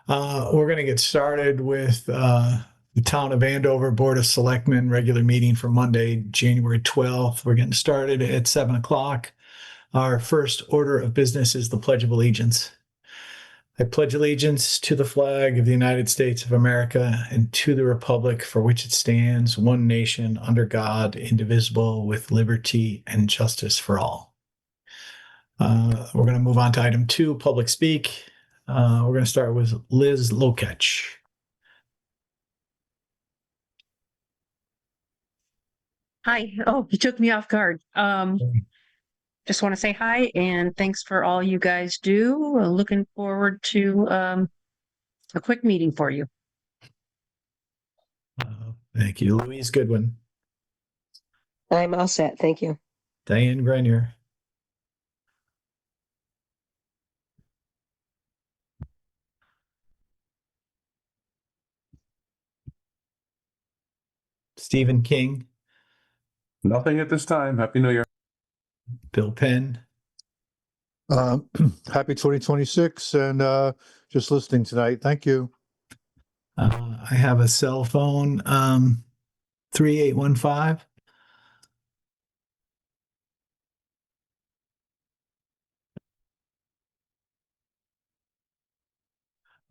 We're going to get started with the Town of Andover Board of Selectmen regular meeting for Monday, January 12th. We're getting started at 7 o'clock. Our first order of business is the Pledge of Allegiance. I pledge allegiance to the flag of the United States of America and to the republic for which it stands, one nation, under God, indivisible, with liberty and justice for all. We're going to move on to item 2, public speak. We're going to start with Liz Lokech. Hi. Oh, you took me off guard. Just want to say hi and thanks for all you guys do. Looking forward to a quick meeting for you. Thank you. Louise Goodwin. I'm all set. Thank you. Diane Grenier. Stephen King. Nothing at this time. Happy New Year. Bill Penn. Happy 2026 and just listening tonight. Thank you. I have a cell phone, 3815.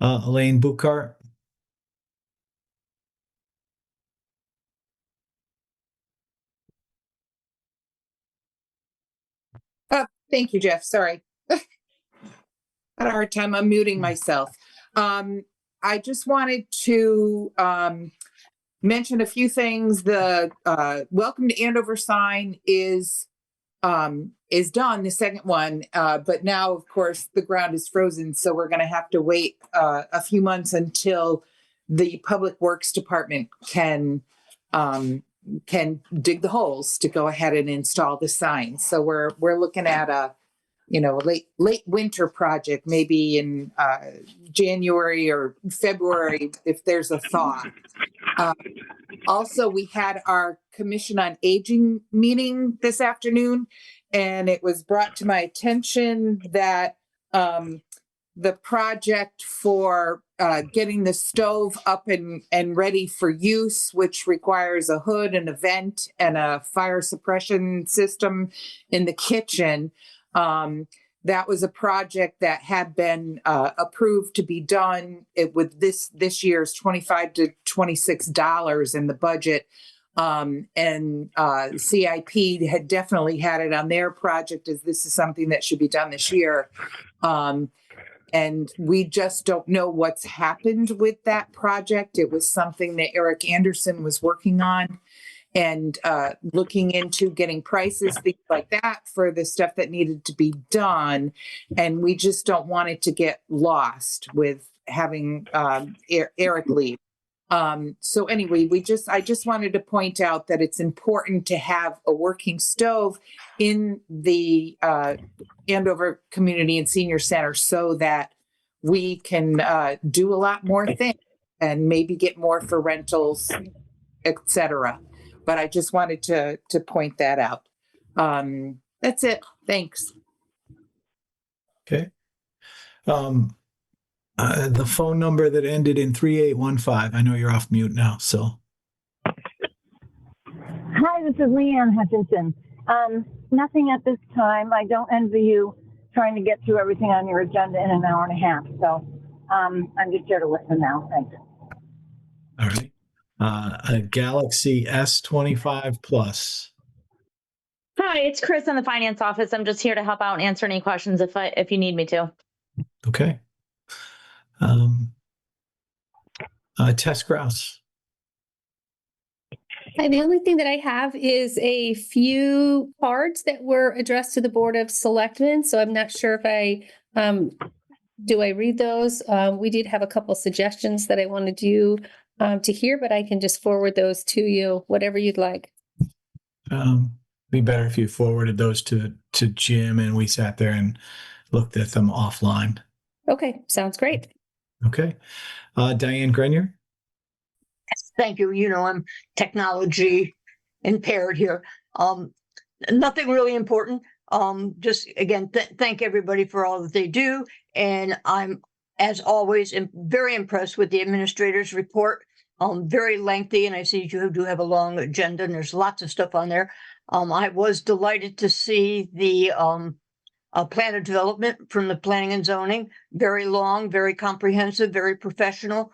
Elaine Buchart. Thank you, Jeff. Sorry. Had a hard time unmuting myself. I just wanted to mention a few things. The Welcome to Andover sign is done, the second one, but now, of course, the ground is frozen, so we're going to have to wait a few months until the Public Works Department can dig the holes to go ahead and install the sign. So we're looking at a late winter project, maybe in January or February if there's a thaw. Also, we had our Commission on Aging meeting this afternoon, and it was brought to my attention that the project for getting the stove up and ready for use, which requires a hood and a vent and a fire suppression system in the kitchen, that was a project that had been approved to be done with this year's $25 to $26 in the budget. And CIP had definitely had it on their project as this is something that should be done this year. And we just don't know what's happened with that project. It was something that Eric Anderson was working on and looking into getting prices, things like that for the stuff that needed to be done. And we just don't want it to get lost with having Eric leave. So anyway, I just wanted to point out that it's important to have a working stove in the Andover Community and Senior Center so that we can do a lot more things and maybe get more for rentals, etc. But I just wanted to point that out. That's it. Thanks. Okay. The phone number that ended in 3815. I know you're off mute now, so. Hi, this is Leanne Hutchinson. Nothing at this time. I don't envy you trying to get through everything on your agenda in an hour and a half. So I'm just here to listen now. Thanks. All right. A Galaxy S25 Plus. Hi, it's Chris in the finance office. I'm just here to help out and answer any questions if you need me to. Okay. Tess Grouse. Hi, the only thing that I have is a few cards that were addressed to the Board of Selectmen. So I'm not sure if do I read those? We did have a couple suggestions that I wanted you to hear, but I can just forward those to you, whatever you'd like. Be better if you forwarded those to Jim and we sat there and looked at them offline. Okay, sounds great. Okay. Diane Grenier. Thank you. I'm technology impaired here. Nothing really important. Just again, thank everybody for all that they do. And I'm as always, am very impressed with the administrator's report. Very lengthy, and I see you do have a long agenda, and there's lots of stuff on there. I was delighted to see the plan of development from the planning and zoning. Very long, very comprehensive, very professional.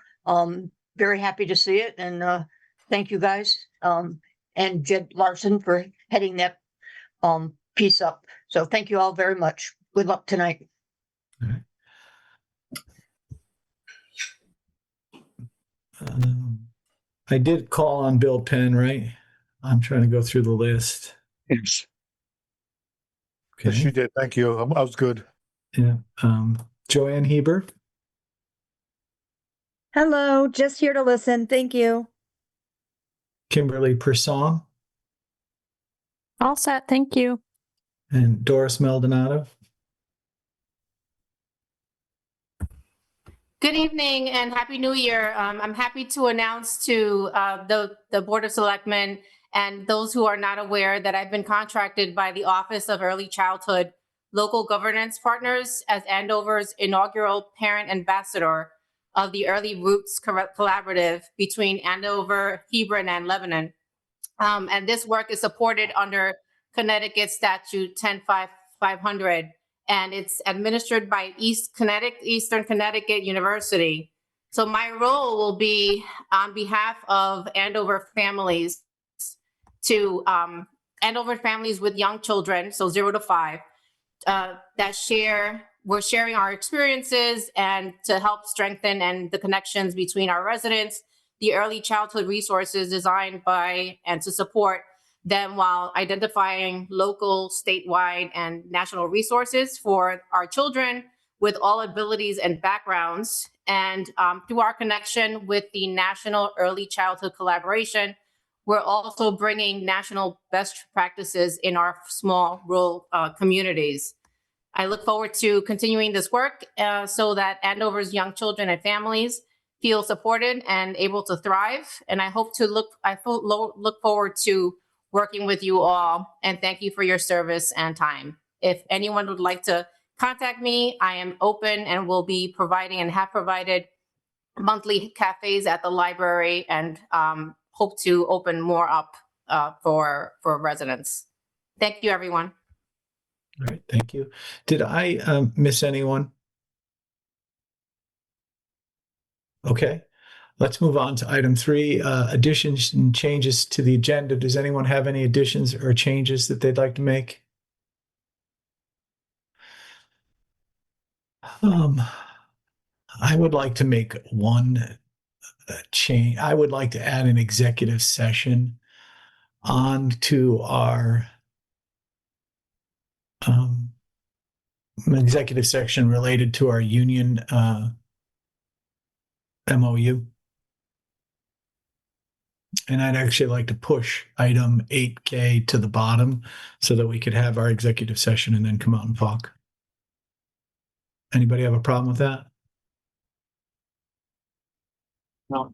Very happy to see it, and thank you guys. And Jed Larson for heading that piece up. So thank you all very much. Good luck tonight. I did call on Bill Penn, right? I'm trying to go through the list. Yes. Yes, you Okay. did. Thank you. I was good. Yeah. Joanne Heber, Hello, just here to listen. Thank you. Kimberly Person, All set, thank you. and Doris Maldonado. Good evening and Happy New Year. I'm happy to announce to the Board of Selectmen and those who are not aware that I've been contracted by the Office of Early Childhood Local Governance Partners as Andover's inaugural parent ambassador of the Early Roots Collaborative between Andover, Hebron, and Lebanon. And this work is supported under Connecticut Statute 10-500. And it's administered by Eastern Connecticut University. So my role will be on behalf of Andover families Andover families with young children, so 0 to 5, we're sharing our experiences and to help strengthen and the connections between our residents, the early childhood resources designed by and to support them while identifying local, statewide, and national resources for our children with all abilities and backgrounds. And through our connection with the National Early Childhood Collaboration, we're also bringing national best practices in our small rural communities. I look forward to continuing this work so that Andover's young children and families feel supported and able to thrive. And I look forward to working with you all, and thank you for your service and time. If anyone would like to contact me, I am open and will be providing and have provided monthly cafes at the library and hope to open more up for residents. Thank you, everyone. All right, thank you. Did I miss anyone? Okay. Let's move on to item 3, additions and changes to the agenda. Does anyone have any additions or changes that they'd like to make? I would like to make one change. I would like to add an executive session onto our executive section related to our union MOU. And I'd actually like to push item 8K to the bottom so that we could have our executive session and then come out and talk. Anybody have a problem with that? No.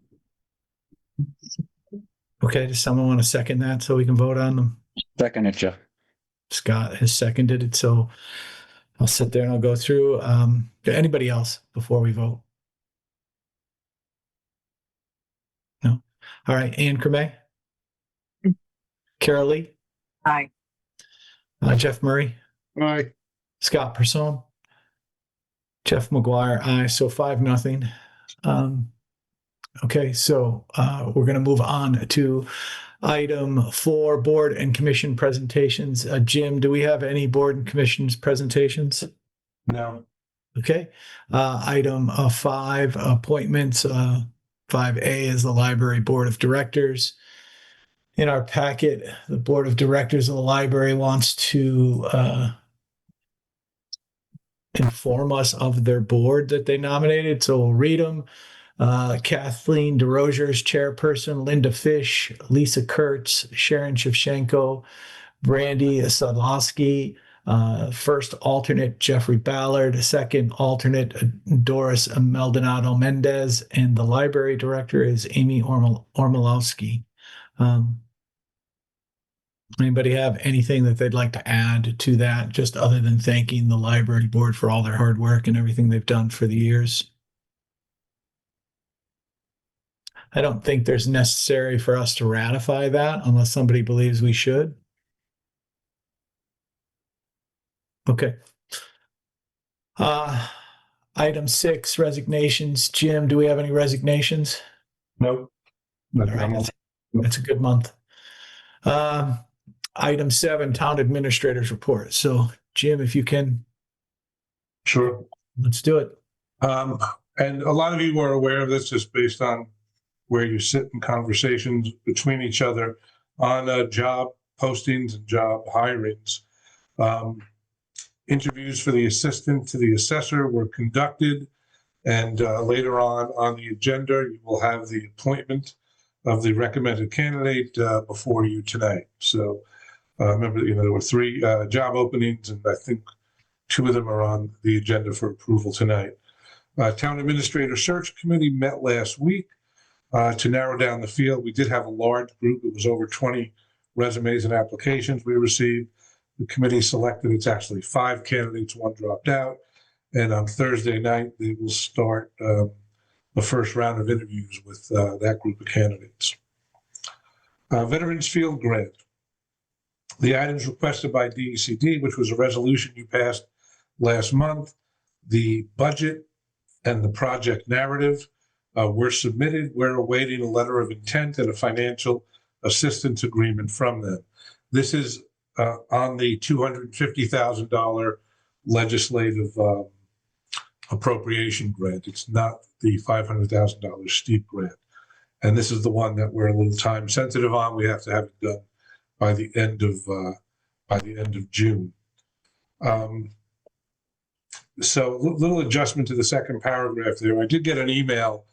Okay, does someone want to second that so we can vote on them? Second it, Jeff. Scott has seconded it, so I'll sit there and I'll go through. Anybody else before we vote? No? All right, Ann Cremay? Carol Lee? Aye. Jeff Murray? Aye. Scott Person? Jeff McGuire, aye. So 5-0. Okay, so we're going to move on to item 4, board and commission presentations. Jim, do we have any board and commissions presentations? No. Okay. Item 5, appointments. 5A is the library board of directors. In our packet, the board of directors of the library wants to inform us of their board that they nominated. So we'll read them. Kathleen DeRozier is chairperson, Linda Fish, Lisa Kurtz, Sharon Shevchenko, Brandy Sadlowski, first alternate Jeffrey Ballard, second alternate Doris Maldonado Mendez, and the library director is Amy Ormolowski. Anybody have anything that they'd like to add to that, just other than thanking the library board for all their hard work and everything they've done for the years? I don't think there's necessary for us to ratify that unless somebody believes we should. Okay. Item 6, resignations. Jim, do we have any resignations? Nope. All right, that's a good month. Item 7, town administrators report. So Jim, if you can, Sure. let's do it. And a lot of you are aware of this just based on where you sit in conversations between each other on job postings and job hirings. Interviews for the assistant to the assessor were conducted, and later on the agenda, you will have the appointment of the recommended candidate before you tonight. So remember, there were 3 job openings, and I think 2 of them are on the agenda for approval tonight. Town Administrator Search Committee met last week to narrow down the field. We did have a large group. It was over 20 resumes and applications we received. The committee selected, it's actually 5 candidates, 1 dropped out. And on Thursday night, they will start the first round of interviews with that group of candidates. Veterans Field Grant. The items requested by DECD, which was a resolution you passed last month, the budget and the project narrative were submitted. We're awaiting a letter of intent and a financial assistance agreement from them. This is on the $250,000 legislative appropriation grant. It's not the $500,000 steep grant. And this is the one that we're a little time sensitive on. We have to have it done by the end of June. So a little adjustment to the second paragraph there. I did get an email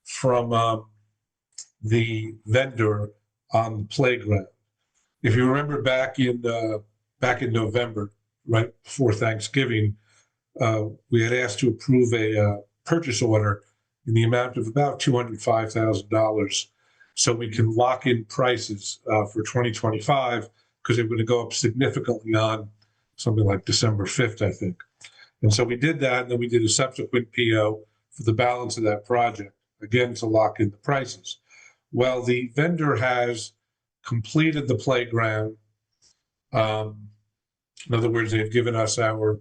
from the vendor on the playground. If you remember back in November, right before Thanksgiving, we had asked to approve a purchase order in the amount of about $205,000 so we can lock in prices for 2025 because they're going to go up significantly on something like December 5th, I think. And so we did that, and then we did a subsequent PO for the balance of that project, again, to lock in the prices. Well, the vendor has completed the playground. In other words, they've given us the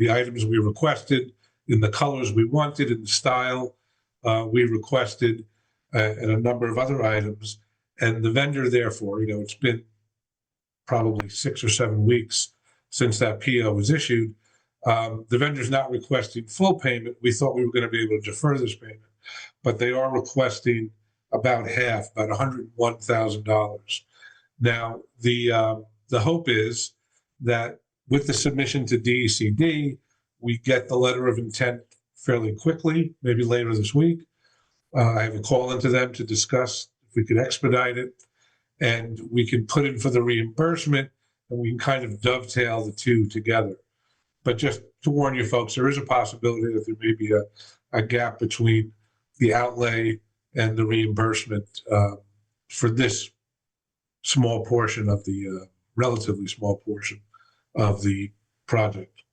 items we requested in the colors we wanted, in the style we requested, and a number of other items. And the vendor, therefore, it's been probably 6 or 7 weeks since that PO was issued. The vendor's not requesting full payment. We thought we were going to be able to defer this payment, but they are requesting about half, about $101,000. Now, the hope is that with the submission to DECD, we get the letter of intent fairly quickly, maybe later this week. I have a call into them to discuss if we could expedite it, and we can put in for the reimbursement, and we can kind of dovetail the 2 together. But just to warn you folks, there is a possibility that there may be a gap between the outlay and the reimbursement for this small portion of the relatively small portion of the project.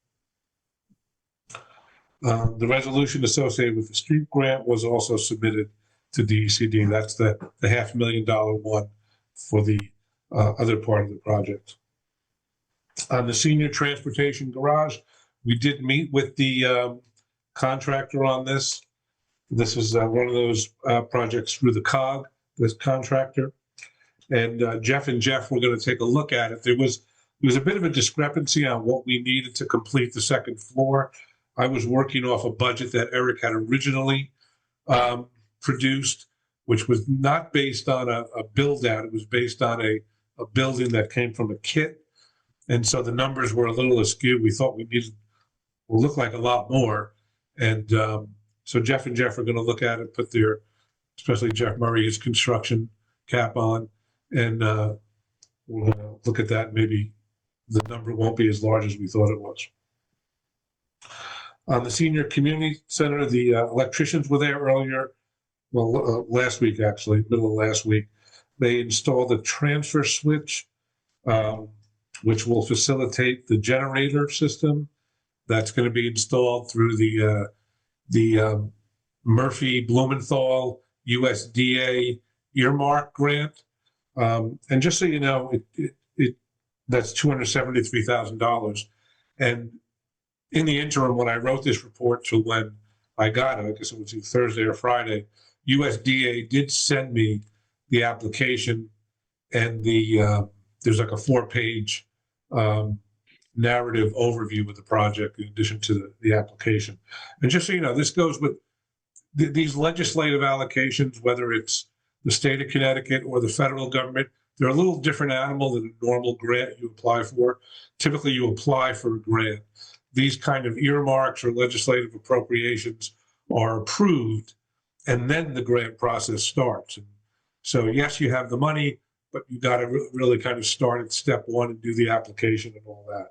The resolution associated with the street grant was also submitted to DECD. That's the $500,000 one for the other part of the project. On the senior transportation garage, we did meet with the contractor on this. This is one of those projects through the COG, this contractor. And Jeff were going to take a look at it. There was a bit of a discrepancy on what we needed to complete the second floor. I was working off a budget that Eric had originally produced, which was not based on a build out. It was based on a building that came from a kit. And so the numbers were a little askew. We thought we needed will look like a lot more. And so Jeff are going to look at it, put their, especially Jeff Murray, his construction cap on, and we'll look at that. Maybe the number won't be as large as we thought it was. On the senior community center, the electricians were there earlier. Well, last week, actually, middle of last week. They installed a transfer switch, which will facilitate the generator system that's going to be installed through the Murphy Blumenthal USDA earmark grant. And just so you know, that's $273,000. And in the interim, when I wrote this report to when I got it, I guess it was either Thursday or Friday, USDA did send me the application and there's like a 4-page narrative overview of the project in addition to the application. And just so you know, this goes with these legislative allocations, whether it's the state of Connecticut or the federal government, they're a little different animal than a normal grant you apply for. Typically, you apply for a grant. These kind of earmarks or legislative appropriations are approved, and then the grant process starts. And so, yes, you have the money, but you got to really kind of start at step one and do the application and all that.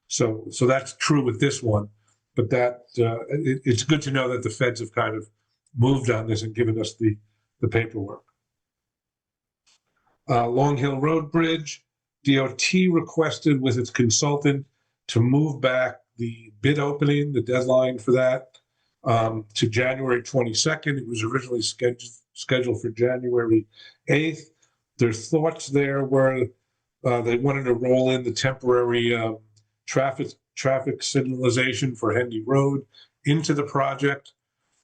So that's true with this one, but it's good to know that the feds have kind of moved on this and given us the paperwork. Long Hill Road Bridge, DOT requested with its consultant to move back the bid opening, the deadline for that, to January 22nd. It was originally scheduled for January 8th. Their thoughts there were they wanted to roll in the temporary traffic signalization for Hendy Road into the project.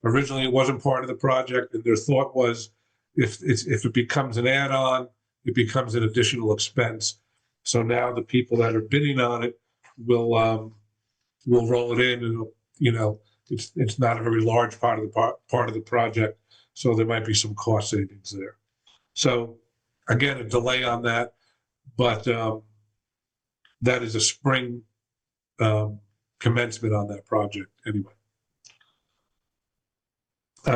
Originally, it wasn't part of the project, and their thought was if it becomes an add-on, it becomes an additional expense. So now the people that are bidding on it will roll it in, and it's not a very large part of the project, so there might be some cost savings there. So again, a delay on that, but that is a spring commencement on that project anyway.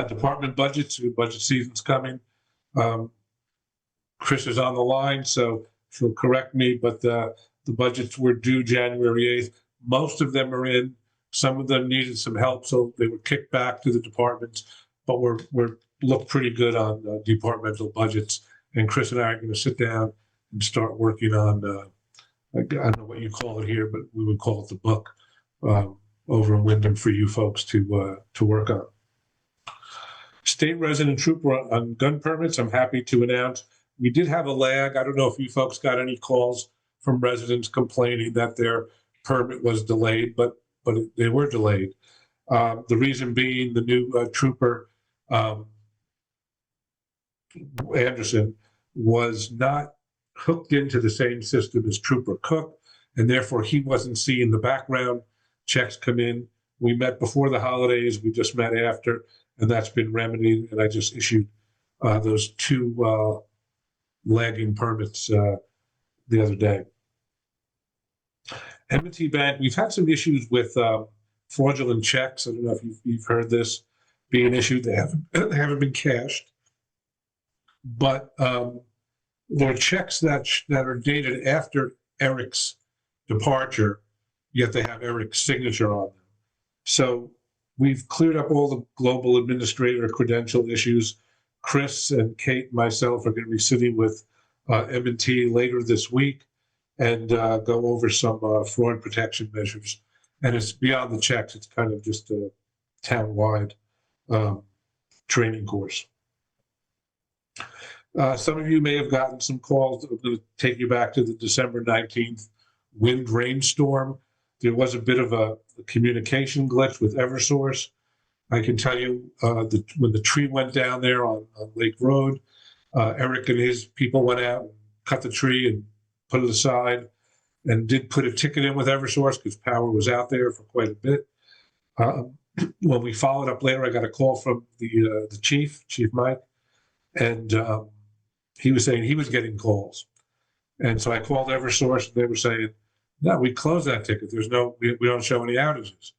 Department budgets, budget season's coming. Chris is on the line, so she'll correct me, but the budgets were due January 8th. Most of them are in. Some of them needed some help, so they were kicked back to the departments, but we're look pretty good on departmental budgets. And Chris and I are going to sit down and start working on, I don't know what you call it here, but we would call it the book over in Wyndham for you folks to work on. State resident trooper on gun permits, I'm happy to announce we did have a lag. I don't know if you folks got any calls from residents complaining that their permit was delayed, but they were delayed. The reason being the new trooper, Anderson, was not hooked into the same system as Trooper Cook, and therefore he wasn't seeing the background checks come in. We met before the holidays, we just met after, and that's been remedied, and I just issued those 2 lagging permits the other day. M&T Bank, we've had some issues with fraudulent checks. I don't know if you've heard this being issued. They haven't been cashed, but there are checks that are dated after Eric's departure, yet they have Eric's signature on them. So we've cleared up all the global administrator credential issues. Chris and Kate and myself are going to be sitting with M&T later this week and go over some fraud protection measures. And it's beyond the checks. It's kind of just a town-wide training course. Some of you may have gotten some calls. I'm going to take you back to the December 19th wind rainstorm. There was a bit of a communication glitch with Eversource. I can tell you when the tree went down there on Lake Road, Eric and his people went out and cut the tree and put it aside and did put a ticket in with Eversource because power was out there for quite a bit. When we followed up later, I got a call from the chief, Chief Mike, and he was saying he was getting calls. And so I called Eversource and they were saying, no, we closed that ticket. We don't show any outages.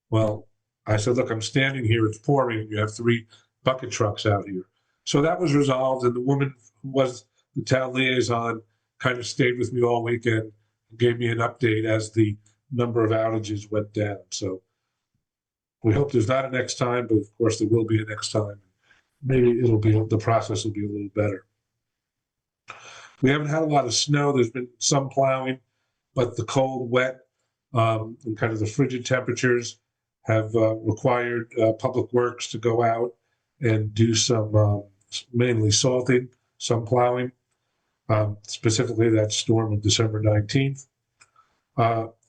Well, I said, look, I'm standing here, it's pouring, and you have 3 bucket trucks out here. So that was resolved, and the woman who was the town liaison kind of stayed with me all weekend and gave me an update as the number of outages went down. So we hope there's not a next time, but of course there will be a next time. Maybe the process will be a little better. We haven't had a lot of snow. There's been some plowing, but the cold, wet, and kind of the frigid temperatures have required Public Works to go out and do some mainly salting, some plowing, specifically that storm of December 19th.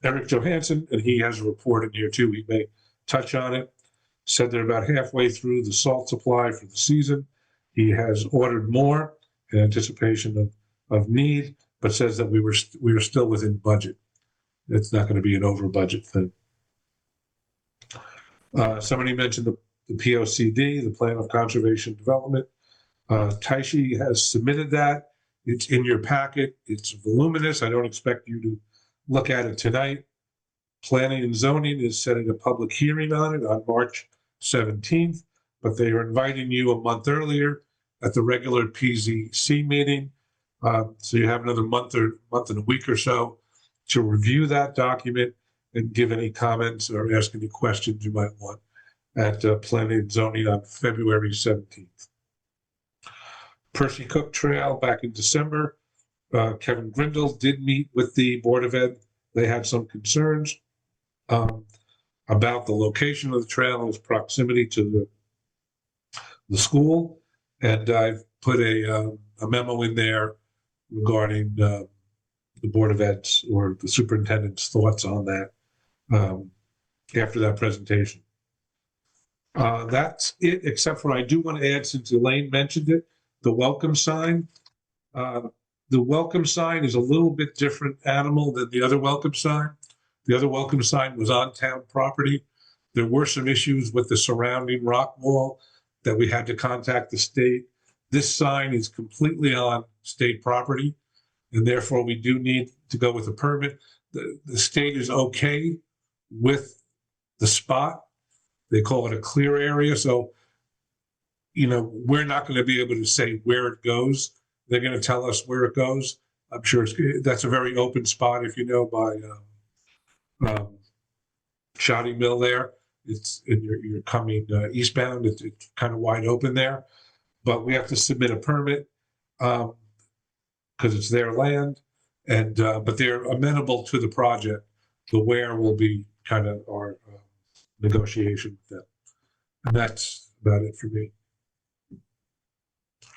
Eric Johansson, and he has a report in here too, he may touch on it, said they're about halfway through the salt supply for the season. He has ordered more in anticipation of need, but says that we were still within budget. It's not going to be an over budget thing. Somebody mentioned the POCD, the Plan of Conservation Development. Taishi has submitted that. It's in your packet. It's voluminous. I don't expect you to look at it tonight. Planning and Zoning is setting a public hearing on it on March 17th, but they are inviting you a month earlier at the regular PZC meeting. So you have another month and a week or so to review that document and give any comments or ask any questions you might want at Planning and Zoning on February 17th. Percy Cook Trail back in December. Kevin Grindle did meet with the Board of Ed. They had some concerns about the location of the trail and its proximity to the school. And I've put a memo in there regarding the Board of Ed's or the superintendent's thoughts on that after that presentation. That's it, except for I do want to add, since Elaine mentioned it, the welcome sign. The welcome sign is a little bit different animal than the other welcome sign. The other welcome sign was on town property. There were some issues with the surrounding rock wall that we had to contact the state. This sign is completely on state property, and therefore we do need to go with a permit. The state is okay with the spot. They call it a clear area. So, you know, we're not going to be able to say where it goes. They're going to tell us where it goes. I'm sure that's a very open spot. If you know by Shoddy Mill there, you're coming eastbound. It's kind of wide open there, but we have to submit a permit because it's their land, and but they're amenable to the project. The where will be kind of our negotiation with them, and that's about it for me.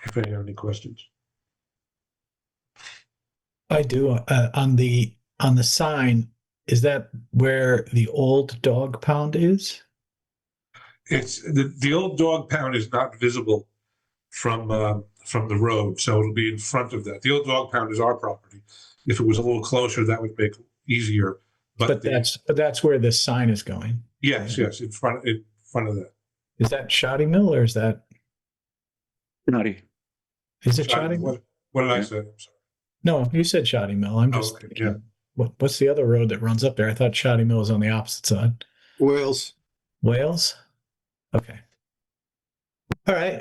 If any have any questions. I do. On the sign, is that where the old dog pound is? It's the old dog pound is not visible from the road, so it'll be in front of that. The old dog pound is our property. If it was a little closer, that would make it easier. But that's where this sign is going. Yes, in front of that. Is that Shoddy Mill or is that? Nutty. Is it Shoddy Mill? What did I say? I'm sorry. No, you said Shoddy Mill. I'm just okay, thinking, yeah. What's the other road that runs up there? I thought Shoddy Mill was on the opposite side. Wales. Wales? Okay. All right.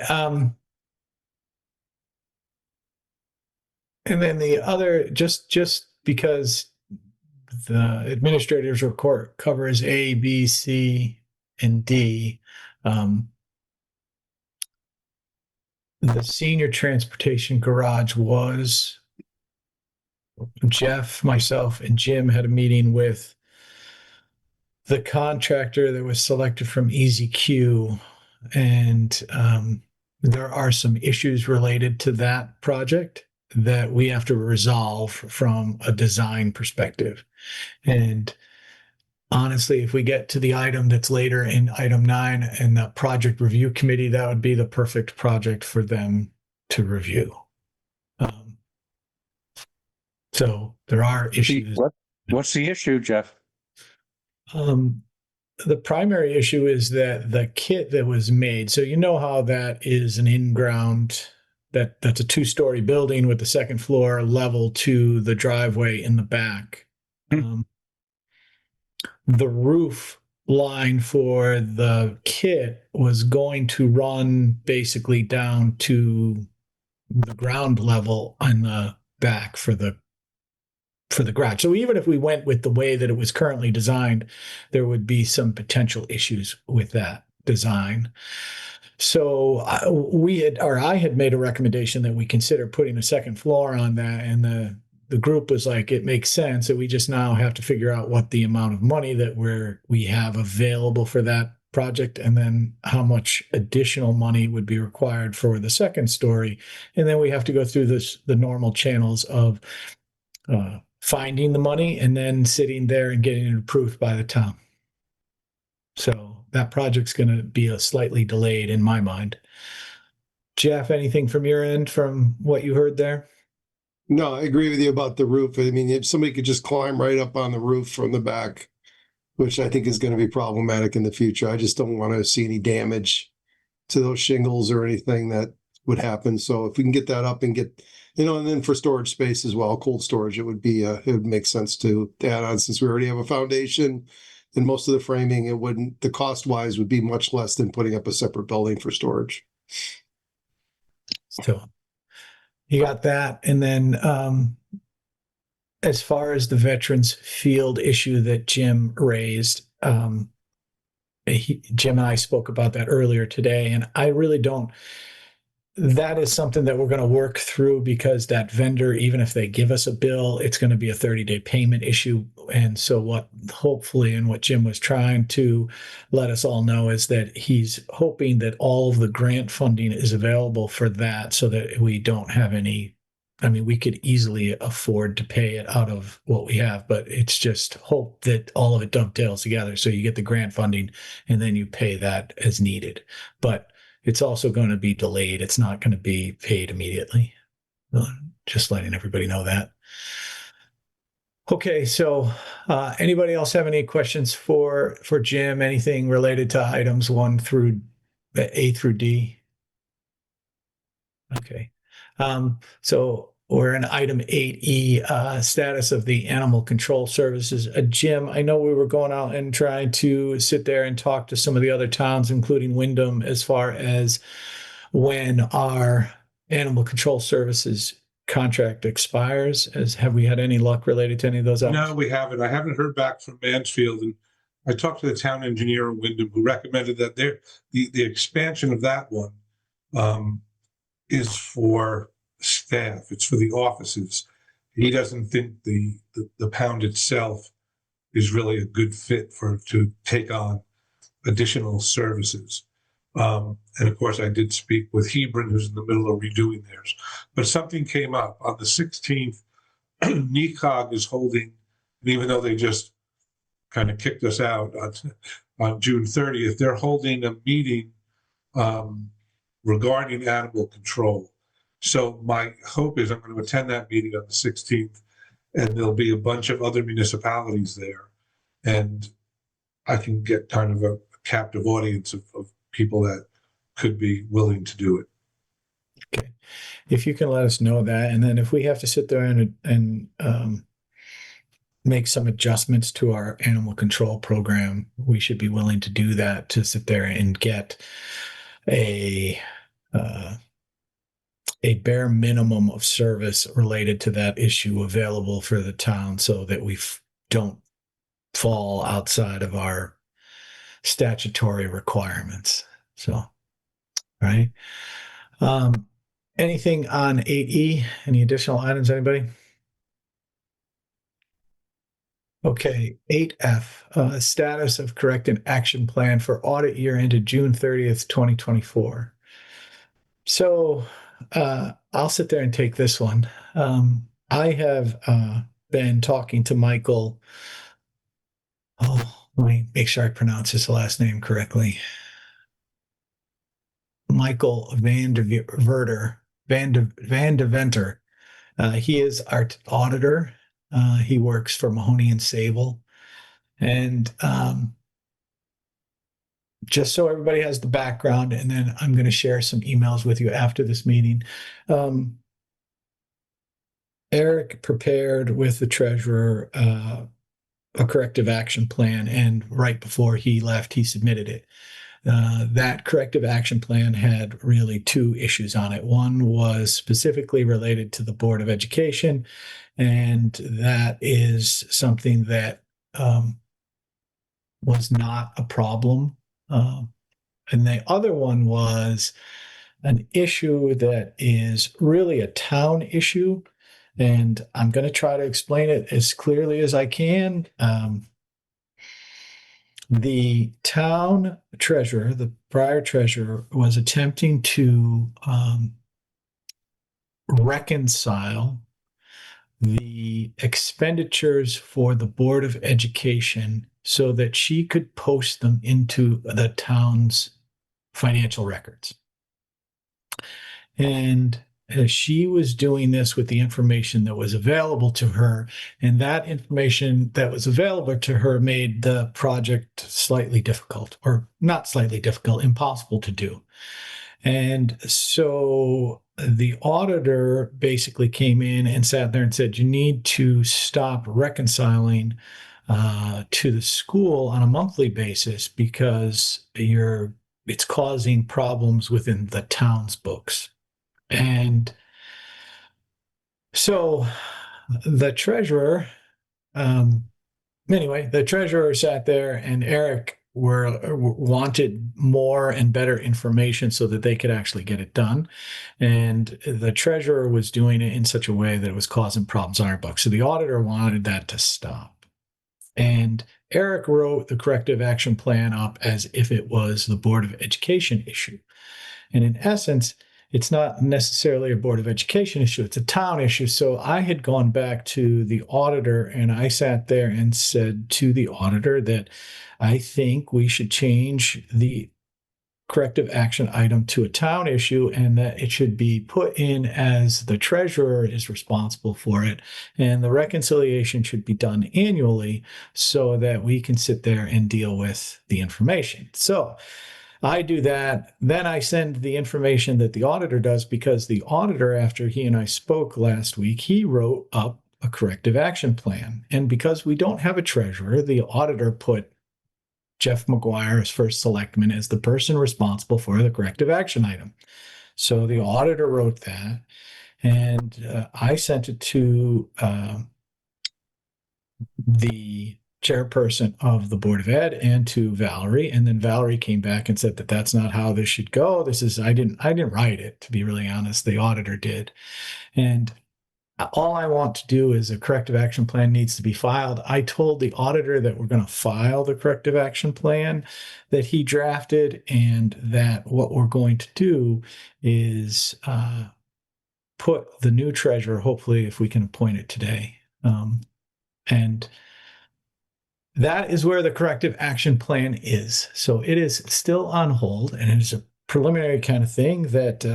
And then the other, just because the administrator's report covers A, B, C, and D, the senior transportation garage was Jeff, myself, and Jim had a meeting with the contractor that was selected from EasyQ, and there are some issues related to that project that we have to resolve from a design perspective. And honestly, if we get to the item that's later in item 9 and the project review committee, that would be the perfect project for them to review. So there are issues. What's the issue, Jeff? The primary issue is that the kit that was made, so you know how that is an in-ground, that's a 2-story building with the second floor level to the driveway in the back. The roof line for the kit was going to run basically down to the ground level on the back for the garage. So even if we went with the way that it was currently designed, there would be some potential issues with that design. So I had made a recommendation that we consider putting a second floor on that, and the group was like, it makes sense that we just now have to figure out what the amount of money that we have available for that project, and then how much additional money would be required for the second story. And then we have to go through the normal channels of finding the money and then sitting there and getting it approved by the town. So that project's going to be a slightly delayed in my mind. Jeff, anything from your end from what you heard there? No, I agree with you about the roof. I mean, if somebody could just climb right up on the roof from the back, which I think is going to be problematic in the future. I just don't want to see any damage to those shingles or anything that would happen. So if we can get that up and get, and then for storage space as well, cold storage, it would make sense to add on, since we already have a foundation and most of the framing, the cost wise would be much less than putting up a separate building for storage. So you got that. And then as far as the veterans field issue that Jim raised, Jim and I spoke about that earlier today, and I really don't. That is something that we're going to work through, because that vendor, even if they give us a bill, it's going to be a 30-day payment issue. And so what Jim was trying to let us all know is that he's hoping that all of the grant funding is available for that, so that we don't have any. I mean, we could easily afford to pay it out of what we have, but it's just hope that all of it dovetails together. So you get the grant funding and then you pay that as needed. But it's also going to be delayed. It's not going to be paid immediately. Just letting everybody know that. Okay, so anybody else have any questions for Jim? Anything related to items A through D? Okay. So we're in item 8E, status of the animal control services. Jim, I know we were going out and trying to sit there and talk to some of the other towns, including Wyndham, as far as when our animal control services contract expires. Have we had any luck related to any of those? No, we haven't. I haven't heard back from Mansfield, and I talked to the town engineer in Wyndham, who recommended that the expansion of that one is for staff. It's for the offices. He doesn't think the pound itself is really a good fit to take on additional services. And of course, I did speak with Hebron, who's in the middle of redoing theirs. But something came up on the 16th. NECOG is holding, and even though they just kind of kicked us out on June 30th, they're holding a meeting regarding animal control. So my hope is I'm going to attend that meeting on the 16th, and there'll be a bunch of other municipalities there, and I can get kind of a captive audience of people that could be willing to do it. Okay. If you can let us know that, and then if we have to sit there and make some adjustments to our animal control program, we should be willing to do that, to sit there and get a bare minimum of service related to that issue available for the town, so that we don't fall outside of our statutory requirements. So, right. Anything on 8E? Any additional items, anybody? Okay, 8F, status of corrective action plan for audit year ended June 30th, 2024. So I'll sit there and take this one. I have been talking to Michael. Oh, let me make sure I pronounce his last name correctly. Michael Van de Venter. He is our auditor. He works for Mahoney and Sable. And just so everybody has the background, and then I'm going to share some emails with you after this meeting. Eric prepared with the treasurer a corrective action plan, and right before he left, he submitted it. That corrective action plan had really two issues on it. One was specifically related to the Board of Education, and that is something that was not a problem. And the other one was an issue that is really a town issue, and I'm going to try to explain it as clearly as I can. the town treasurer, the prior treasurer, was attempting to reconcile the expenditures for the Board of Education so that she could post them into the town's financial records. And she was doing this with the information that was available to her, and that information that was available to her made the project slightly difficult, or not slightly difficult, impossible to do. And so the auditor basically came in and sat there and said, you need to stop reconciling to the school on a monthly basis because it's causing problems within the town's books. And so the treasurer, anyway, the treasurer sat there and Eric wanted more and better information so that they could actually get it done. And the treasurer was doing it in such a way that it was causing problems on our books. So the auditor wanted that to stop. And Eric wrote the corrective action plan up as if it was the Board of Education issue. And in essence, it's not necessarily a Board of Education issue, it's a town issue. So I had gone back to the auditor and I sat there and said to the auditor that I think we should change the corrective action item to a town issue and that it should be put in as the treasurer is responsible for it. And the reconciliation should be done annually so that we can sit there and deal with the information. So I do that. Then I send the information that the auditor does, because the auditor, after he and I spoke last week, he wrote up a corrective action plan. And because we don't have a treasurer, the auditor put Jeff McGuire as first selectman as the person responsible for the corrective action item. So the auditor wrote that, and I sent it to the chairperson of the Board of Ed and to Valerie, and then Valerie came back and said that that's not how this should go. I didn't write it, to be really honest. The auditor did. And all I want to do is a corrective action plan needs to be filed. I told the auditor that we're going to file the corrective action plan that he drafted, and that what we're going to do is put the new treasurer, hopefully if we can appoint it today. And that is where the corrective action plan is. So it is still on hold, and it is a preliminary kind of thing that,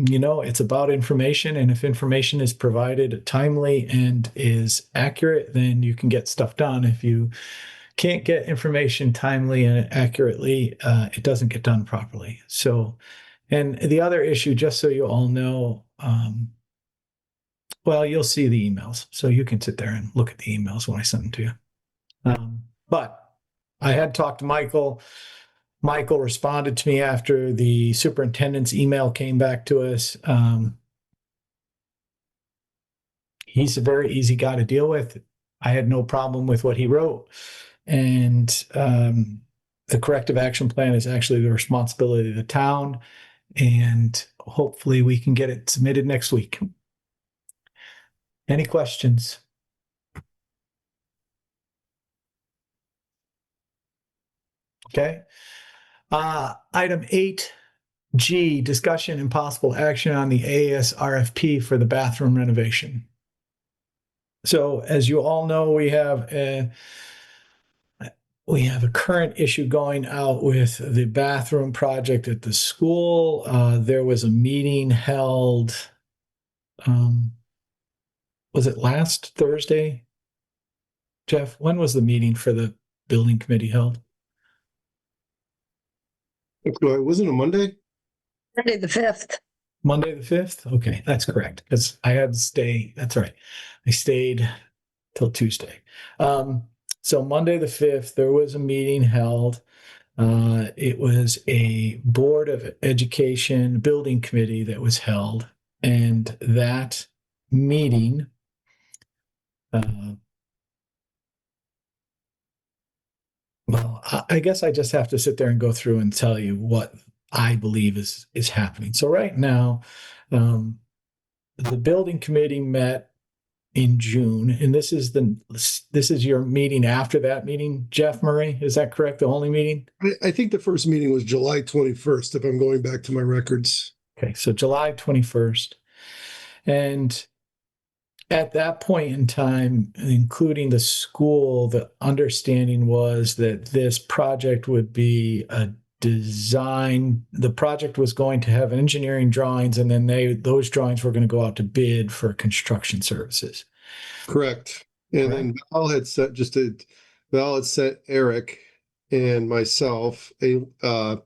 it's about information. And if information is provided timely and is accurate, then you can get stuff done. If you can't get information timely and accurately, it doesn't get done properly. So, and the other issue, just so you all know, well, you'll see the emails. So you can sit there and look at the emails when I send them to you. But I had talked to Michael. Michael responded to me after the superintendent's email came back to us. He's a very easy guy to deal with. I had no problem with what he wrote. And the corrective action plan is actually the responsibility of the town. And hopefully we can get it submitted next week. Any questions? Okay. Item 8G, discussion and possible action on the AAS RFP for the bathroom renovation. So as you all know, we have a current issue going out with the bathroom project at the school. There was a meeting held, was it last Thursday? Jeff, when was the meeting for the building committee held? Wasn't it Monday? Monday the 5th. Monday the 5th? Okay, that's correct. Because I had to stay. That's right. I stayed till Tuesday. So Monday the 5th, there was a meeting held. It was a Board of Education building committee that was held. And that meeting, well, I guess I just have to sit there and go through and tell you what I believe is happening. So right now, the building committee met in June, and this is your meeting after that meeting, Jeff Murray, is that correct? The only meeting? I think the first meeting was July 21st, if I'm going back to my records. Okay, so July 21st. And at that point in time, including the school, the understanding was that this project would be a design. The project was going to have engineering drawings, and then those drawings were going to go out to bid for construction services. Correct. And then Val had sent Eric and myself a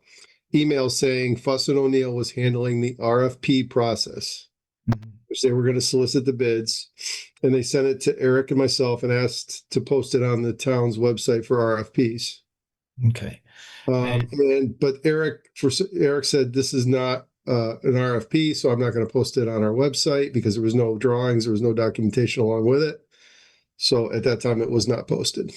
email saying Fuss and O'Neill was handling the RFP process, which they were going to solicit the bids. And they sent it to Eric and myself and asked to post it on the town's website for RFPs. Okay. But Eric said this is not an RFP, so I'm not going to post it on our website because there was no drawings, there was no documentation along with it. So at that time, it was not posted.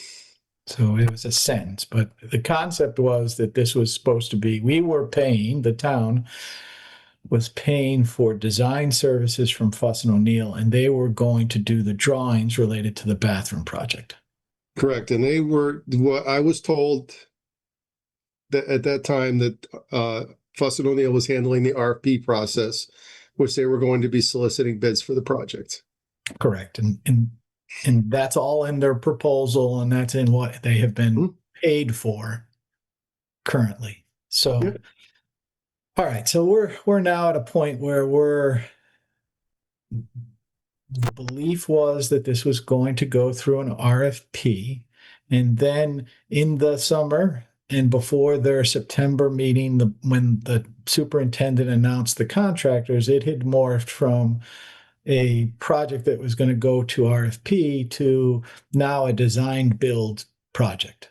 So it was a sentence, but the concept was that this was supposed to be, the town was paying for design services from Fuss and O'Neill, and they were going to do the drawings related to the bathroom project. Correct. And what I was told that at that time that Fuss and O'Neill was handling the RFP process, which they were going to be soliciting bids for the project. Correct. And that's all in their proposal, and that's in what they have been paid for currently. So, all right. So we're now at a point where the belief was that this was going to go through an RFP, and then in the summer and before their September meeting, when the superintendent announced the contractors, it had morphed from a project that was going to go to RFP to now a design build project,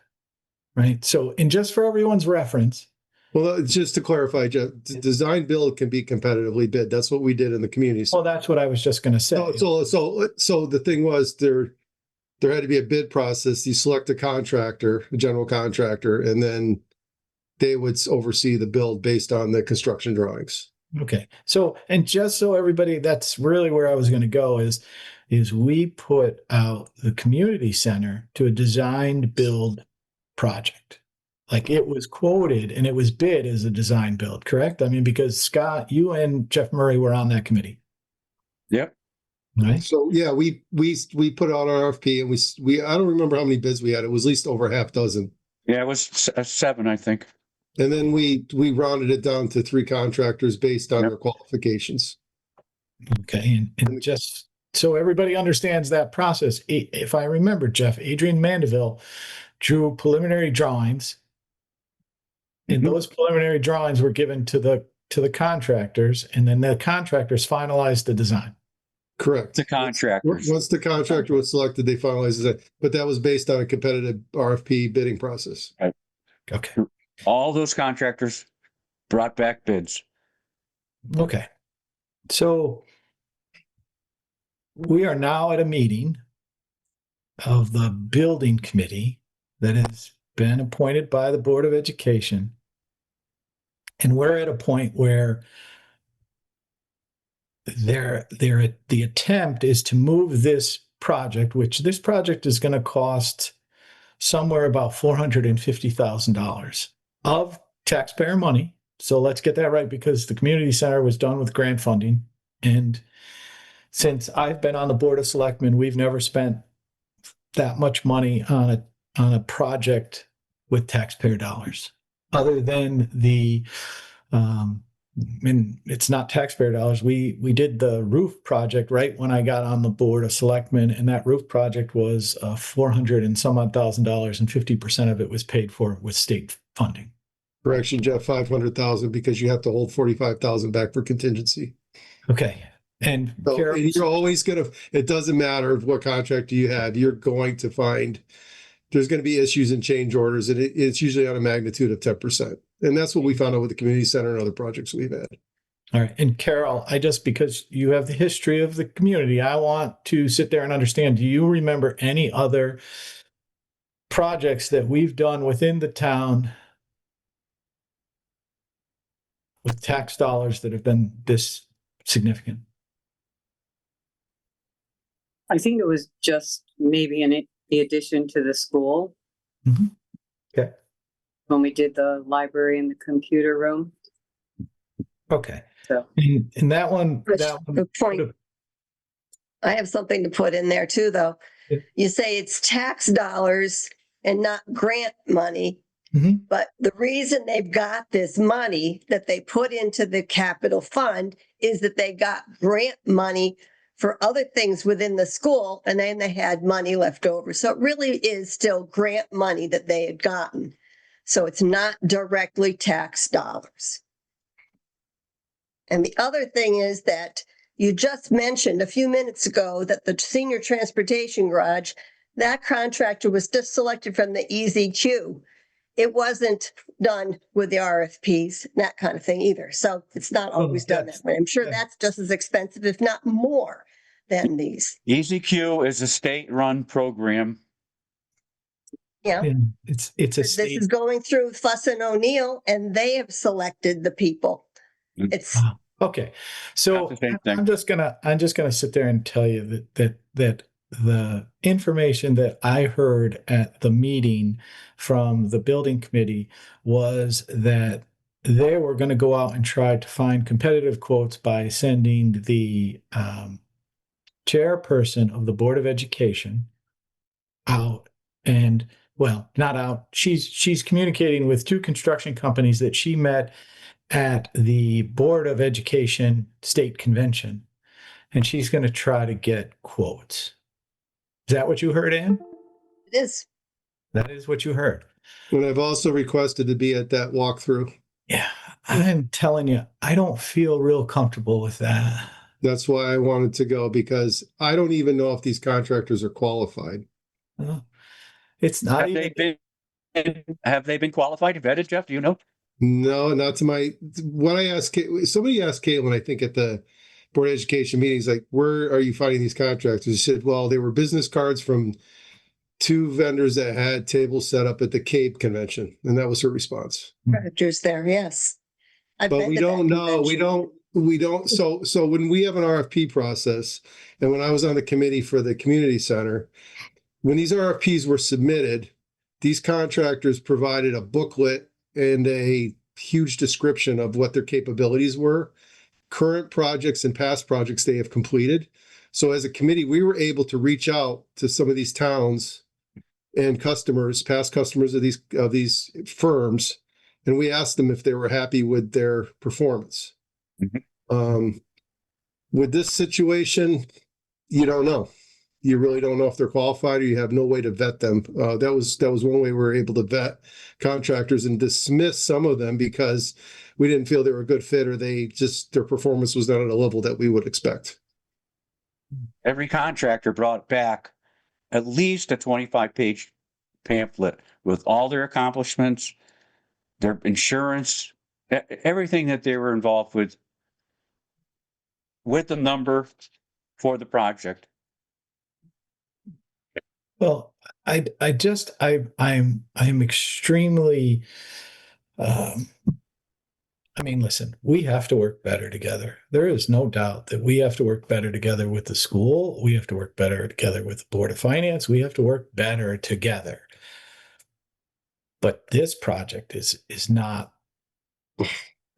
right? So, and just for everyone's reference. Well, just to clarify, Jeff, design build can be competitively bid. That's what we did in the community. Well, that's what I was just going to say. So the thing was there had to be a bid process. You select a contractor, a general contractor, and then they would oversee the build based on the construction drawings. Okay. So, and just so everybody, that's really where I was going to go is we put out the community center to a design build project. Like it was quoted and it was bid as a design build, correct? I mean, because Scott, you and Jeff Murray were on that committee. Yep. Right. So yeah, we put out our RFP and we I don't remember how many bids we had. It was at least over half dozen. Yeah, it was 7, I think. And then we rounded it down to 3 contractors based on their qualifications. Okay. And just so everybody understands that process, if I remember, Jeff, Adrian Mandeville drew preliminary drawings, and those preliminary drawings were given to the contractors, and then the contractors finalized the design. Correct. The contractors. Once the contractor was selected, they finalized it. But that was based on a competitive RFP bidding process. Right. Okay. All those contractors brought back bids. Okay. So we are now at a meeting of the building committee that has been appointed by the Board of Education. And we're at a point where the attempt is to move this project, which this project is going to cost somewhere about $450,000 of taxpayer money. So let's get that right, because the community center was done with grant funding. And since I've been on the Board of Selectmen, we've never spent that much money on a project with taxpayer dollars, other than and it's not taxpayer dollars. We did the roof project right when I got on the Board of Selectmen, and that roof project was $400 and some odd thousand, and 50% of it was paid for with state funding. Correction, Jeff, 500,000 because you have to hold 45,000 back for contingency. Okay. And you're always going to, it doesn't matter what contract you have, you're going to find there's going to be issues and change orders, and it's usually on a magnitude of 10%. And that's what we found out with the community center and other projects we've had. All right. And Carol, because you have the history of the community, I want to sit there and understand, do you remember any other projects that we've done within the town with tax dollars that have been this significant? I think it was just maybe the addition to the school. Mhm. Okay. When we did the library and the computer room. Okay. So. And that one, Good point. I have something to put in there too, though. Yeah. You say it's tax dollars and not grant money. Mhm. But the reason they've got this money that they put into the capital fund is that they got grant money for other things within the school, and then they had money left over. So it really is still grant money that they had gotten. So it's not directly tax dollars. And the other thing is that you just mentioned a few minutes ago that the senior transportation garage, that contractor was just selected from the EZQ. It wasn't done with the RFPs, that kind of thing either. So it's not always done that way. I'm sure that's just as expensive, if not more, than these. EZQ is a state-run program. Yeah. And it's a This state. is going through Fuss and O'Neill, and they have selected the people. It's Wow. Okay. So Not the same thing. I'm just gonna sit there and tell you that the information that I heard at the meeting from the building committee was that they were going to go out and try to find competitive quotes by sending the chairperson of the Board of Education out, and well, not out. She's communicating with two construction companies that she met at the Board of Education state convention, and she's going to try to get quotes. Is that what you heard, Ann? It is. That is what you heard. And I've also requested to be at that walkthrough. Yeah, I'm telling you, I don't feel real comfortable with that. That's why I wanted to go, because I don't even know if these contractors are qualified. It's not Have even. have they been qualified, vetted, Jeff? Do you know? No, not to my, what I asked, somebody asked Caitlin, I think at the Board of Education meetings, like, where are you finding these contractors? She said, well, they were business cards from two vendors that had tables set up at the Cape convention. And that was her response. Contractors there, yes. I've But been we to that don't know, we don't, so when we have an RFP process, and when I was on the committee for the community center, when these RFPs were submitted, these contractors provided a booklet and a huge description of what their capabilities were, current projects and past projects they have completed. So as a committee, we were able to reach out to some of these towns and customers, past customers of these firms, and we asked them if they were happy with their performance. Mhm. With this situation, you don't know. You really don't know if they're qualified, or you have no way to vet them. That was one way we were able to vet contractors and dismiss some of them because we didn't feel they were a good fit, or their performance was not at a level that we would expect. Every contractor brought back at least a 25-page pamphlet with all their accomplishments, their insurance, everything that they were involved with the number for the project. Well, I'm extremely. I mean, listen, we have to work better together. There is no doubt that we have to work better together with the school. We have to work better together with the Board of Finance. We have to work better together. But this project is not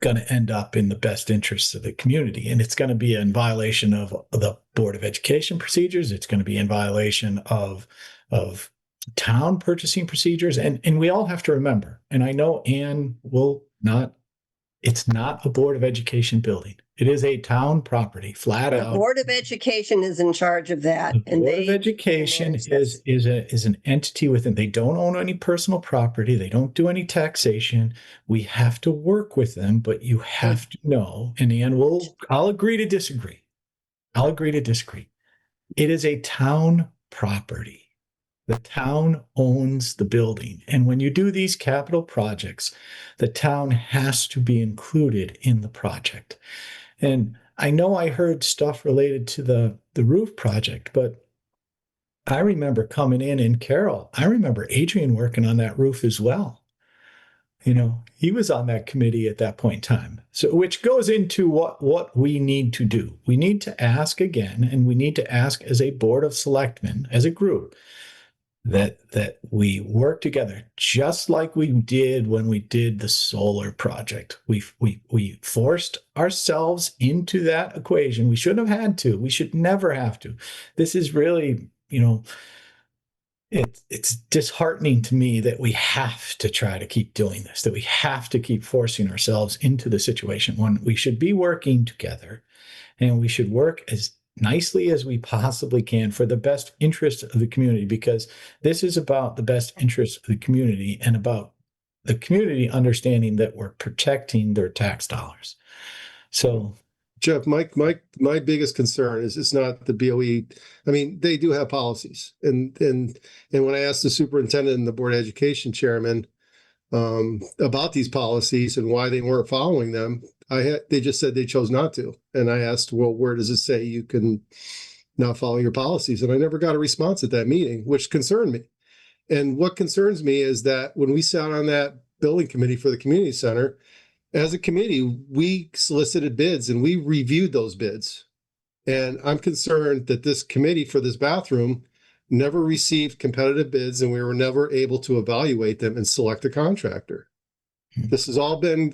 going to end up in the best interests of the community. And it's going to be in violation of the Board of Education procedures. It's going to be in violation of town purchasing procedures. And we all have to remember, and I know Ann will not, it's not a Board of Education building. It is a town property, flat The out. Board of Education is in charge of that. The And Board of Education is an entity within. They don't own any personal property. They don't do any taxation. We have to work with them, but you have to know. And Ann I'll agree to disagree. I'll agree to disagree. It is a town property. The town owns the building. And when you do these capital projects, the town has to be included in the project. And I know I heard stuff related to the roof project, but I remember coming in Carol, I remember Adrian working on that roof as well. he was on that committee at that point in time. So, which goes into what we need to do. We need to ask again, and we need to ask as a board of selectmen, as a group, that we work together, just like we did when we did the solar project. We forced ourselves into that equation. We shouldn't have had to. We should never have to. This is really, it's disheartening to me that we have to try to keep doing this, that we have to keep forcing ourselves into the situation when we should be working together, and we should work as nicely as we possibly can for the best interest of the community, because this is about the best interest of the community and about the community understanding that we're protecting their tax dollars. So, Jeff, my biggest concern is it's not the BOE. I mean, they do have policies, and when I asked the superintendent and the board of education chairman about these policies and why they weren't following them, they just said they chose not to. And I asked, well, where does it say you can not follow your policies? And I never got a response at that meeting, which concerned me. And what concerns me is that when we sat on that building committee for the community center, as a committee, we solicited bids and we reviewed those bids. And I'm concerned that this committee for this bathroom never received competitive bids, and we were never able to evaluate them and select a contractor. This has all been,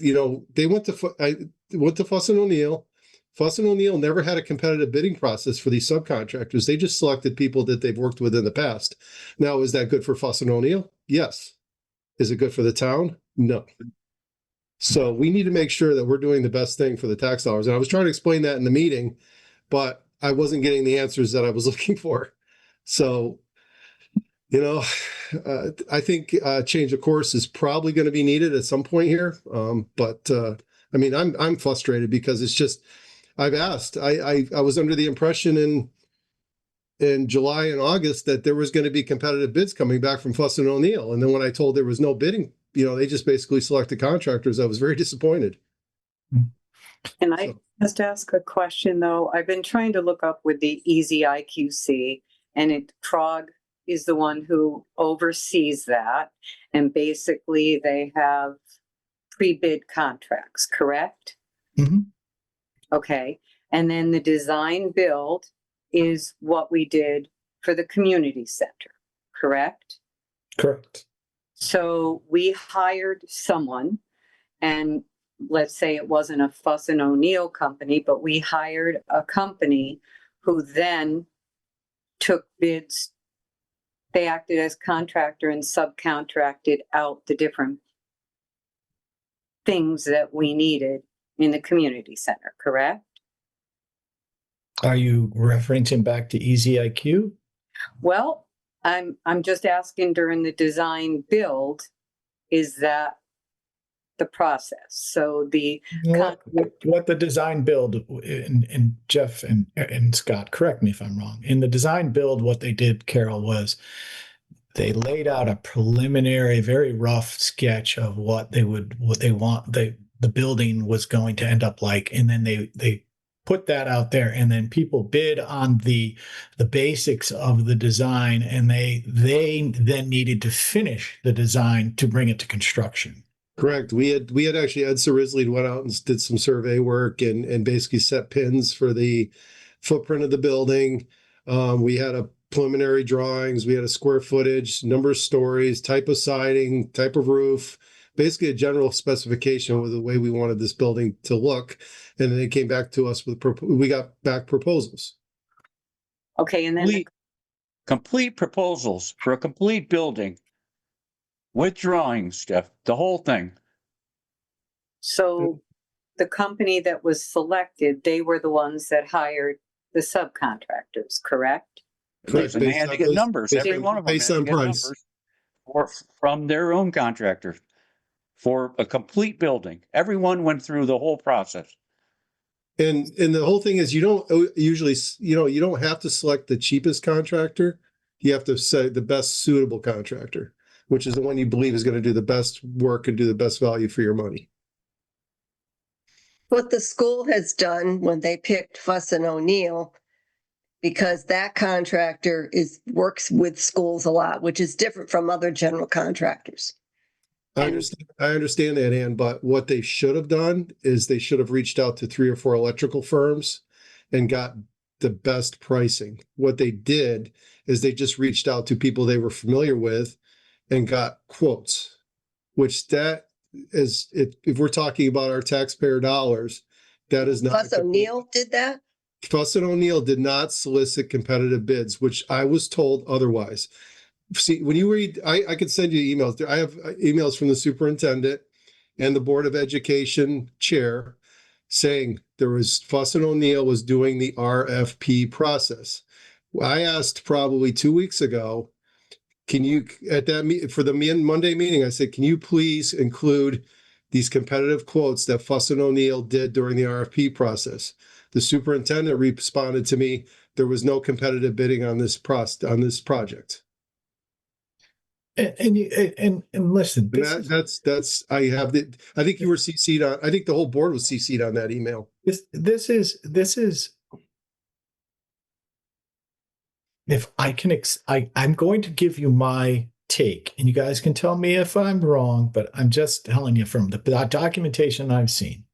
they went to Fuss and O'Neill. Fuss and O'Neill never had a competitive bidding process for these subcontractors. They just selected people that they've worked with in the past. Now, is that good for Fuss and O'Neill? Yes. Is it good for the town? No. So we need to make sure that we're doing the best thing for the tax dollars. And I was trying to explain that in the meeting, but I wasn't getting the answers that I was looking for. So, I think change of course is probably going to be needed at some point here. But I'm frustrated because it's just, I've asked, I was under the impression in July and August that there was going to be competitive bids coming back from Fuss and O'Neill. And then when I told there was no bidding, they just basically selected contractors. I was very disappointed. And I just ask a question though. I've been trying to look up with the Easy IQC, and Krog is the one who oversees that. And basically they have pre-bid contracts, correct? Mm-hmm. Okay. And then the design build is what we did for the community center, correct? Correct. So we hired someone, and let's say it wasn't a Fuss and O'Neill company, but we hired a company who then took bids. They acted as contractor and subcontracted out the different things that we needed in the community center, correct? Are you referencing back to Easy IQ? Well, I'm just asking during the design build, is that the process? So what the design build, and Jeff and Scott, correct me if I'm wrong. In the design build, what they did, Carol, was they laid out a preliminary, very rough sketch of what the building was going to end up like, and then they put that out there, and then people bid on the basics of the design, and they then needed to finish the design to bring it to construction. Correct. We had actually Ed Cerisley went out and did some survey work and basically set pins for the footprint of the building. We had a preliminary drawings. We had a square footage, number of stories, type of siding, type of roof, basically a general specification with the way we wanted this building to look. And then they came back to us we got back proposals. Okay. And then complete proposals for a complete building with drawings, Jeff, the whole thing. So the company that was selected, they were the ones that hired the subcontractors, correct? Correct. And they had to get numbers. Every one of them based had to on get price. numbers from their own contractor for a complete building. Everyone went through the whole process. And the whole thing is you don't usually, you don't have to select the cheapest contractor. You have to say the best suitable contractor, which is the one you believe is going to do the best work and do the best value for your money. What the school has done when they picked Fuss and O'Neill, because that contractor works with schools a lot, which is different from other general contractors. I understand that, Ann, but what they should have done is they should have reached out to 3 or 4 electrical firms and got the best pricing. What they did is they just reached out to people they were familiar with and got quotes, which that is, if we're talking about our taxpayer dollars, that is not. Fuss O'Neill did that? Fuss and O'Neill did not solicit competitive bids, which I was told otherwise. See, when you read, I could send you emails. I have emails from the superintendent and the Board of Education chair saying there was Fuss and O'Neill was doing the RFP process. I asked probably 2 weeks ago, can you, at that for the Monday meeting, I said, can you please include these competitive quotes that Fuss and O'Neill did during the RFP process? The superintendent responded to me, there was no competitive bidding on this project. And listen, That's I have the, I think you were CC'd on, I think the whole board was CC'd on that email. this is if I can I'm going to give you my take, and you guys can tell me if I'm wrong, but I'm just telling you from the documentation I've seen.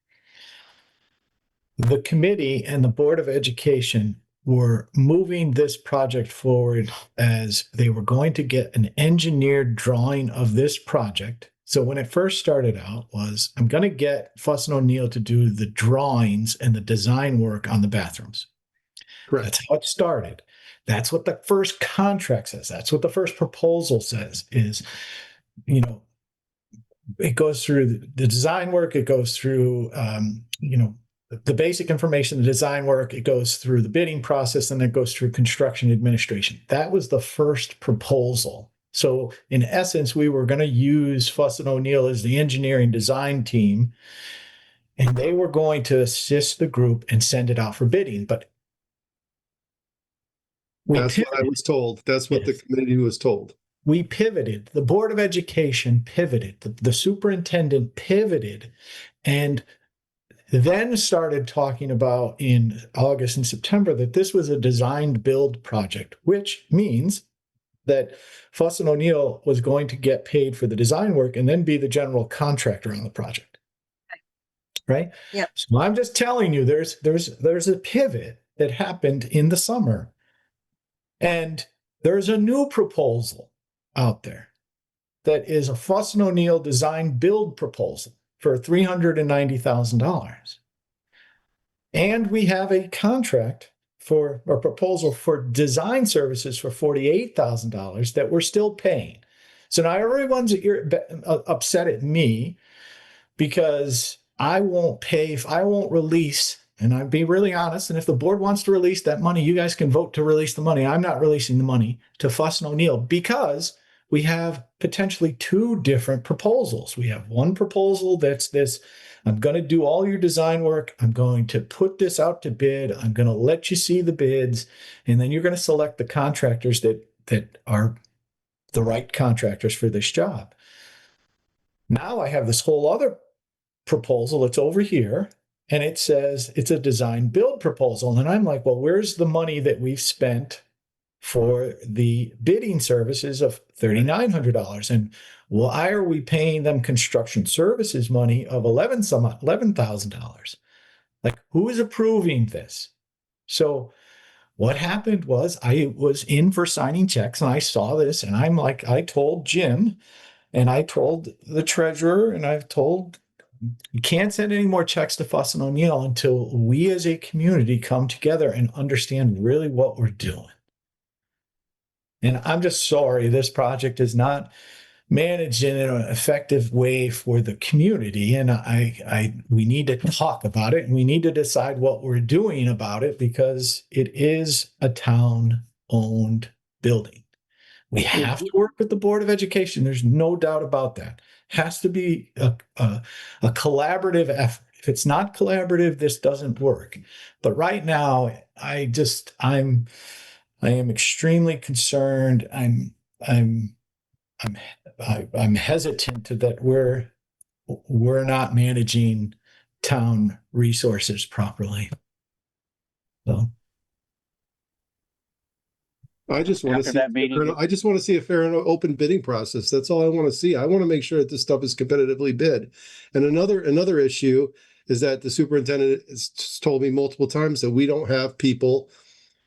The committee and the Board of Education were moving this project forward as they were going to get an engineered drawing of this project. So when it first started out was, I'm going to get Fuss and O'Neill to do the drawings and the design work on the bathrooms. Correct. That's how it started. That's what the first contract says. That's what the first proposal says is, you know, it goes through the design work. It goes through, the basic information, the design work, it goes through the bidding process, and it goes through construction administration. That was the first proposal. So in essence, we were going to use Fuss and O'Neill as the engineering design team, and they were going to assist the group and send it out for bidding. But that's what I was told. That's what the committee was told. We pivoted. The Board of Education pivoted. The superintendent pivoted, and then started talking about in August and September that this was a designed build project, which means that Fuss and O'Neill was going to get paid for the design work and then be the general contractor on the project. Right? Yeah. So I'm just telling you, there's a pivot that happened in the summer, and there's a new proposal out there that is a Fuss and O'Neill design build proposal for $390,000. And we have a contract for a proposal for design services for $48,000 that we're still paying. So now everyone's upset at me because I won't pay, if I won't release, and I'd be really honest, and if the board wants to release that money, you guys can vote to release the money. I'm not releasing the money to Fuss and O'Neill because we have potentially 2 different proposals. We have one proposal that's this, I'm going to do all your design work. I'm going to put this out to bid. I'm going to let you see the bids. And then you're going to select the contractors that are the right contractors for this job. Now I have this whole other proposal that's over here, and it says it's a design build proposal. And I'm like, well, where's the money that we've spent for the bidding services of $3,900? And why are we paying them construction services money of $11,000? Like, who is approving this? So what happened was I was in for signing checks and I saw this, and I'm like, I told Jim and I told the treasurer, and I've told, you can't send any more checks to Fuss and O'Neill until we as a community come together and understand really what we're doing. And I'm just sorry this project is not managed in an effective way for the community. And we need to talk about it, and we need to decide what we're doing about it, because it is a town-owned building. We have to work with the Board of Education. There's no doubt about that. Has to be a collaborative effort. If it's not collaborative, this doesn't work. But right now, I am extremely concerned. I'm hesitant to that we're not managing town resources properly. So I just want to After see, that meeting, I just want to see a fair and open bidding process. That's all I want to see. I want to make sure that this stuff is competitively bid. And another issue is that the superintendent has told me multiple times that we don't have people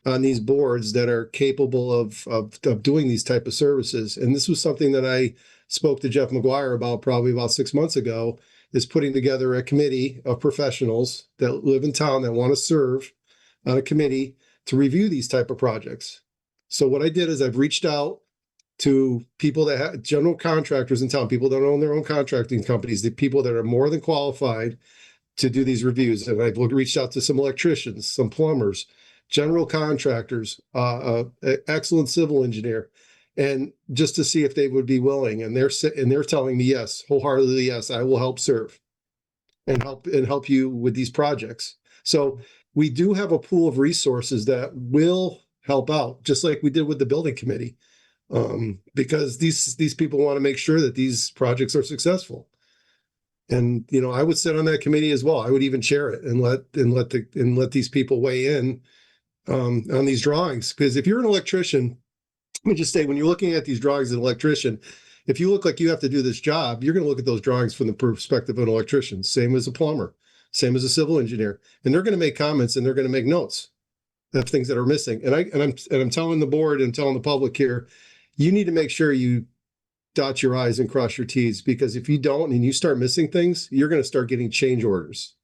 on these boards that are capable of doing these type of services. And this was something that I spoke to Jeff McGuire about probably about 6 months ago, is putting together a committee of professionals that live in town that want to serve on a committee to review these type of projects. So what I did is I've reached out to people that have general contractors in town, people that own their own contracting companies, the people that are more than qualified to do these reviews. And I've reached out to some electricians, some plumbers, general contractors, excellent civil engineer, and just to see if they would be willing. And they're telling me yes, wholeheartedly yes, I will help serve and help you with these projects. So we do have a pool of resources that will help out, just like we did with the building committee, because these people want to make sure that these projects are successful. And I would sit on that committee as well. I would even chair it and let these people weigh in on these drawings. Because if you're an electrician, let me just say, when you're looking at these drawings as an electrician, if you look like you have to do this job, you're going to look at those drawings from the perspective of an electrician. Same as a plumber, same as a civil engineer, and they're going to make comments and they're going to make notes of things that are missing. And I'm telling the board and telling the public here, you need to make sure you dot your I's and cross your T's, because if you don't and you start missing things, you're going to start getting change orders,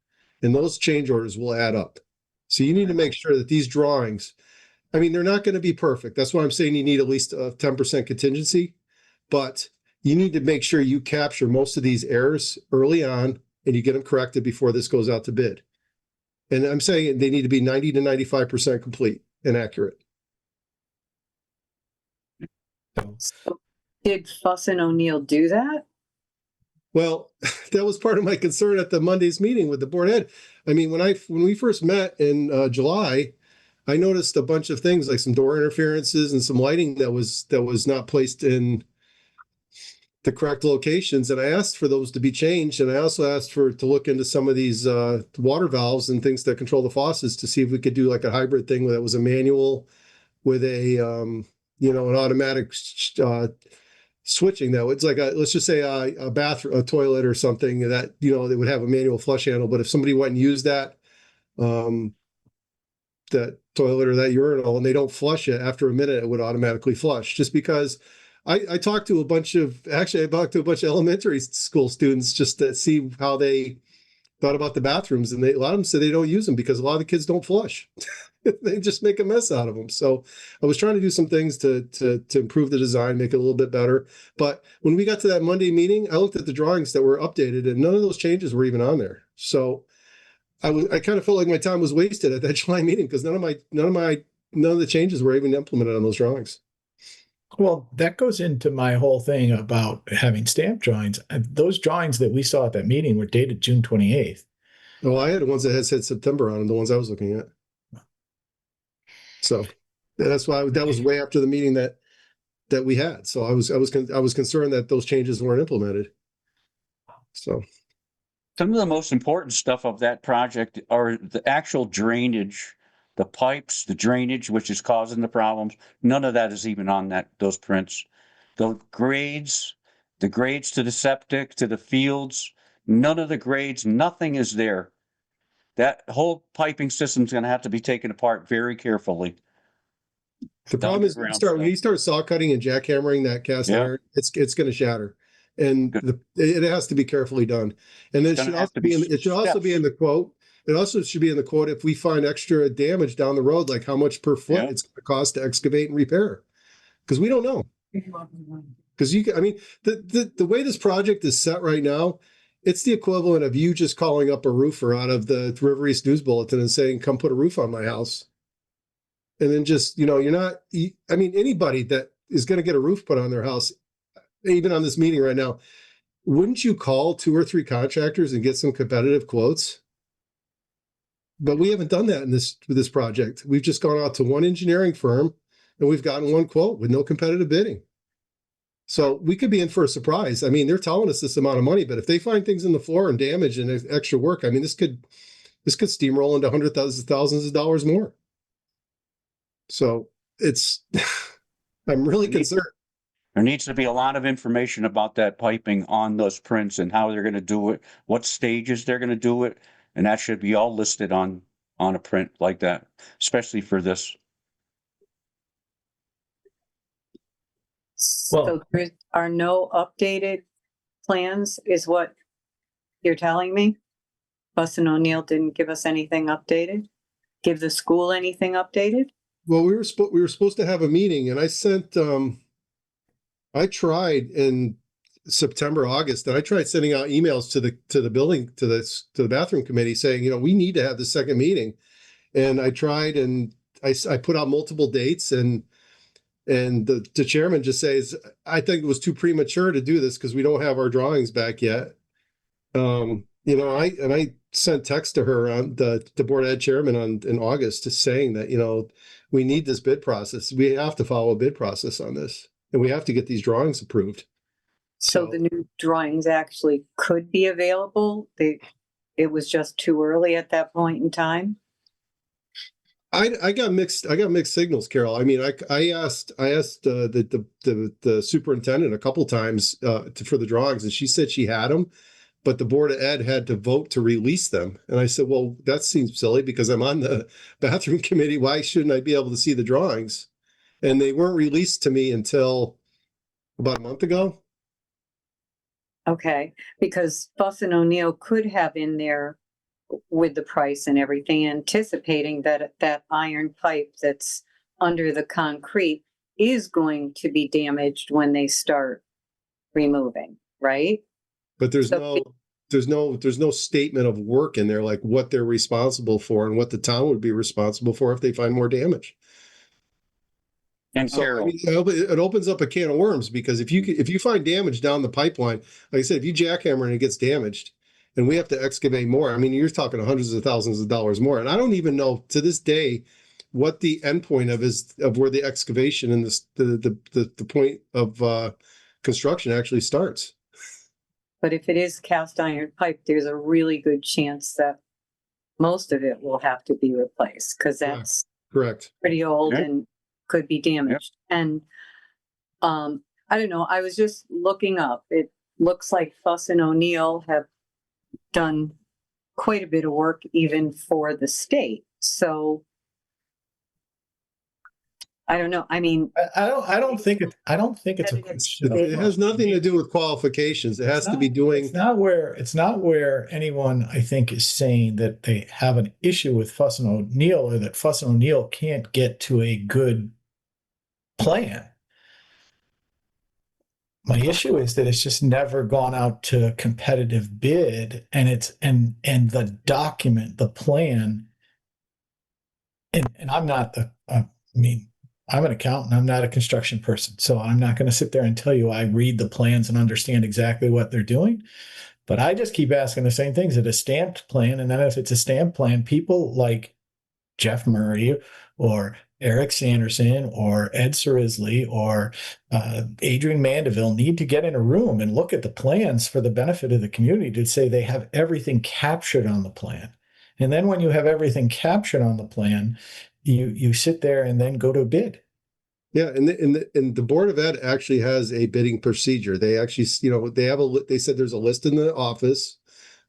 and those change orders will add up. So you need to make sure that these drawings, I mean, they're not going to be perfect. That's why I'm saying you need at least a 10% contingency, but you need to make sure you capture most of these errors early on and you get them corrected before this goes out to bid. And I'm saying they need to be 90 to 95% complete and accurate. Did Fuss and O'Neill do that? Well, that was part of my concern at the Monday's meeting with the board head. I mean, when we first met in July, I noticed a bunch of things like some door interferences and some lighting that was not placed in the correct locations. And I asked for those to be changed. And I also asked to look into some of these water valves and things that control the faucets to see if we could do like a hybrid thing that was a manual with a, an automatic switching that it's like let's just say a bathroom, a toilet or something that, they would have a manual flush handle. But if somebody went and used that toilet or that urinal and they don't flush it, after a minute, it would automatically flush. Just because I talked to a bunch of elementary school students just to see how they thought about the bathrooms. And a lot of them said they don't use them because a lot of the kids don't flush. They just make a mess out of them. So I was trying to do some things to improve the design, make it a little bit better. But when we got to that Monday meeting, I looked at the drawings that were updated and none of those changes were even on there. So I kind of felt like my time was wasted at that July meeting because none of the changes were even implemented on those drawings. Well, that goes into my whole thing about having stamp drawings. Those drawings that we saw at that meeting were dated June 28th. Well, I had the ones that had said September on them, the ones I was looking at. So that's why that was way after the meeting that we had. So I was concerned that those changes weren't implemented. So some of the most important stuff of that project are the actual drainage, the pipes, the drainage, which is causing the problems. None of that is even on those prints. The grades to the septic, to the fields, none of the grades, nothing is there. That whole piping system is going to have to be taken apart very carefully. The problem is when you start saw cutting and jackhammering that cast iron, it's going to shatter, and it has to be carefully done. And it should also be in the quote. It also should be in the quote if we find extra damage down the road, like how much per foot it's going to cost to excavate and repair, because we don't know. Because the way this project is set right now, it's the equivalent of you just calling up a roofer out of the River East News Bulletin and saying, "Come put a roof on my house." And then just, anybody that is going to get a roof put on their house, even on this meeting right now, wouldn't you call 2 or 3 contractors and get some competitive quotes? But we haven't done that with this project. We've just gone out to one engineering firm and we've gotten one quote with no competitive bidding. So we could be in for a surprise. I mean, they're telling us this amount of money, but if they find things in the floor and damage and extra work, I mean, this could steamroll into hundreds of thousands of dollars more. So it's, I'm really concerned. There needs to be a lot of information about that piping on those prints and how they're gonna do it, what stages they're gonna do it, and that should be all listed on a print like that, especially for this. So there are no updated plans, is what you're telling me? Fuss and O'Neill didn't give us anything updated? Give the school anything updated? Well, we were supposed to have a meeting, and I sent, I tried in September, August, and I tried sending out emails to the building, to the bathroom committee saying, you know, we need to have the second meeting. And I tried, and I put out multiple dates, and the chairman just says, I think it was too premature to do this because we don't have our drawings back yet. You know, I sent text to her on the board ed chairman in August, just saying that, you know, we need this bid process. We have to follow a bid process on this, and we have to get these drawings approved. So the new drawings actually could be available? It was just too early at that point in time? I got mixed signals, Carol. I mean, I asked the superintendent a couple times for the drawings, and she said she had them, but the board of ed had to vote to release them. And I said, well, that seems silly because I'm on the bathroom committee. Why shouldn't I be able to see the drawings? And they weren't released to me until about a month ago. Okay, because Fuss and O'Neill could have in there with the price and everything, anticipating that that iron pipe that's under the concrete is going to be damaged when they start removing, right? But there's no statement of work in there, like what they're responsible for and what the town would be responsible for if they find more damage. And So I Carol, mean, it opens up a can of worms, because if you find damage down the pipeline, like I said, if you jackhammer and it gets damaged, and we have to excavate more, I mean, you're talking hundreds of thousands of dollars more. And I don't even know to this day what the end point of where the excavation and the point of construction actually starts. But if it is cast iron pipe, there's a really good chance that most of it will have to be replaced, because that's Correct. pretty old Okay. and could be damaged. And I don't know, I was just looking up. It looks like Fuss and O'Neill have done quite a bit of work even for the state. So I don't know. I mean, I don't think it's a question of. It has nothing to do with qualifications. It has to be doing. It's not where anyone, I think, is saying that they have an issue with Fuss and O'Neill, or that Fuss and O'Neill can't get to a good plan. My issue is that it's just never gone out to competitive bid, and and the document, the plan, and I'm not I'm an accountant. I'm not a construction person. So I'm not going to sit there and tell you I read the plans and understand exactly what they're doing. But I just keep asking the same things. Is it a stamped plan? And then if it's a stamped plan, people like Jeff Murray or Eric Sanderson or Ed Cerisley or Adrian Mandeville need to get in a room and look at the plans for the benefit of the community to say they have everything captured on the plan. And then when you have everything captured on the plan, you sit there and then go to bid. Yeah, and the Board of Ed actually has a bidding procedure. They actually, you know, they said there's a list in the office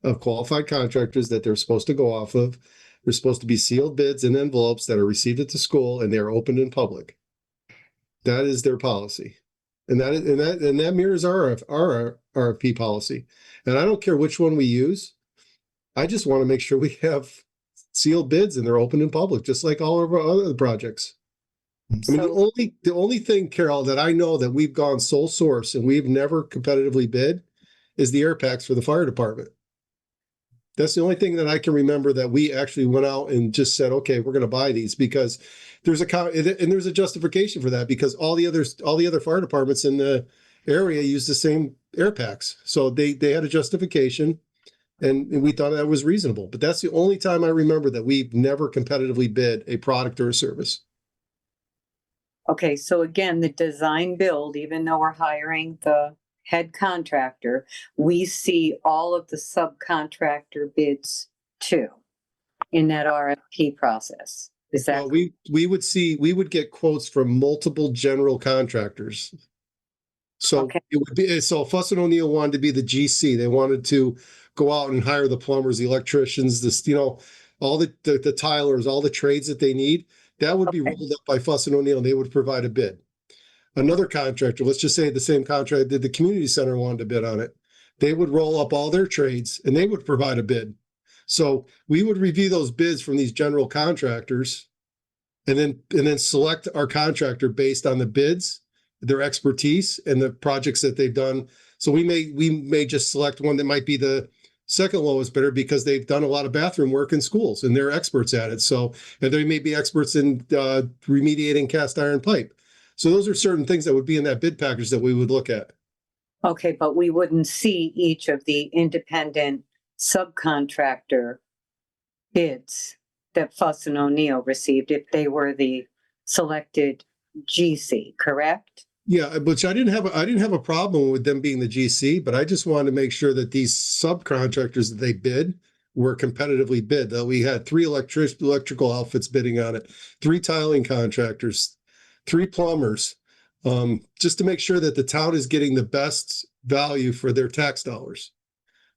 of qualified contractors that they're supposed to go off of. They're supposed to be sealed bids in envelopes that are received at the school, and they are opened in public. That is their policy, and that mirrors our RFP policy. And I don't care which one we use. I just want to make sure we have sealed bids and they're open in public, just like all of our other projects. I mean, the only thing, Carol, that I know that we've gone sole source and we've never competitively bid is the air packs for the fire department. That's the only thing that I can remember that we actually went out and just said, okay, we're going to buy these, because there's a justification for that, because all the other fire departments in the area use the same air packs. So they had a justification. And we thought that was reasonable. But that's the only time I remember that we've never competitively bid a product or a service. okay, so again, the design build, even though we're hiring the head contractor, we see all of the subcontractor bids too in that RFP process. Is that? Well, we would get quotes from multiple general contractors. So Okay. it would be, so Fuss and O'Neill wanted to be the GC. They wanted to go out and hire the plumbers, the electricians, all the tilers, all the trades that they need. That would be Okay. rolled up by Fuss and O'Neill, and they would provide a bid. Another contractor, let's just say the same contractor did the community center wanted to bid on it. They would roll up all their trades and they would provide a bid. So we would review those bids from these general contractors and then select our contractor based on the bids, their expertise, and the projects that they've done. So we may just select one that might be the second lowest bidder because they've done a lot of bathroom work in schools and they're experts at it. So, and they may be experts in remediating cast iron pipe. So those are certain things that would be in that bid package that we would look at. Okay, but we wouldn't see each of the independent subcontractor bids that Fuss and O'Neill received if they were the selected GC, correct? Yeah, which I didn't have a problem with them being the GC, but I just wanted to make sure that these subcontractors that they bid were competitively bid. That we had 3 electrical outfits bidding on it, 3 tiling contractors, 3 plumbers, just to make sure that the town is getting the best value for their tax dollars.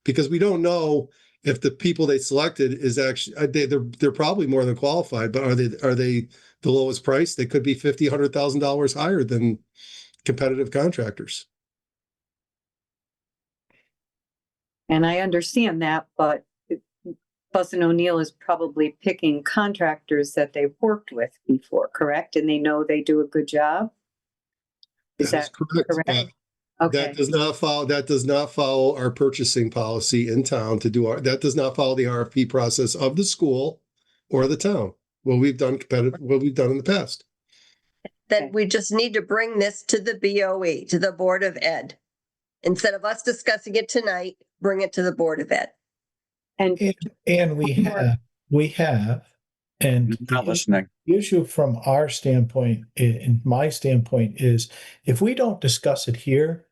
Because we don't know if the people they selected is actually they're probably more than qualified, but are they the lowest price? They could be $100,000 higher than competitive contractors. And I understand that, but Fuss and O'Neill is probably picking contractors that they've worked with before, correct? And they know they do a good job? Is that correct? Okay. That does not follow our purchasing policy in town that does not follow the RFP process of the school or the town. What we've done in the past. Then we just need to bring this to the BOE, to the Board of Ed. Instead of us discussing it tonight, bring it to the Board of Ed. And we have, and Not listening. the issue from our standpoint, and my standpoint, is if we don't discuss it here,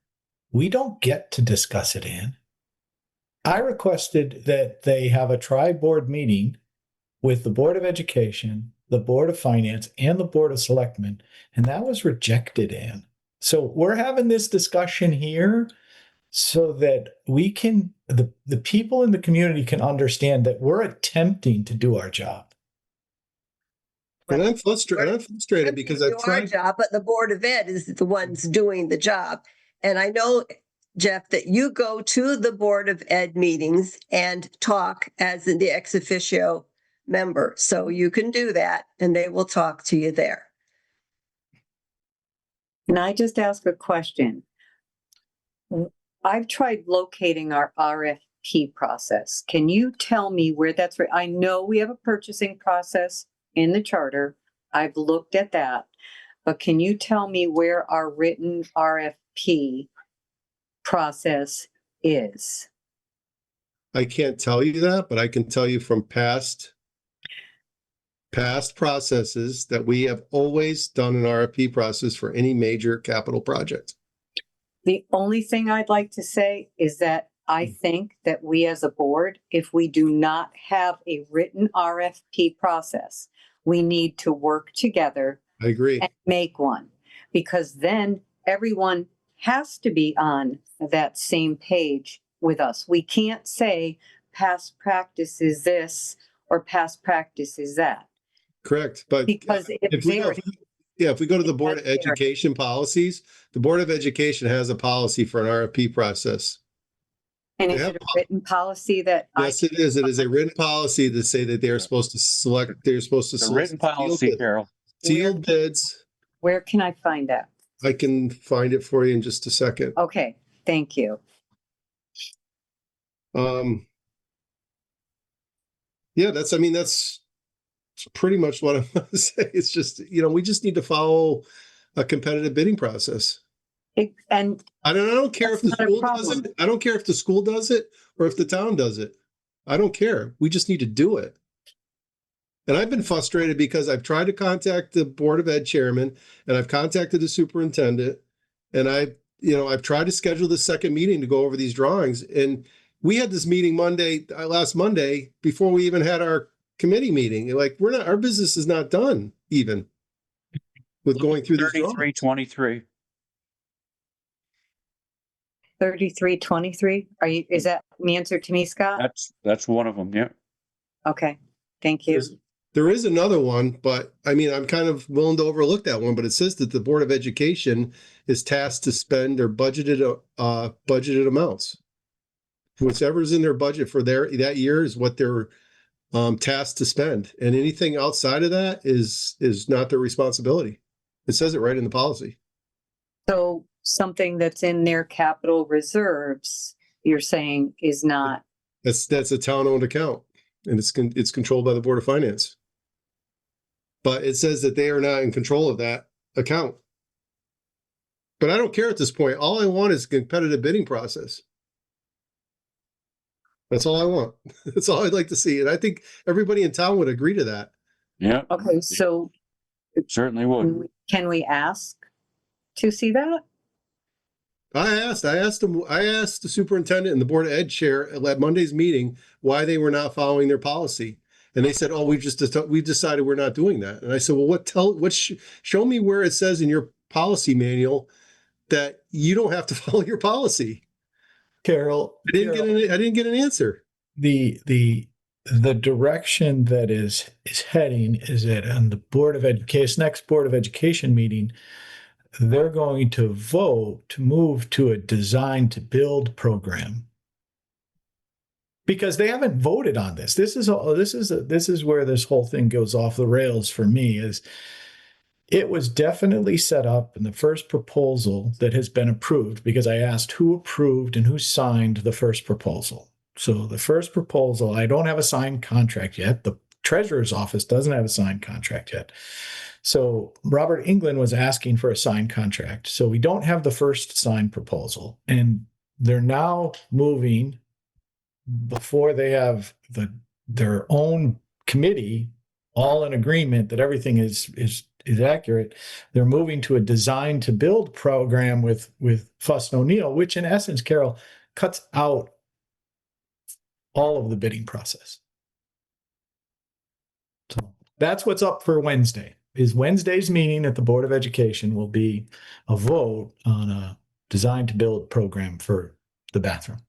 we don't get to discuss it in. I requested that they have a tri-board meeting with the Board of Education, the Board of Finance, and the Board of Selectmen, and that was rejected, Ann. So we're having this discussion here so that we can, the people in the community can understand that we're attempting to do our job. And I'm frustrated because I've tried. Our job, but the Board of Ed is the ones doing the job. And I know, Jeff, that you go to the Board of Ed meetings and talk as the ex officio member. So you can do that and they will talk to you there. Can I just ask a question? I've tried locating our RFP process. Can you tell me where that's right? I know we have a purchasing process in the charter. I've looked at that. But can you tell me where our written RFP process is? I can't tell you that, but I can tell you from past processes that we have always done an RFP process for any major capital project. The only thing I'd like to say is that I think that we as a board, if we do not have a written RFP process, we need to work together. I agree. And make one, because then everyone has to be on that same page with us. We can't say past practice is this or past practice is that. Correct. But because if we go to the Board of Education policies, the Board of Education has a policy for an RFP process. And is it a written policy that? Yes, it is. It is a written policy to say that they're supposed to select. They're supposed to The select written policy, Carol. sealed bids. Where can I find that? I can find it for you in just a second. Okay, thank you. Yeah, that's pretty much what I want to say. It's just, we just need to follow a competitive bidding process. And I don't care if the school does it. I don't care if the school does it or if the town does it. I don't care. We just need to do it. And I've been frustrated because I've tried to contact the Board of Ed chairman and I've contacted the superintendent and I've tried to schedule the second meeting to go over these drawings. And we had this meeting last Monday, before we even had our committee meeting. Like, our business is not done even with going through this. 3323. 3323. Is that the answer to me, Scott? That's one of them. Yeah. Okay, thank you. There is another one, but I mean, I'm kind of willing to overlook that one, but it says that the Board of Education is tasked to spend their budgeted amounts. Whichever's in their budget for that year is what they're tasked to spend. And anything outside of that is not their responsibility. It says it right in the policy. So something that's in their capital reserves, you're saying is not. That's a town-owned account, and it's controlled by the Board of Finance. But it says that they are not in control of that account. But I don't care at this point. All I want is a competitive bidding process. That's all I want. That's all I'd like to see. And I think everybody in town would agree to that. Yeah. Okay, so Certainly would. can we ask to see that? I asked the superintendent and the Board of Ed chair at Monday's meeting why they were not following their policy. And they said, "Oh, we've decided we're not doing that." And I said, "Well, show me where it says in your policy manual that you don't have to follow your policy." Carol, I didn't get an answer. The direction that is heading is that on the Board of Education, next Board of Education meeting, they're going to vote to move to a design to build program. Because they haven't voted on this. This is where this whole thing goes off the rails for me. Is it was definitely set up in the first proposal that has been approved, because I asked who approved and who signed the first proposal. So the first proposal, I don't have a signed contract yet. The treasurer's office doesn't have a signed contract yet. So Robert England was asking for a signed contract. So we don't have the first signed proposal, and they're now moving before they have their own committee all in agreement that everything is accurate. They're moving to a design to build program with Fuss and O'Neill, which in essence, Carol, cuts out all of the bidding process. So that's what's up for Wednesday. Is Wednesday's meeting at the Board of Education will be a vote on a design to build program for the bathroom.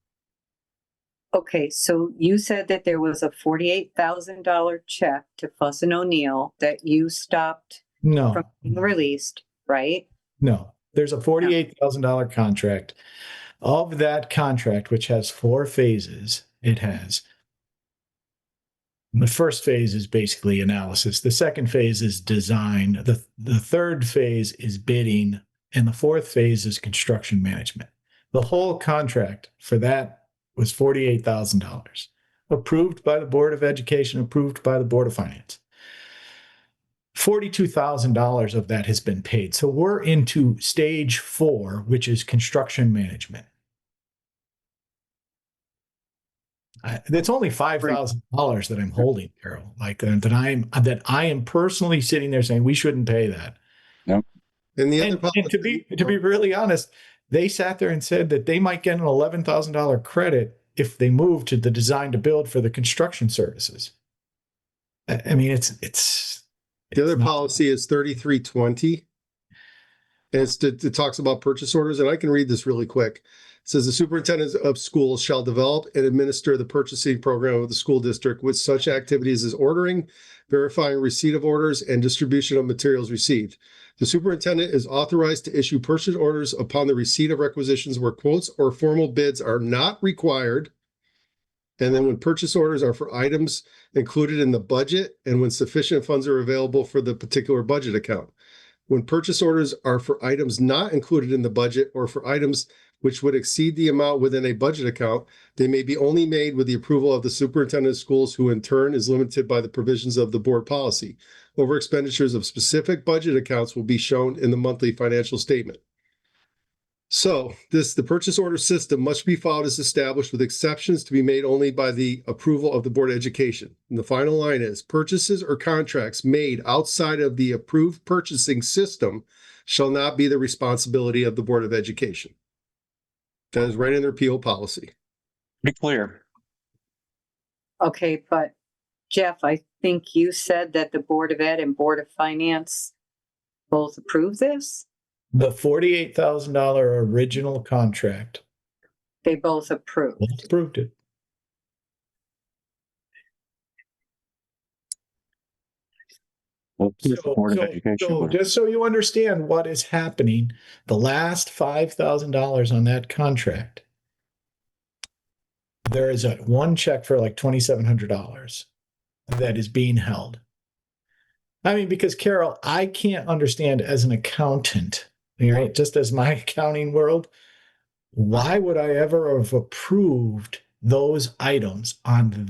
Okay, so you said that there was a $48,000 check to Fuss and O'Neill that you stopped from being released, right? No, there's a $48,000 contract. Of that contract, which has 4 phases, the first phase is basically analysis. The second phase is design. The third phase is bidding. And the fourth phase is construction management. The whole contract for that was $48,000, approved by the Board of Education, approved by the Board of Finance. $42,000 of that has been paid. So we're into stage 4, which is construction management. It's only $5,000 that I'm holding, Carol. Like that I am personally sitting there saying we shouldn't pay that. Nope. And to be really honest, they sat there and said that they might get an $11,000 credit if they move to the design to build for the construction services. I mean, it's the other policy is 3320. And it talks about purchase orders, and I can read this really quick. It says the superintendent of schools shall develop and administer the purchasing program of the school district with such activities as ordering, verifying receipt of orders, and distribution of materials received. The superintendent is authorized to issue purchase orders upon the receipt of requisitions where quotes or formal bids are not required. And then when purchase orders are for items included in the budget and when sufficient funds are available for the particular budget account. When purchase orders are for items not included in the budget or for items which would exceed the amount within a budget account, they may be only made with the approval of the superintendent of schools, who in turn is limited by the provisions of the board policy. Over expenditures of specific budget accounts will be shown in the monthly financial statement. So the purchase order system must be followed as established, with exceptions to be made only by the approval of the Board of Education. And the final line is, purchases or contracts made outside of the approved purchasing system shall not be the responsibility of the Board of Education. That is right in their PO policy. Be clear. Okay, but Jeff, I think you said that the Board of Ed and Board of Finance both approve this? The $48,000 original contract, They both approved. both approved it. Well, So, Board of so, Education so would- just so you understand what is happening, the last $5,000 on that contract, there is one check for like $2,700 that is being held. I mean, because Carol, I can't understand as an accountant, right? Just as my accounting world, why would I ever have approved those items on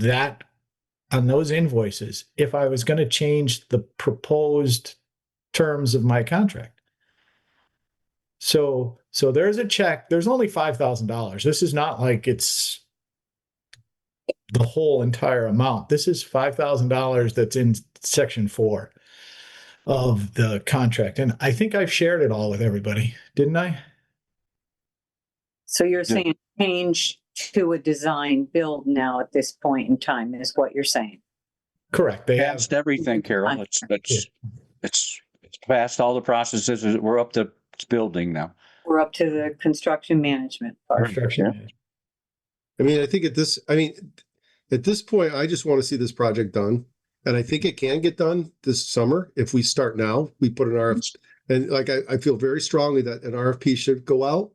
those invoices if I was going to change the proposed terms of my contract? So there's a check. There's only $5,000. This is not like it's the whole entire amount. This is $5,000 that's in section 4 of the contract. And I think I've shared it all with everybody, didn't I? So you're saying change to a design build now at this point in time is what you're saying? Correct. They have Passed everything, Carol. It's passed all the processes. We're up to building now. We're up to the construction management part. construction. Yeah. management. I mean, at this point, I just want to see this project done. And I think it can get done this summer. If we start now, we put an RFP. And like, I feel very strongly that an RFP should go out.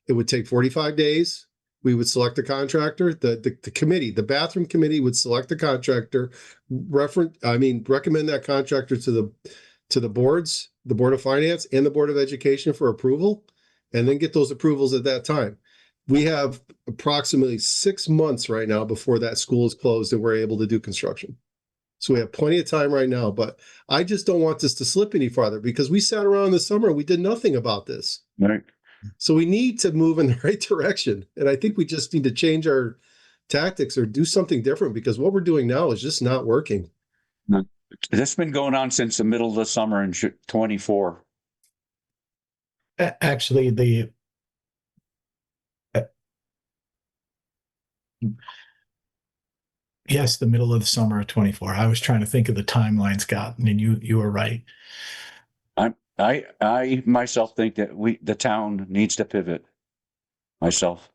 It would take 45 days. We would select a contractor. The committee, the bathroom committee would select the contractor, recommend that contractor to the boards, the Board of Finance and the Board of Education for approval, and then get those approvals at that time. We have approximately 6 months right now before that school is closed and we're able to do construction. So we have plenty of time right now, but I just don't want this to slip any farther because we sat around this summer and we did nothing about this. Right. So we need to move in the right direction. And I think we just need to change our tactics or do something different because what we're doing now is just not working. No. This has been going on since the middle of the summer in 24. Actually, yes, the middle of the summer of 24. I was trying to think of the timeline, Scott, and you were right. I myself think that the town needs to pivot myself.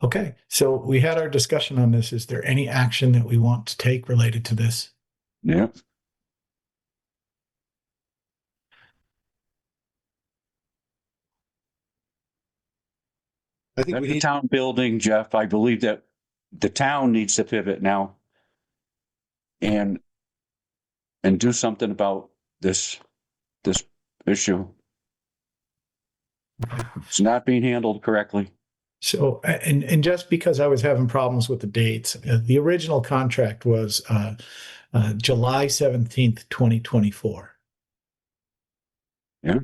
Okay, so we had our discussion on this. Is there any action that we want to take related to this? Yeah. I think That's we the need town building, Jeff. I believe that the town needs to pivot now and do something about this issue. It's not being handled correctly. So, and just because I was having problems with the dates, the original contract was July 17th, 2024. Yeah.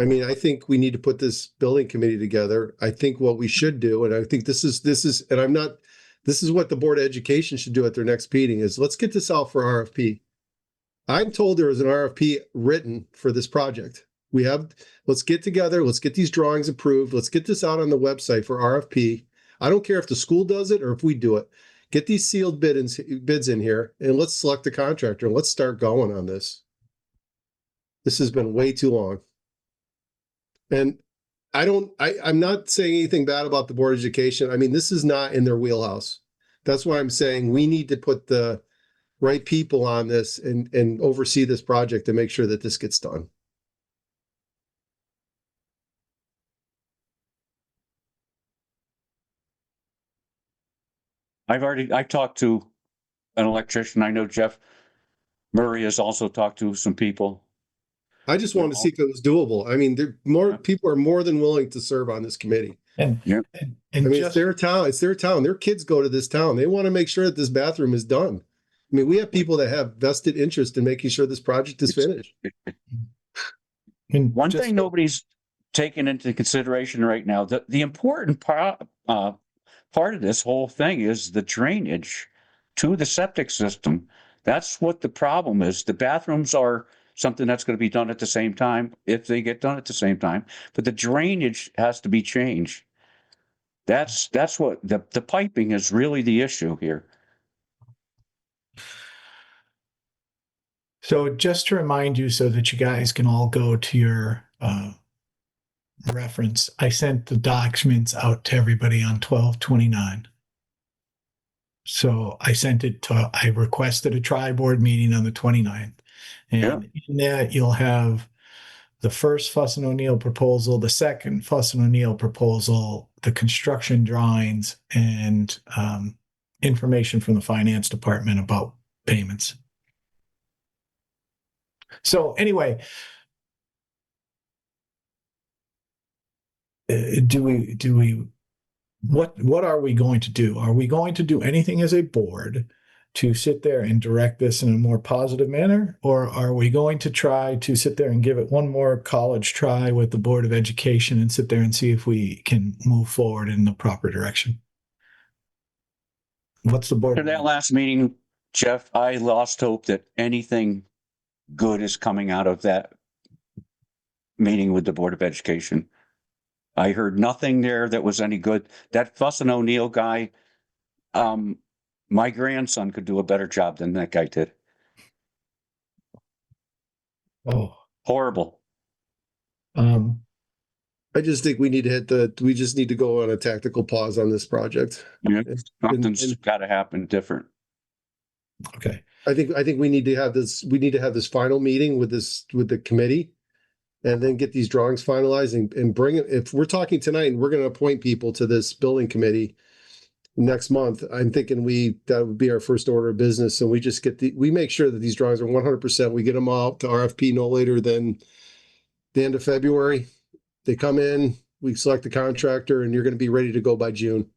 I mean, I think we need to put this building committee together. I think what we should do, and I think this is, this is what the Board of Education should do at their next meeting is let's get this out for RFP. I'm told there is an RFP written for this project. Let's get together. Let's get these drawings approved. Let's get this out on the website for RFP. I don't care if the school does it or if we do it. Get these sealed bids in here and let's select the contractor and let's start going on this. This has been way too long. And I'm not saying anything bad about the Board of Education. I mean, this is not in their wheelhouse. That's why I'm saying we need to put the right people on this and oversee this project to make sure that this gets done. I've talked to an electrician. I know Jeff Murray has also talked to some people. I just wanted to see if it was doable. I mean, people are more than willing to serve on this committee. And, yeah. and I mean, just, it's their town. It's their town. Their kids go to this town. They want to make sure that this bathroom is done. I mean, we have people that have vested interest in making sure this project is finished. One thing nobody's taken into consideration right now, the important part of this whole thing is the drainage to the septic system. That's what the problem is. The bathrooms are something that's going to be done at the same time, if they get done at the same time, but the drainage has to be changed. That's what the piping is really the issue here. So just to remind you so that you guys can all go to your reference, I sent the documents out to everybody on 12/29. So I requested a tri-board meeting on the 29th. And in that you'll have the first Fuss and O'Neill proposal, the second Fuss and O'Neill proposal, the construction drawings, and information from the finance department about payments. So anyway, what are we going to do? Are we going to do anything as a board to sit there and direct this in a more positive manner? Or are we going to try to sit there and give it one more college try with the Board of Education and sit there and see if we can move forward in the proper direction? What's the board? After that last meeting, Jeff, I lost hope that anything good is coming out of that meeting with the Board of Education. I heard nothing there that was any good. That Fuss and O'Neill guy, my grandson could do a better job than that guy did. Oh, horrible. I just think we just need to go on a tactical pause on this project. Yeah, something's got to happen different. Okay. I think we need to have this final meeting with the committee, and then get these drawings finalized and bring it. If we're talking tonight and we're going to appoint people to this building committee next month, I'm thinking that would be our first order of business. And we just we make sure that these drawings are 100%. We get them out to RFP no later than the end of February. They come in, we select the contractor, and you're going to be ready to go by June.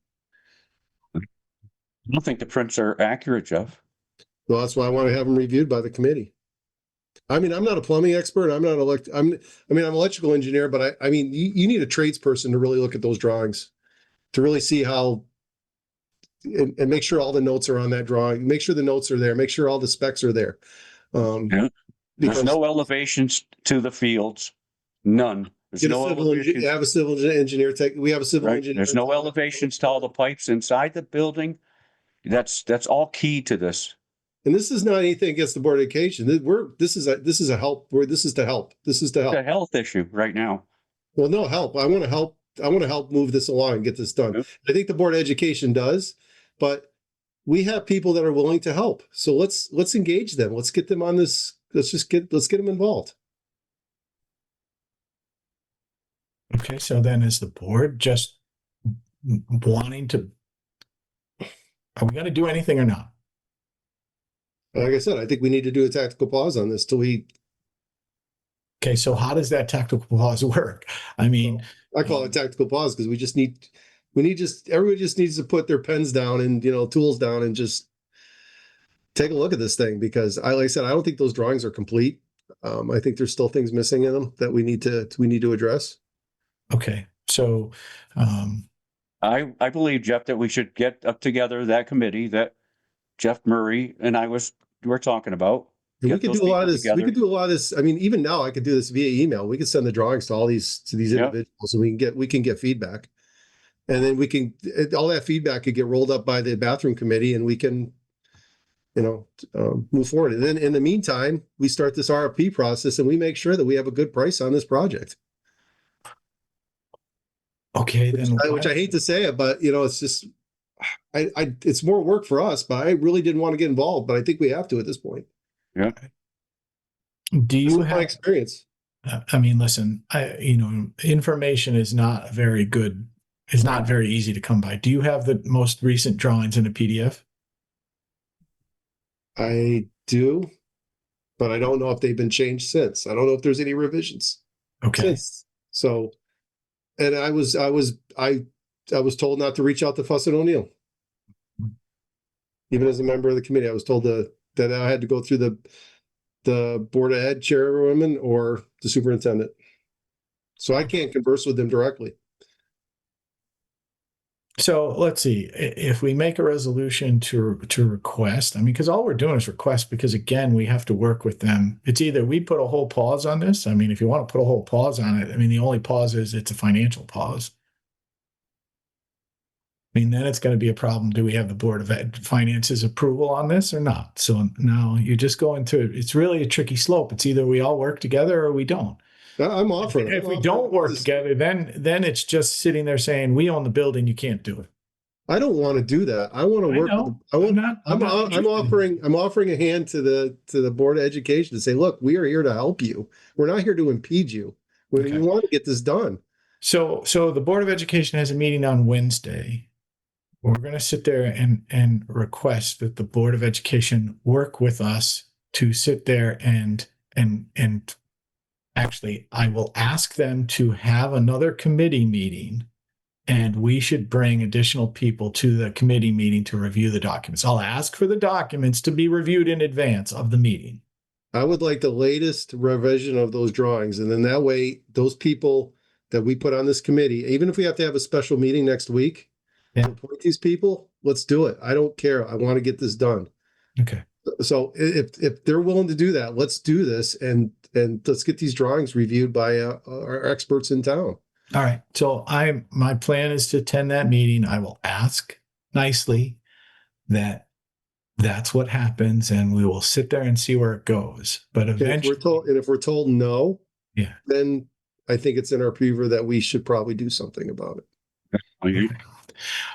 I don't think the prints are accurate, Jeff. Well, that's why I want to have them reviewed by the committee. I mean, I'm not a plumbing expert. I'm not I'm an electrical engineer, but I mean, you need a tradesperson to really look at those drawings, to really see how, and make sure all the notes are on that drawing. Make sure the notes are there. Make sure all the specs are there. There's no elevations to the fields. None. There's no elevations. Have a civil engineer we have a civil engineer. There's no elevations to all the pipes inside the building. That's all key to this. And this is not anything against the Board of Education. This is a help. This is to help. This is to help. It's a health issue right now. Well, no help. I want to help. I want to help move this along and get this done. Yep. I think the Board of Education does, but we have people that are willing to help. So let's engage them. Let's get them on this. Let's get them involved. Okay, so then is the board just wanting to? Are we going to do anything or not? Like I said, I think we need to do a tactical pause on this till we. Okay, so how does that tactical pause work? I mean, I call it tactical pause because everybody just needs to put their pens down and tools down and just take a look at this thing, because like I said, I don't think those drawings are complete. I think there's still things missing in them that we need to address. Okay, so I believe, Jeff, that we should get up together that committee that Jeff Murray and I were talking about. We could do a lot of this. We could do a lot of this. I mean, even now I could do this via email. We could send the drawings to these individuals, and we can get feedback, and then all that feedback could get rolled up by the bathroom committee, and we can, move forward. And then in the meantime, we start this RFP process, and we make sure that we have a good price on this project. Okay, which I hate to say it, but it's just, it's more work for us. But I really didn't want to get involved, but I think we have to at this point. Yeah. Do you have my experience? I mean, listen, information is not very good. It's not very easy to come by. Do you have the most recent drawings in a PDF? I do, but I don't know if they've been changed since. I don't know if there's any revisions. Okay. So, and I was told not to reach out to Fuss and O'Neill. Even as a member of the committee, I was told that I had to go through the Board of Ed chairwoman or the superintendent. So I can't converse with them directly. So let's see, if we make a resolution to request, I mean, because all we're doing is request, because again, we have to work with them. It's either we put a whole pause on this. I mean, if you want to put a whole pause on it, I mean, the only pause is it's a financial pause. I mean, then it's going to be a problem. Do we have the Board of Finance's approval on this or not? So now you're just going to, it's really a tricky slope. It's either we all work together or we don't. I'm offering. If we don't work together, then it's just sitting there saying, we own the building, you can't do it. I don't want to do that. I want to work. know. I'm offering a hand to the Board of Education to say, look, we are here to help you. We're not here to impede you. We want to get this done. So the Board of Education has a meeting on Wednesday. We're going to sit there and request that the Board of Education work with us to sit there and actually, I will ask them to have another committee meeting, and we should bring additional people to the committee meeting to review the documents. I'll ask for the documents to be reviewed in advance of the meeting. I would like the latest revision of those drawings. And then that way, those people that we put on this committee, even if we have to have a special meeting next week, appoint these people, let's do it. I don't care. I want to get this done. Okay. So if they're willing to do that, let's do this and let's get these drawings reviewed by our experts in town. All right. So my plan is to attend that meeting. I will ask nicely that that's what happens, and we will sit there and see where it goes. But eventually, if we're told no, yeah, then I think it's in our favor that we should probably do something about it. Okay.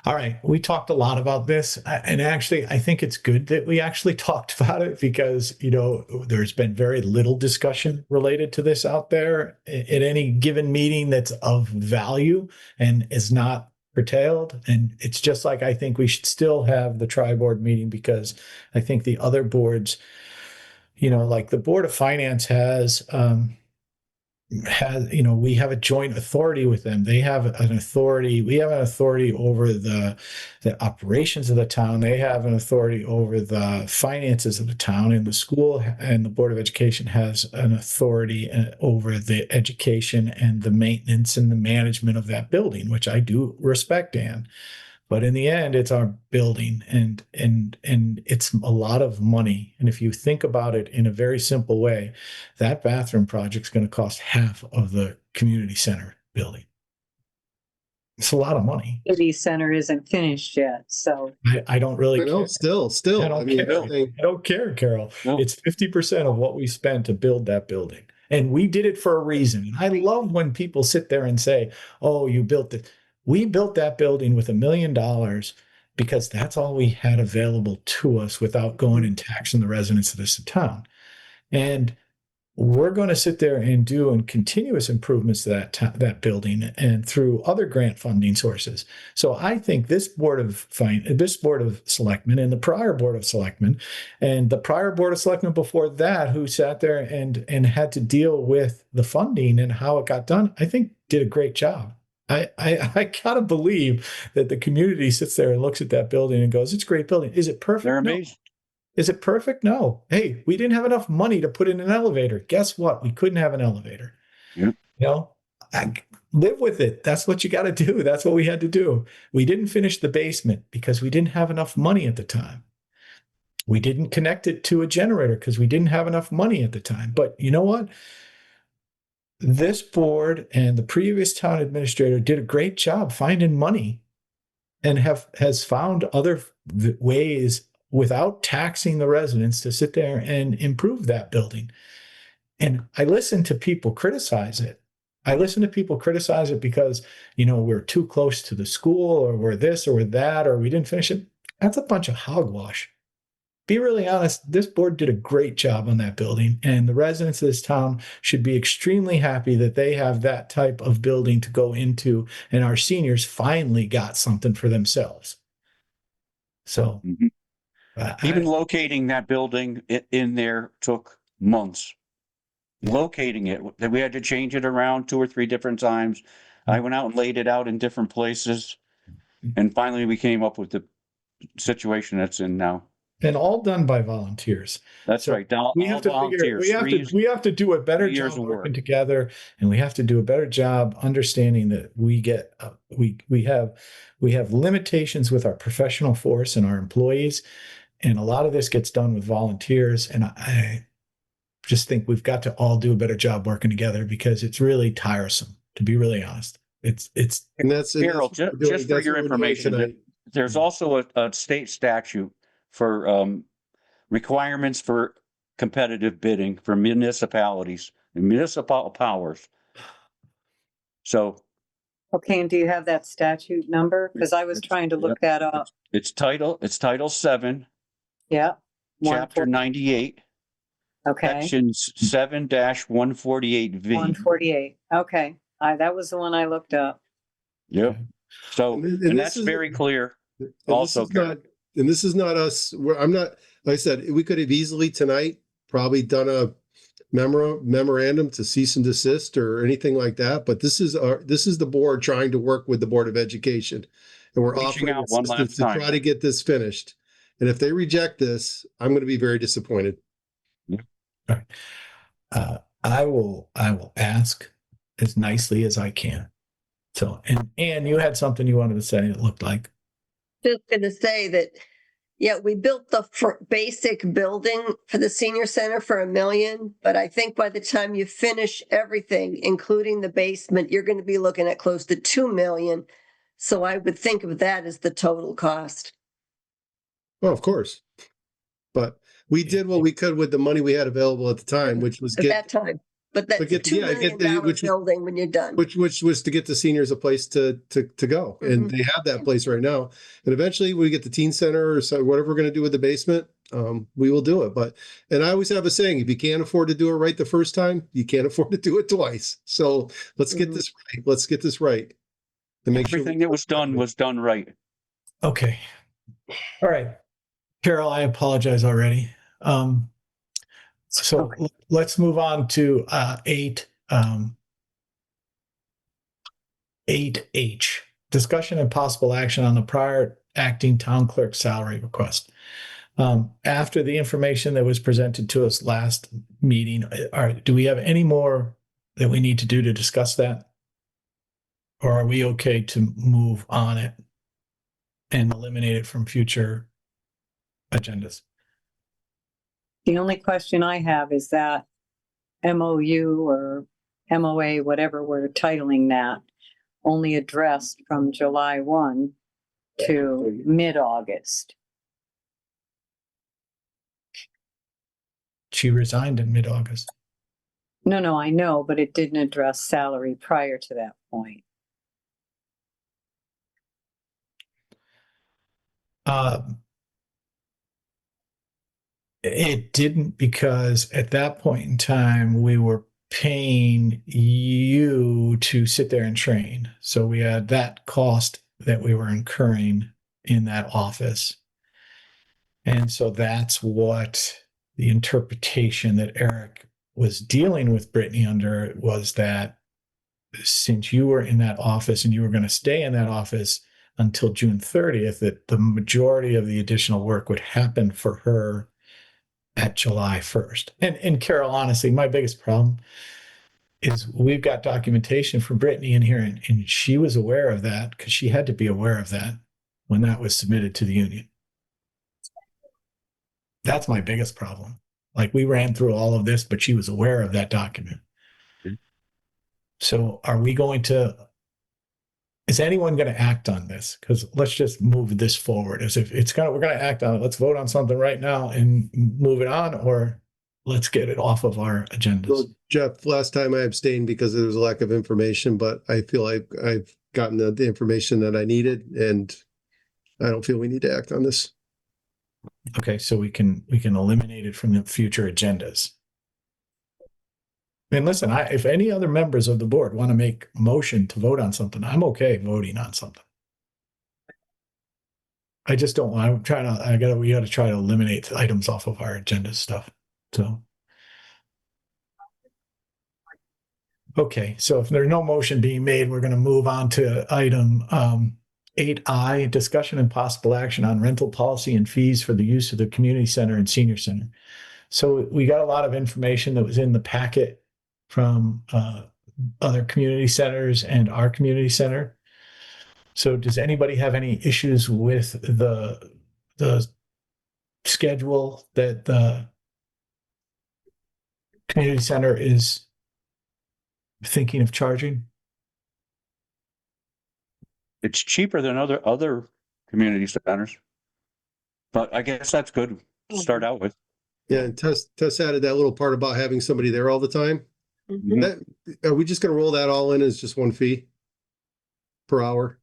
All right. We talked a lot about this. And actually, I think it's good that we actually talked about it because, there's been very little discussion related to this out there at any given meeting that's of value and is not curtailed. And it's just like, I think we should still have the tri-board meeting because I think the other boards, like the Board of Finance has, we have a joint authority with them. They have an authority. We have an authority over the operations of the town. They have an authority over the finances of the town, and the school and the Board of Education has an authority over the education and the maintenance and the management of that building, which I do respect, Dan. But in the end, it's our building and it's a lot of money. And if you think about it in a very simple way, that bathroom project is going to cost half of the community center building. It's a lot of money. City center isn't finished yet, so. I don't really care. Still. I don't care, Carol. No. It's 50% of what we spent to build that building. And we did it for a reason. And I love when people sit there and say, oh, you built it. We built that building with $1 million because that's all we had available to us without going and taxing the residents of this town. And we're going to sit there and do continuous improvements to that building and through other grant funding sources. So I think this Board of Selectmen and the prior Board of Selectmen and the prior Board of Selectmen before that, who sat there and had to deal with the funding and how it got done, I think did a great job. I gotta believe that the community sits there and looks at that building and goes, it's a great building. Is it perfect? They're No. amazing. Is it perfect? No. Hey, we didn't have enough money to put in an elevator. Guess what? We couldn't have an elevator. Yeah. Live with it. That's what you got to do. That's what we had to do. We didn't finish the basement because we didn't have enough money at the time. We didn't connect it to a generator because we didn't have enough money at the time. But you know what? This board and the previous town administrator did a great job finding money and has found other ways without taxing the residents to sit there and improve that building. And I listen to people criticize it. I listen to people criticize it because, we're too close to the school or we're this or we're that or we didn't finish it. That's a bunch of hogwash. Be really honest, this board did a great job on that building, and the residents of this town should be extremely happy that they have that type of building to go into, and our seniors finally got something for themselves. So, even locating that building in there took months. Locating it, that we had to change it around 2 or 3 different times. I went out and laid it out in different places, and finally we came up with the situation that's in now. And all done by volunteers. That's right. We have to do a better job working together, and we have to do a better job understanding that we have limitations with our professional force and our employees, and a lot of this gets done with volunteers. And I just think we've got to all do a better job working together because it's really tiresome, to be really honest. Carol, just for your information, there's also a state statute for requirements for competitive bidding for municipalities and municipal powers. So Okay, and do you have that statute number? Because I was trying to look that up. it's Title 7, Yeah. Chapter 98, Okay, Sections 7-148V. 148. Okay, that was the one I looked up. Yep. So, And and this that's is- very clear. And Also, this is not us, I'm not, like I said, we could have easily tonight probably done a memorandum to cease and desist or anything like that, but this is the board trying to work with the Board of Education. And we're Reaching offering out one assistance last to try time. to get this finished. And if they reject this, I'm going to be very disappointed. I will ask as nicely as I can. So, and you had something you wanted to say, it looked like. Just gonna say that, yeah, we built the basic building for the senior center for $1 million, but I think by the time you finish everything, including the basement, you're gonna be looking at close to $2 million. So I would think of that as the total cost. Well, of course. But we did what we could with the money we had available at the time, which was At that time, but that's get- $2 yeah, million get the- which- building when you're done. which was to get the seniors a place to go. And they have that place right now. And eventually we get the teen center or so, whatever we're going to do with the basement, we will do it. And I always have a saying, if you can't afford to do it right the first time, you can't afford to do it twice. So let's get this right. Let's get this right. And make sure Everything that was done right. Okay. All right. Carol, I apologize already. So let's move on to 8H, discussion and possible action on the prior acting town clerk salary request. After the information that was presented to us last meeting, do we have any more that we need to do to discuss that? Or are we okay to move on it and eliminate it from future agendas? The only question I have is that MOU or MOA, whatever we're titling that, only addressed from July 1 to mid-August. She resigned in mid-August. No, I know, but it didn't address salary prior to that point. It didn't, because at that point in time, we were paying you to sit there and train. So we had that cost that we were incurring in that office. And so that's what the interpretation that Eric was dealing with Brittany under was, that since you were in that office and you were going to stay in that office until June 30th, that the majority of the additional work would happen for her at July 1st. And Carol, honestly, my biggest problem is we've got documentation from Brittany in here, and she was aware of that because she had to be aware of that when that was submitted to the union. That's my biggest problem. Like, we ran through all of this, but she was aware of that document. So are we going to, is anyone going to act on this? Because let's just move this forward as if we're going to act on it. Let's vote on something right now and move it on, or let's get it off of our agendas. Well, Jeff, last time I abstained because there was a lack of information, but I feel like I've gotten the information that I needed, and I don't feel we need to act on this. Okay, so we can eliminate it from the future agendas. And listen, if any other members of the board want to make a motion to vote on something, I'm okay voting on something. I just don't want, we got to try to eliminate the items off of our agenda stuff. So. Okay, so if there's no motion being made, we're going to move on to item 8I, discussion and possible action on rental policy and fees for the use of the community center and senior center. So we got a lot of information that was in the packet from other community centers and our community center. So does anybody have any issues with the schedule that the community center is thinking of charging? It's cheaper than other community centers. But I guess that's good to start out with. Yeah, and Tess added that little part about having somebody there all the time. Mhm. That, are we just gonna roll that all in as just one fee per hour?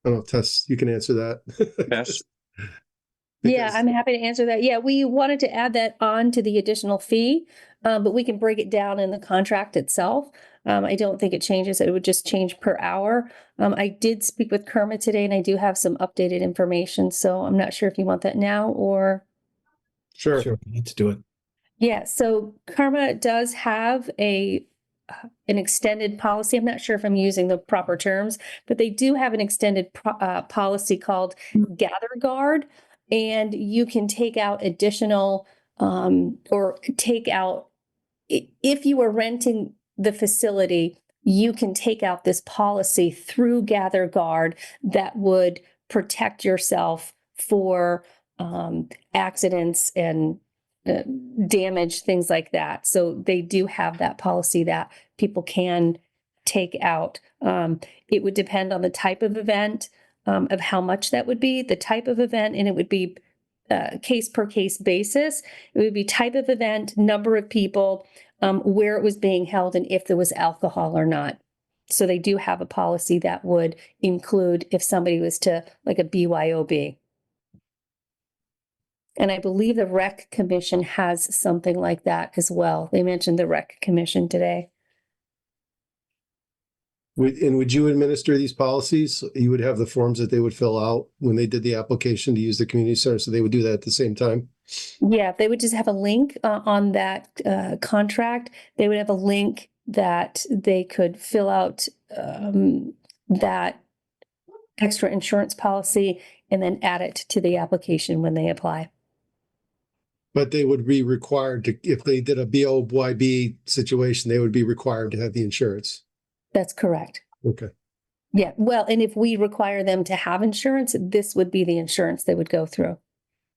I don't know, Tess, you can answer that. Yes. Yeah, Because- I'm happy to answer that. Yeah, we wanted to add that on to the additional fee, but we can break it down in the contract itself. I don't think it changes. It would just change per hour. I did speak with Kermit today and I do have some updated information. So I'm not sure if you want that now or. Sure. Sure, let's do it. Yeah, so Karma does have an extended policy. I'm not sure if I'm using the proper terms, but they do have an extended policy called Gather Guard, and you can take out additional or take out if you are renting the facility, you can take out this policy through Gather Guard that would protect yourself for accidents and damage, things like that. So they do have that policy that people can take out. It would depend on the type of event, of how much that would be, the type of event, and it would be case per case basis. It would be type of event, number of people, where it was being held, and if there was alcohol or not. So they do have a policy that would include if somebody was to like a BYOB. And I believe the Rec Commission has something like that as well. They mentioned the Rec Commission today. Would you administer these policies? You would have the forms that they would fill out when they did the application to use the community center, so they would do that at the same time? Yeah, they would just have a link on that contract. They would have a link that they could fill out that extra insurance policy and then add it to the application when they apply. But they would be required to, if they did a BOYB situation, they would be required to have the insurance. That's correct. Okay. Yeah, well, and if we require them to have insurance, this would be the insurance they would go through.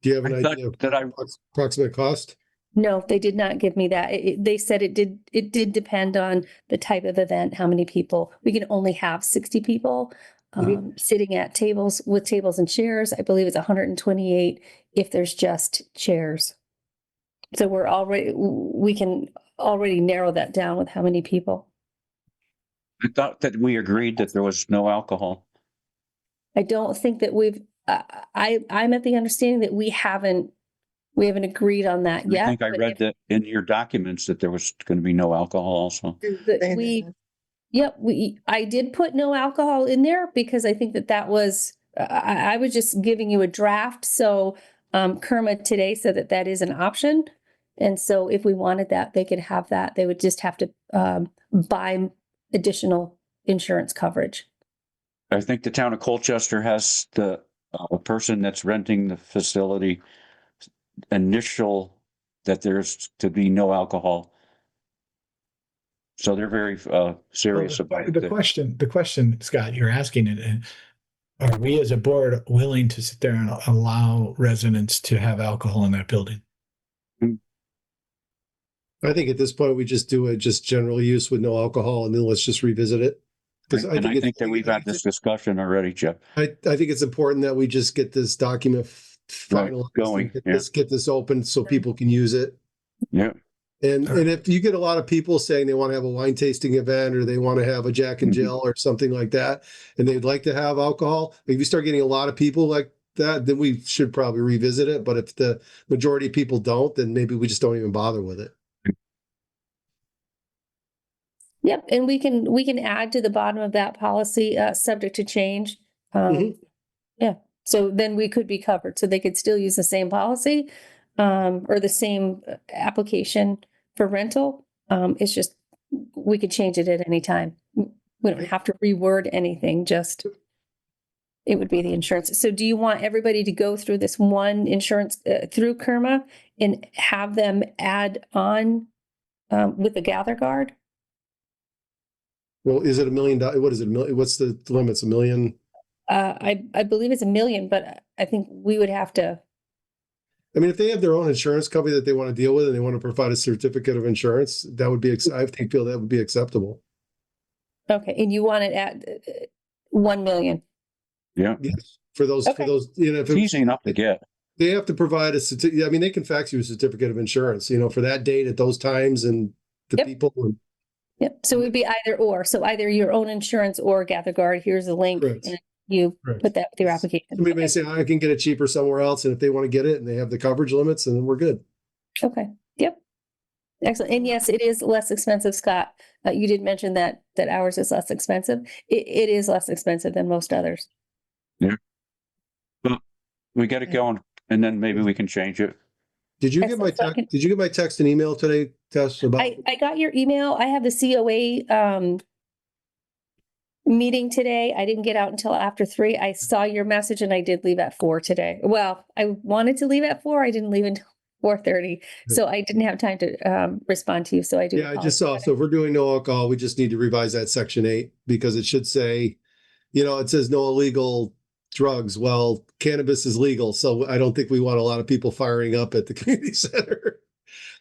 Do you have an I thought idea of that I approximate cost? No, they did not give me that. They said it did depend on the type of event, how many people. We can only have 60 people sitting at tables with tables and chairs. I believe it's 128 if there's just chairs. So we can already narrow that down with how many people. I thought that we agreed that there was no alcohol. I don't think that I'm at the understanding that we haven't agreed on that yet. I think I but read that in your documents that there was going to be no alcohol also. I did put no alcohol in there because I think that was, I was just giving you a draft. So Kermit today said that is an option. And so if we wanted that, they could have that. They would just have to buy additional insurance coverage. I think the town of Colchester has the person that's renting the facility initial that there's to be no alcohol. So they're very serious about it. The question, Scott, you're asking it, are we as a board willing to sit there and allow residents to have alcohol in that building? I think at this point, we just do it just general use with no alcohol, and then let's just revisit it. Because I think that we've had this discussion already, Jeff. I think it's important that we just get this document finalized. Going, Get this open so people can use it. Yeah. And if you get a lot of people saying they want to have a wine tasting event or they want to have a Jack and Jill or something like that, and they'd like to have alcohol, if you start getting a lot of people like that, then we should probably revisit it. But if the majority of people don't, then maybe we just don't even bother with it. Yep, and we can add to the bottom of that policy, subject to change. Yeah, so then we could be covered. So they could still use the same policy or the same application for rental. It's just we could change it at any time. We don't have to reword anything. Just it would be the insurance. So do you want everybody to go through this one insurance through Kerma and have them add on with the Gather Guard? Well, is it $1 million? What is it? What's the limits? $1 million? I believe it's $1 million, but I think we would have to. I mean, if they have their own insurance company that they want to deal with and they want to provide a certificate of insurance, that would be, I feel that would be acceptable. Okay, and you want it at 1 million? Yeah, Yes, for those, Okay. you know, if it's easy enough to get. they have to provide a certificate, I mean, they can fax you a certificate of insurance, you know, for that date at those times and the Yep. people. And Yep, so it would be either or. So either your own insurance or GatherGuard, here's a link. Correct. And you Correct. put that with your application. Somebody may Okay. say, I can get it cheaper somewhere else, and if they want to get it and they have the coverage limits, and we're good. Okay, yep. Excellent. And yes, it is less expensive, Scott. You did mention that ours is less expensive. It is less expensive than most others. Yeah. But we get it going, and then maybe we can change it. Did you get my Excellent. So I can- Did you get my text and email today, Tess? About I got your email. I have the COA meeting today. I didn't get out until after 3. I saw your message and I did leave at 4 today. Well, I wanted to leave at 4. I didn't leave until 4:30. So I didn't have time to respond to you. So I do. Yeah, I just saw. So if we're doing no alcohol, we just need to revise that section 8 because it should say, you know, it says no illegal drugs. Well, cannabis is legal, so I don't think we want a lot of people firing up at the community center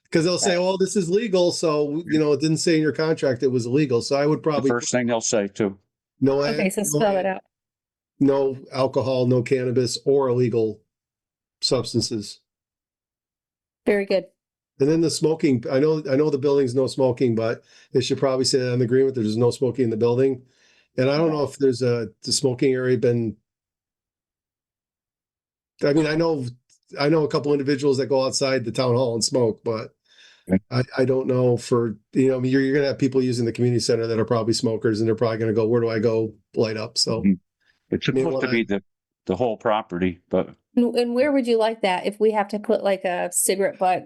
because they'll say, "Oh, this is legal." So you know, it didn't say in your contract it was illegal. So I would The probably first thing they'll say too. no. Okay, so spell it out. No alcohol, no cannabis, or illegal substances. Very good. And then the smoking, I know the building's no smoking, but they should probably say that on the agreement, there's no smoking in the building. And I don't know if there's the smoking area been. I mean, I know a couple individuals that go outside the town hall and smoke, but I don't know for, you know, I mean, you're gonna have people using the community center that are probably smokers and they're probably gonna go, where do I go light up? So It's supposed to be the whole property, but And where would you like that if we have to put like a cigarette butt?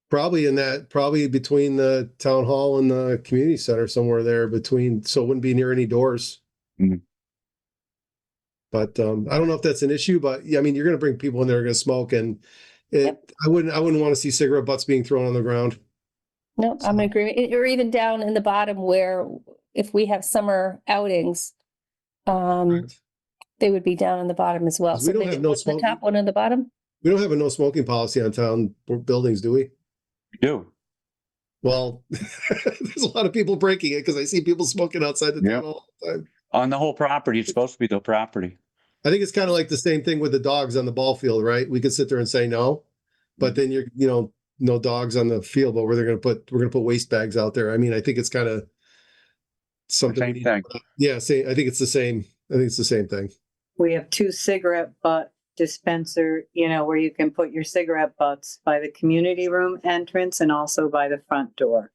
probably between the town hall and the community center, somewhere there between, so it wouldn't be near any doors. Mhm. But I don't know if that's an issue, but yeah, I mean, you're gonna bring people in there who are gonna smoke and I wouldn't want to see cigarette butts being thrown on the ground. No, I'm in agreement. Or even down in the bottom where if we have summer outings, they would be down in the bottom as well. 'Cause we don't maybe have no one on smoke- the top, one on the bottom. We don't have a no smoking policy on town buildings, do we? we do. Well, there's a lot of people breaking it because I see people smoking outside the town all the time. On the whole property, it's supposed to be the property. I think it's kind of like the same thing with the dogs on the ball field, right? We could sit there and say no, but then you know, no dogs on the field, but we're gonna put waste bags out there. I mean, I think it's kind of something. Same thing. Yeah, I think it's the same. I think it's the same thing. We have 2 cigarette butt dispenser, you know, where you can put your cigarette butts by the community room entrance and also by the front door.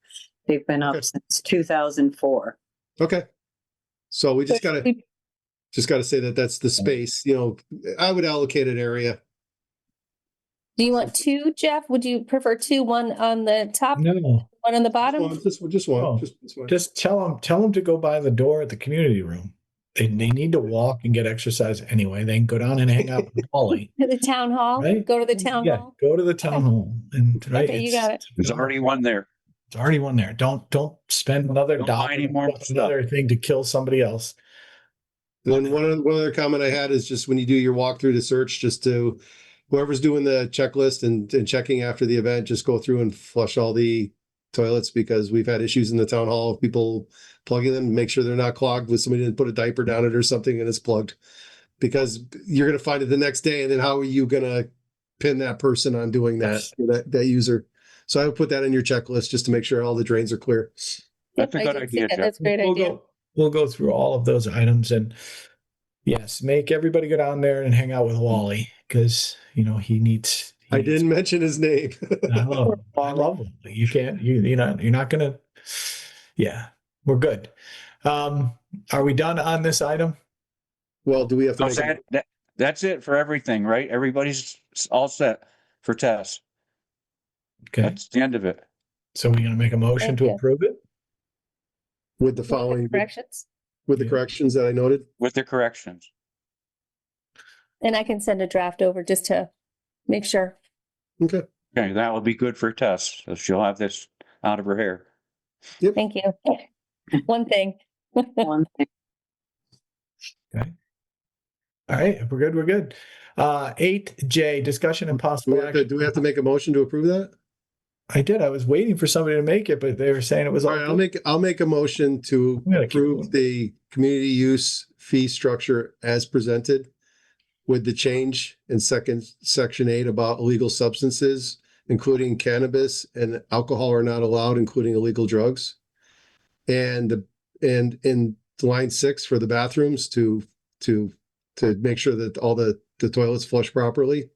They've been up since 2004. Okay. So we just gotta say that that's the space, you know, I would allocate an area. Do you want 2, Jeff? Would you prefer 2, one on the top, No, one on the bottom? Just one. Oh. Just one. just tell them to go by the door at the community room. They need to walk and get exercise anyway. They can go down and hang out with Polly. To the town hall? Right? Go to the town Yeah, hall? go to the town hall and right. Okay, you got it. There's already one there. It's already one there. Don't spend another Don't buy dollar any more on another thing to kill somebody else. Then one other comment I had is just when you do your walkthrough to search, just to whoever's doing the checklist and checking after the event, just go through and flush all the toilets because we've had issues in the town hall of people plugging them, make sure they're not clogged with somebody didn't put a diaper down it or something and it's plugged. Because you're gonna find it the next day, and then how are you gonna pin that person on doing that, that user? So I would put that in your checklist just to make sure all the drains are clear. That's a good idea, Jeff. That's a great idea. We'll go through all of those items and yes, make everybody go down there and hang out with Wally because you know he needs. I didn't mention his name. I love him. You can't. You're not gonna. Yeah, we're good. Are we done on this item? Well, do we have to make That's it for everything, right? Everybody's all set for tests. Okay. That's the end of it. So we're gonna make a motion Thank to you. approve it with the following Corrections? with the corrections that I noted? With the corrections. And I can send a draft over just to make sure. Okay. Okay, that will be good for tests. So she'll have this out of her hair. Thank you. One thing. One thing. Okay. All right, if we're good, we're good. 8J, discussion and possible action. Do we have to make a motion to approve that? I did. I was waiting for somebody to make it, but they were saying it was All all right, good. I'll make a motion to I'm gonna keep approve going. the community use fee structure as presented with the change in section 8 about illegal substances, including cannabis, and alcohol are not allowed, including illegal drugs. And in line 6 for the bathrooms to make sure that all the toilets flush properly,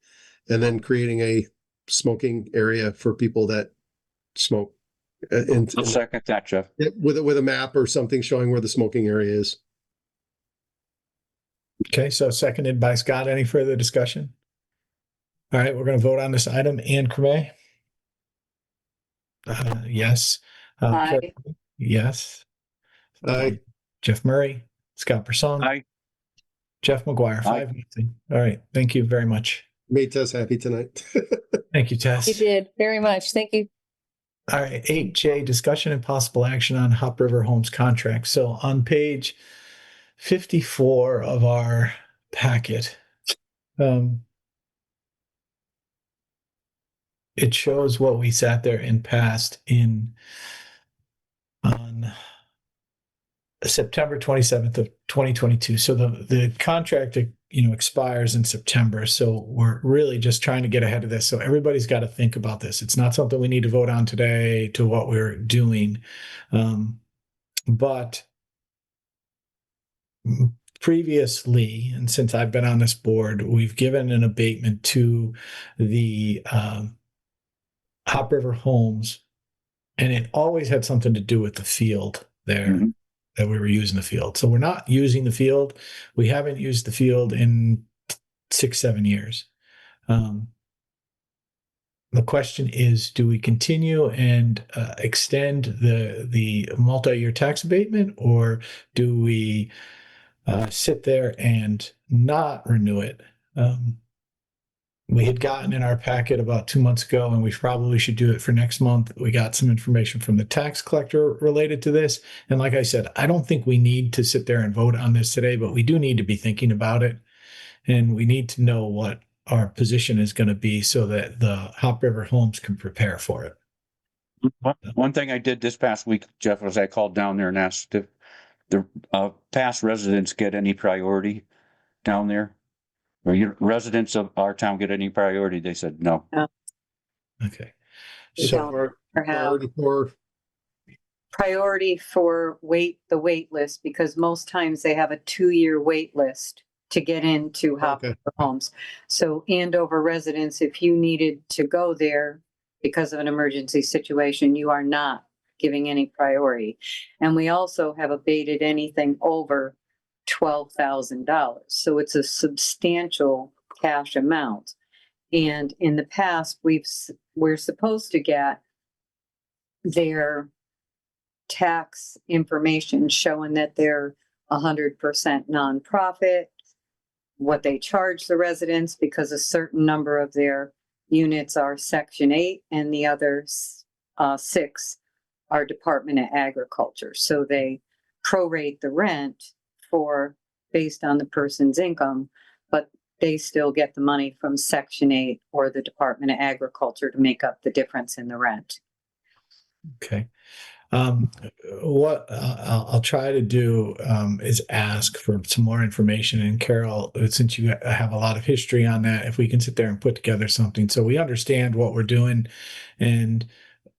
and then creating a smoking area for people that smoke. I'll second that, Jeff. With a map or something showing where the smoking area is. Okay, so seconded by Scott. Any further discussion? All right, we're going to vote on this item. Ann Cremay? Yes. Aye. Carol? Yes. Aye. Jeff Murray? Scott Person? Aye. Jeff McGuire, 5-0. All right, thank you very much. Made Tess happy tonight. Thank you, You Tess. did very much. Thank you. All right, 8J, discussion and possible action on Hop River Homes contract. So on page 54 of our packet, it shows what we sat there and passed on September 27th of 2022. So the contract, expires in September. So we're really just trying to get ahead of this. So everybody's got to think about this. It's not something we need to vote on today to what we're doing. But previously, and since I've been on this board, we've given an abatement to the Hop River Homes, and it always had something to do with the field there. Mhm. That we were using the field. So we're not using the field. We haven't used the field in 6-7 years. The question is, do we continue and extend the multi-year tax abatement, or do we sit there and not renew it? We had gotten in our packet about 2 months ago, and we probably should do it for next month. We got some information from the tax collector related to this. And like I said, I don't think we need to sit there and vote on this today, but we do need to be thinking about it. And we need to know what our position is going to be so that the Hop River Homes can prepare for it. One thing I did this past week, Jeff, was I called down there and asked if the past residents get any priority down there. Or your residents of our town get any priority? They said no. Okay. We So don't or have Priority for priority for the wait list, because most times they have a 2-year wait list to get into Hop Okay. River Homes. So Andover residents, if you needed to go there because of an emergency situation, you are not giving any priority. And we also have abated anything over $12,000. So it's a substantial cash amount. And in the past, we're supposed to get their tax information showing that they're 100% nonprofit, what they charge the residents, because a certain number of their units are Section 8 and the other 6 are Department of Agriculture. So they prorate the rent based on the person's income, but they still get the money from Section 8 or the Department of Agriculture to make up the difference in the rent. okay. What I'll try to do is ask for some more information. And Carol, since you have a lot of history on that, if we can sit there and put together something so we understand what we're doing. And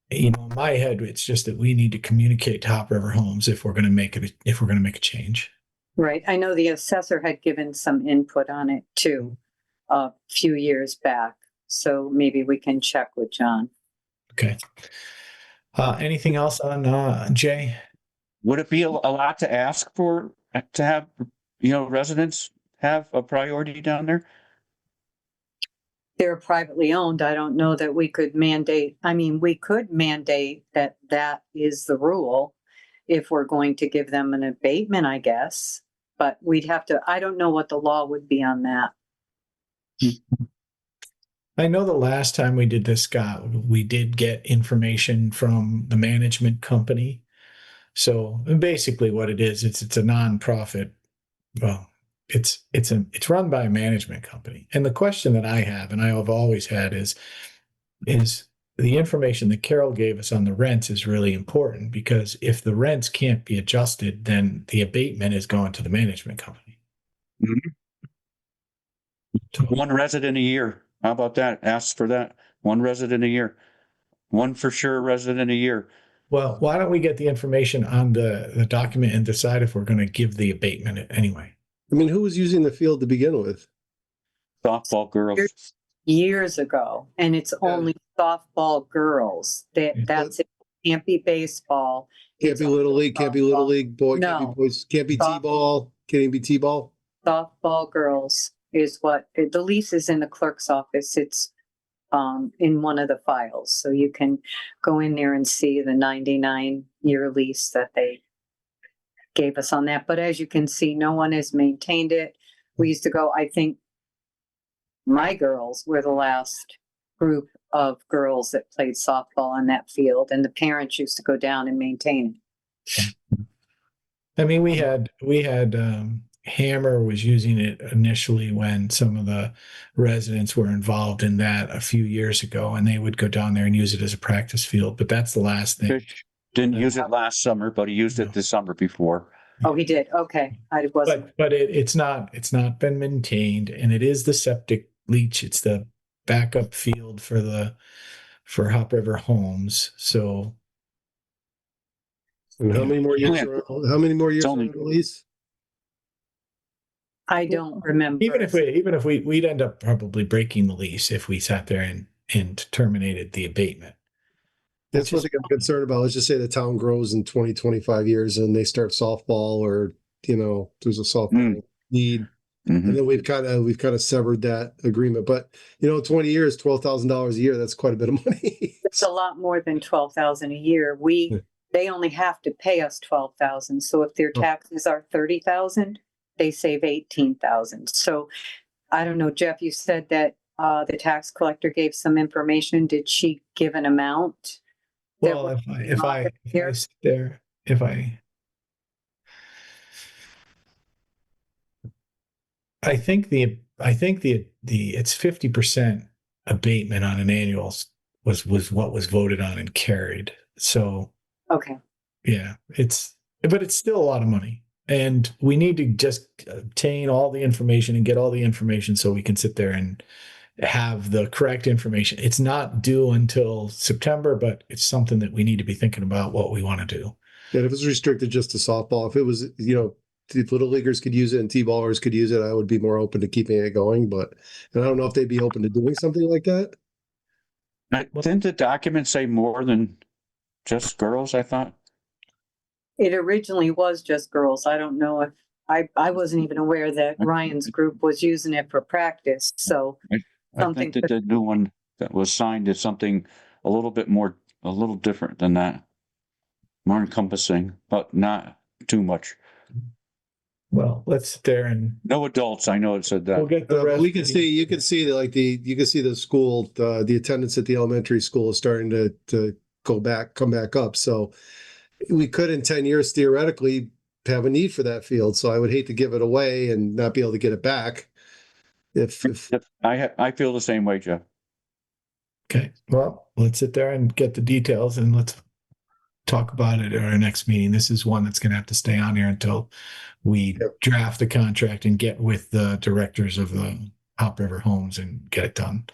in my head, it's just that we need to communicate to Hop River Homes if we're going to make a change. Right. I know the assessor had given some input on it too, a few years back. So maybe we can check with John. Okay. Anything else on Jay? Would it be a lot to ask for to have, residents have a priority down there? They're privately owned. I don't know that we could mandate. I mean, we could mandate that is the rule if we're going to give them an abatement, I guess. But we'd have to, I don't know what the law would be on that. I know the last time we did this, Scott, we did get information from the management company. So basically what it is, it's a nonprofit. Well, it's run by a management company. And the question that I have, and I have always had is the information that Carol gave us on the rents is really important, because if the rents can't be adjusted, then the abatement is going to the management company. One resident a year. How about that? Ask for that. One resident a year. One for sure resident a year. Well, why don't we get the information on the document and decide if we're going to give the abatement anyway? I mean, who was using the field to begin with? Softball girls. Years ago, and it's only softball girls. That's it. Can't be baseball. Can't It's be little league, can't be little softball. league, boy, can't No. be boys, can't be Soft- T-ball, can't even be T-ball. Softball girls is what the lease is in the clerk's office. It's in one of the files, so you can go in there and see the 99-year lease that they gave us on that. But as you can see, no one has maintained it. We used to go, I think my girls were the last group of girls that played softball on that field, and the parents used to go down and maintain it. I mean, we had Hammer was using it initially when some of the residents were involved in that a few years ago, and they would go down there and use it as a practice field. But that's the last thing. Fish didn't use it last summer, but he used it the summer before. Oh, he did. Okay, I wasn't. But it's not been maintained, and it is the septic leach. It's the backup field for Hop River Homes. So, And how many more years? How many more years It's only- on the lease? I don't remember. even if we'd end up probably breaking the lease if we sat there and terminated the abatement. That's one thing I'm concerned about. Let's just say the town grows in 20, 25 years and they start softball, or, there's a softball need. Mhm. And then we've kind of severed that agreement. But, 20 years, $12,000 a year, that's quite a bit of money. It's a lot more than 12,000 a year. They only have to pay us 12,000. So if their taxes are 30,000, they save 18,000. So I don't know, Jeff, you said that the tax collector gave some information. Did she give an amount? Well, if I sit there, I think the it's 50% abatement on an annual was what was voted on and carried. So Okay. yeah, but it's still a lot of money, and we need to just obtain all the information and get all the information so we can sit there and have the correct information. It's not due until September, but it's something that we need to be thinking about what we want to do. And if it's restricted just to softball, if it was, if little leaguers could use it and T-ballers could use it, I would be more open to keeping it going. And I don't know if they'd be open to doing something like that. Didn't the document say more than just girls, I thought? It originally was just girls. I don't know if I wasn't even aware that Ryan's group was using it for practice. So I think that the new one that was signed is something a little different than that. More encompassing, but not too much. Well, let's sit there and no adults. I know it said that. We'll get the rest. You can see the school, the attendance at the elementary school is starting to come back up. So we could in 10 years theoretically have a need for that field. So I would hate to give it away and not be able to get it back. If I feel the same way, Jeff. Okay. Well, let's sit there and get the details, and let's talk about it at our next meeting. This is one that's going to have to stay on here until we draft the contract and get with the directors of the Hop River Homes and get it done.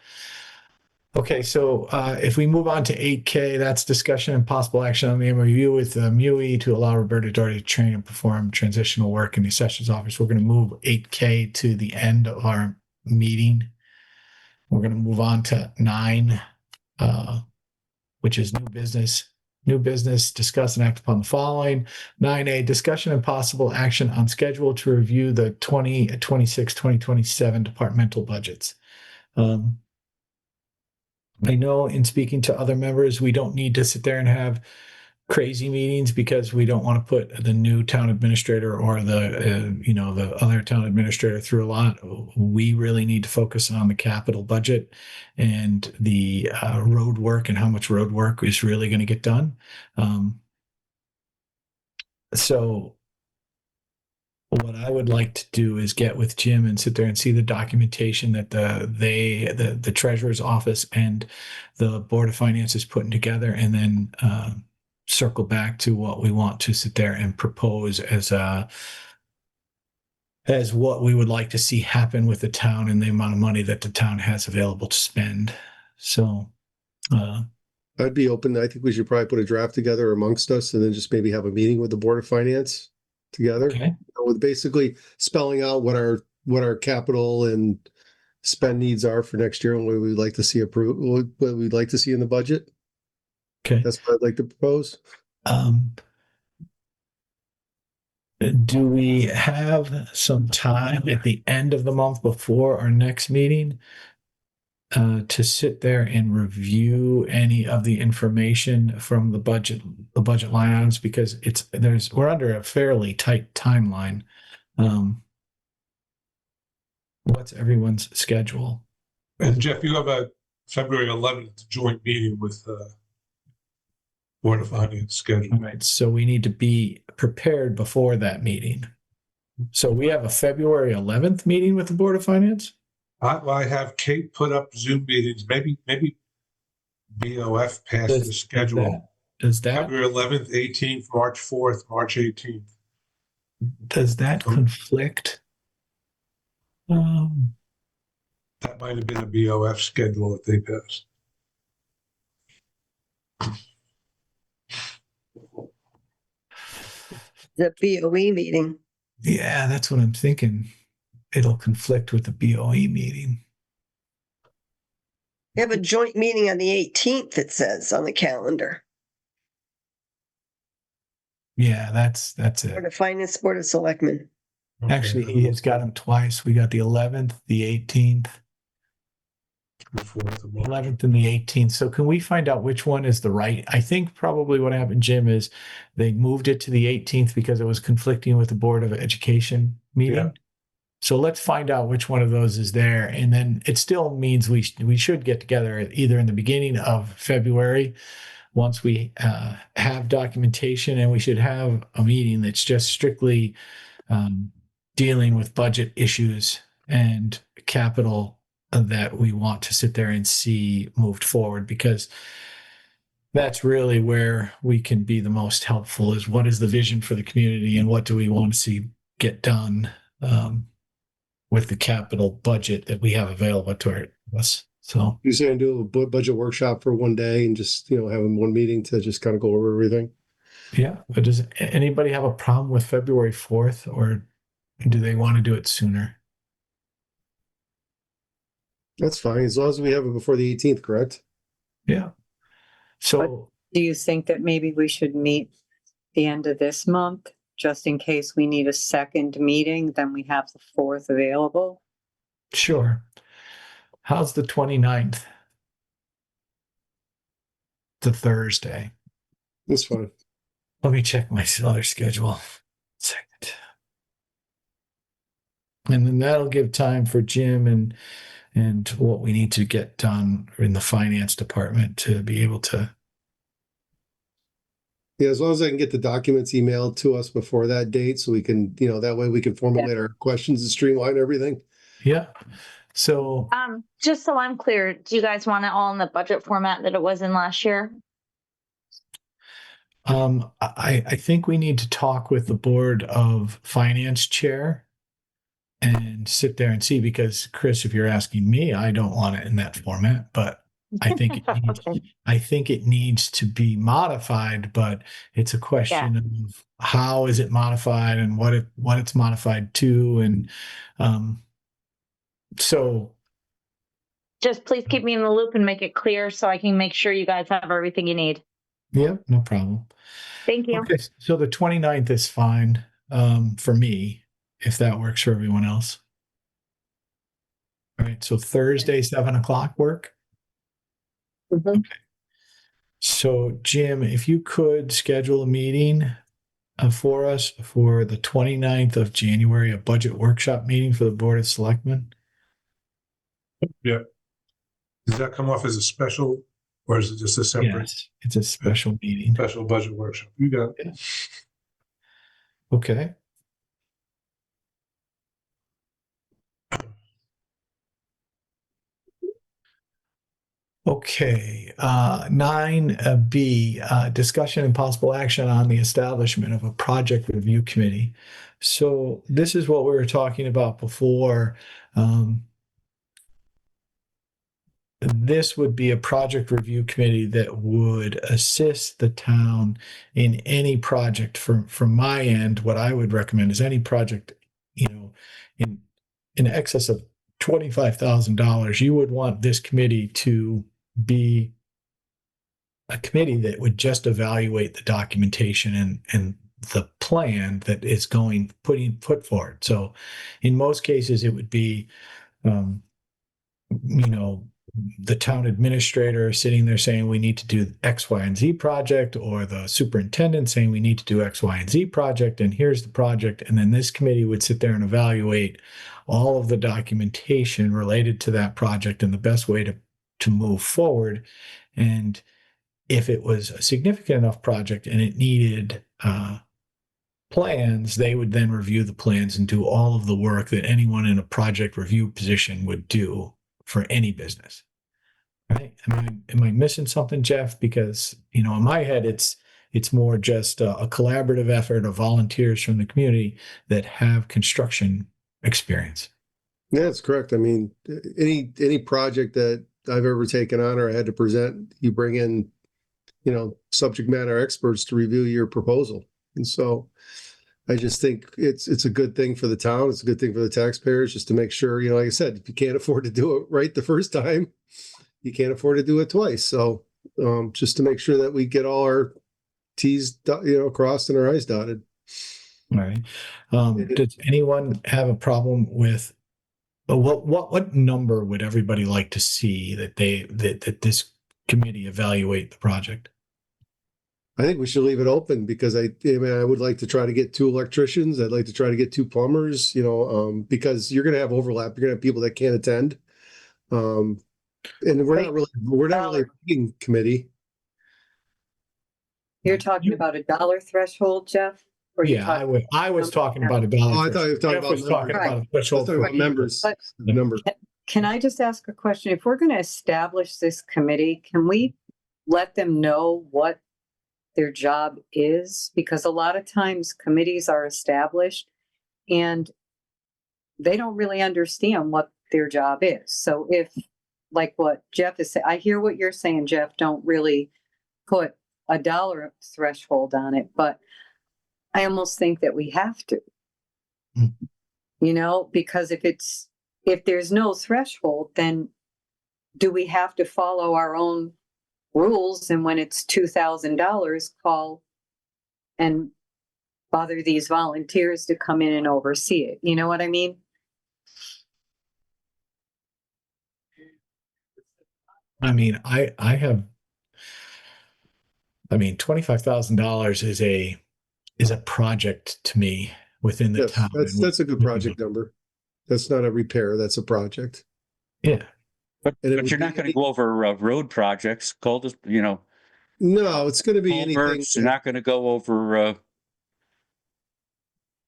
Okay, so if we move on to 8K, that's discussion and possible action on the MOU with MUI to allow Roberta Doherty to train and perform transitional work in the Assessor's Office. We're going to move 8K to the end of our meeting. We're going to move on to 9, which is new business. New business, discuss and act upon the following. 9A, discussion and possible action on schedule to review the 2026-2027 departmental budgets. I know in speaking to other members, we don't need to sit there and have crazy meetings because we don't want to put the new town administrator or the other town administrator through a lot. We really need to focus on the capital budget and the road work and how much road work is really going to get done. So what I would like to do is get with Jim and sit there and see the documentation that the treasurer's office and the Board of Finance is putting together, and then circle back to what we want to sit there and propose as what we would like to see happen with the town and the amount of money that the town has available to spend. So I'd be open. I think we should probably put a draft together amongst us and then just maybe have a meeting with the Board of Finance together. okay. With basically spelling out what our capital and spend needs are for next year and what we'd like to see approved, what we'd like to see in the budget. Okay. That's what I'd like to propose. Do we have some time at the end of the month before our next meeting to sit there and review any of the information from the budget line items? Because we're under a fairly tight timeline. What's everyone's schedule? And Jeff, you have a February 11th joint meeting with Board of Finance scheduled. All right, so we need to be prepared before that meeting. So we have a February 11th meeting with the Board of Finance? I have Kate put up Zoom meetings, maybe BOF passed the schedule. Does that February 11th, 18th, March 4th, March 18th. conflict? That might have been a BOF schedule that they passed. The BOE meeting. Yeah, that's what I'm thinking. It'll conflict with the BOE meeting. We have a joint meeting on the 18th, it says on the calendar. Yeah, that's Board it. of Finance, Board of Selectmen. Actually, he has got them twice. We got the 11th, the 18th, The 4th of March. 11th and the 18th. So can we find out which one is the right? I think probably what happened, Jim, is they moved it to the 18th because it was conflicting with the Board of Education meeting. Yeah. So let's find out which one of those is there. And then it still means we should get together either in the beginning of February, once we have documentation, and we should have a meeting that's just strictly dealing with budget issues and capital that we want to sit there and see moved forward, because that's really where we can be the most helpful, is what is the vision for the community and what do we want to see get done with the capital budget that we have available to us. So You saying do a budget workshop for one day and just, having one meeting to just kind of go over everything? yeah, but does anybody have a problem with February 4th, or do they want to do it sooner? That's fine, as long as we have it before the 18th, correct? Yeah. So Do you think that maybe we should meet the end of this month, just in case we need a second meeting, then we have the 4th available? sure. How's the 29th? The Thursday. That's fine. Let me check my other schedule. Second. And then that'll give time for Jim and what we need to get done in the finance department to be able to. Yeah, as long as I can get the documents emailed to us before that date, so we can, that way we can formulate our questions and streamline everything. Yeah. So Just so I'm clear, do you guys want it all in the budget format that it was in last year? I think we need to talk with the Board of Finance chair and sit there and see, because Chris, if you're asking me, I don't want it in that format, but I think it needs to be modified, but it's a question of how is it modified and what it's modified to. And so Just please keep me in the loop and make it clear so I can make sure you guys have everything you need. yeah, no problem. Thank you. Okay, so the 29th is fine for me, if that works for everyone else. All right, so Thursday, 7:00 work? Okay. So Jim, if you could schedule a meeting for us for the 29th of January, a budget workshop meeting for the Board of Selectmen. Yeah. Does that come off as a special, or is it just a separate Yes, it's a special meeting. special budget workshop? You got it. Okay. Okay, 9B, discussion and possible action on the establishment of a project review committee. So this is what we were talking about before. This would be a project review committee that would assist the town in any project. From my end, what I would recommend is any project, in excess of $25,000, you would want this committee to be a committee that would just evaluate the documentation and the plan that is put forward. So in most cases, it would be, the town administrator sitting there saying we need to do X, Y, and Z project, or the superintendent saying we need to do X, Y, and Z project, and here's the project. And then this committee would sit there and evaluate all of the documentation related to that project and the best way to move forward. And if it was a significant enough project and it needed plans, they would then review the plans and do all of the work that anyone in a project review position would do for any business. Right? Am I missing something, Jeff? Because, in my head, it's more just a collaborative effort of volunteers from the community that have construction experience. Yeah, that's correct. I mean, any project that I've ever taken on or I had to present, you bring in, subject matter experts to review your proposal. And so I just think it's a good thing for the town. It's a good thing for the taxpayers, just to make sure, like I said, if you can't afford to do it right the first time, you can't afford to do it twice. So just to make sure that we get all our T's, crossed and our I's dotted. All right. Does anyone have a problem with what number would everybody like to see that that this committee evaluate the project? I think we should leave it open because I would like to try to get 2 electricians. I'd like to try to get 2 plumbers, because you're going to have overlap. You're going to have people that can't attend. And we're not really a meeting committee. You're talking about a dollar threshold, Jeff? Or Yeah, I was talking about a dollar. Oh, I thought you were talking about a threshold for members. Can I just ask a question? If we're going to establish this committee, can we let them know what their job is? Because a lot of times committees are established and they don't really understand what their job is. So if, like what Jeff is saying, I hear what you're saying, Jeff, don't really put a dollar threshold on it, but I almost think that we have to, because if there's no threshold, then do we have to follow our own rules? And when it's $2,000, call and bother these volunteers to come in and oversee it. You know what I mean? $25,000 is a project to me within the town. That's a good project number. That's not a repair. That's a project. Yeah. But you're not going to go over road projects, No, it's going to be anything. You're not going to go over.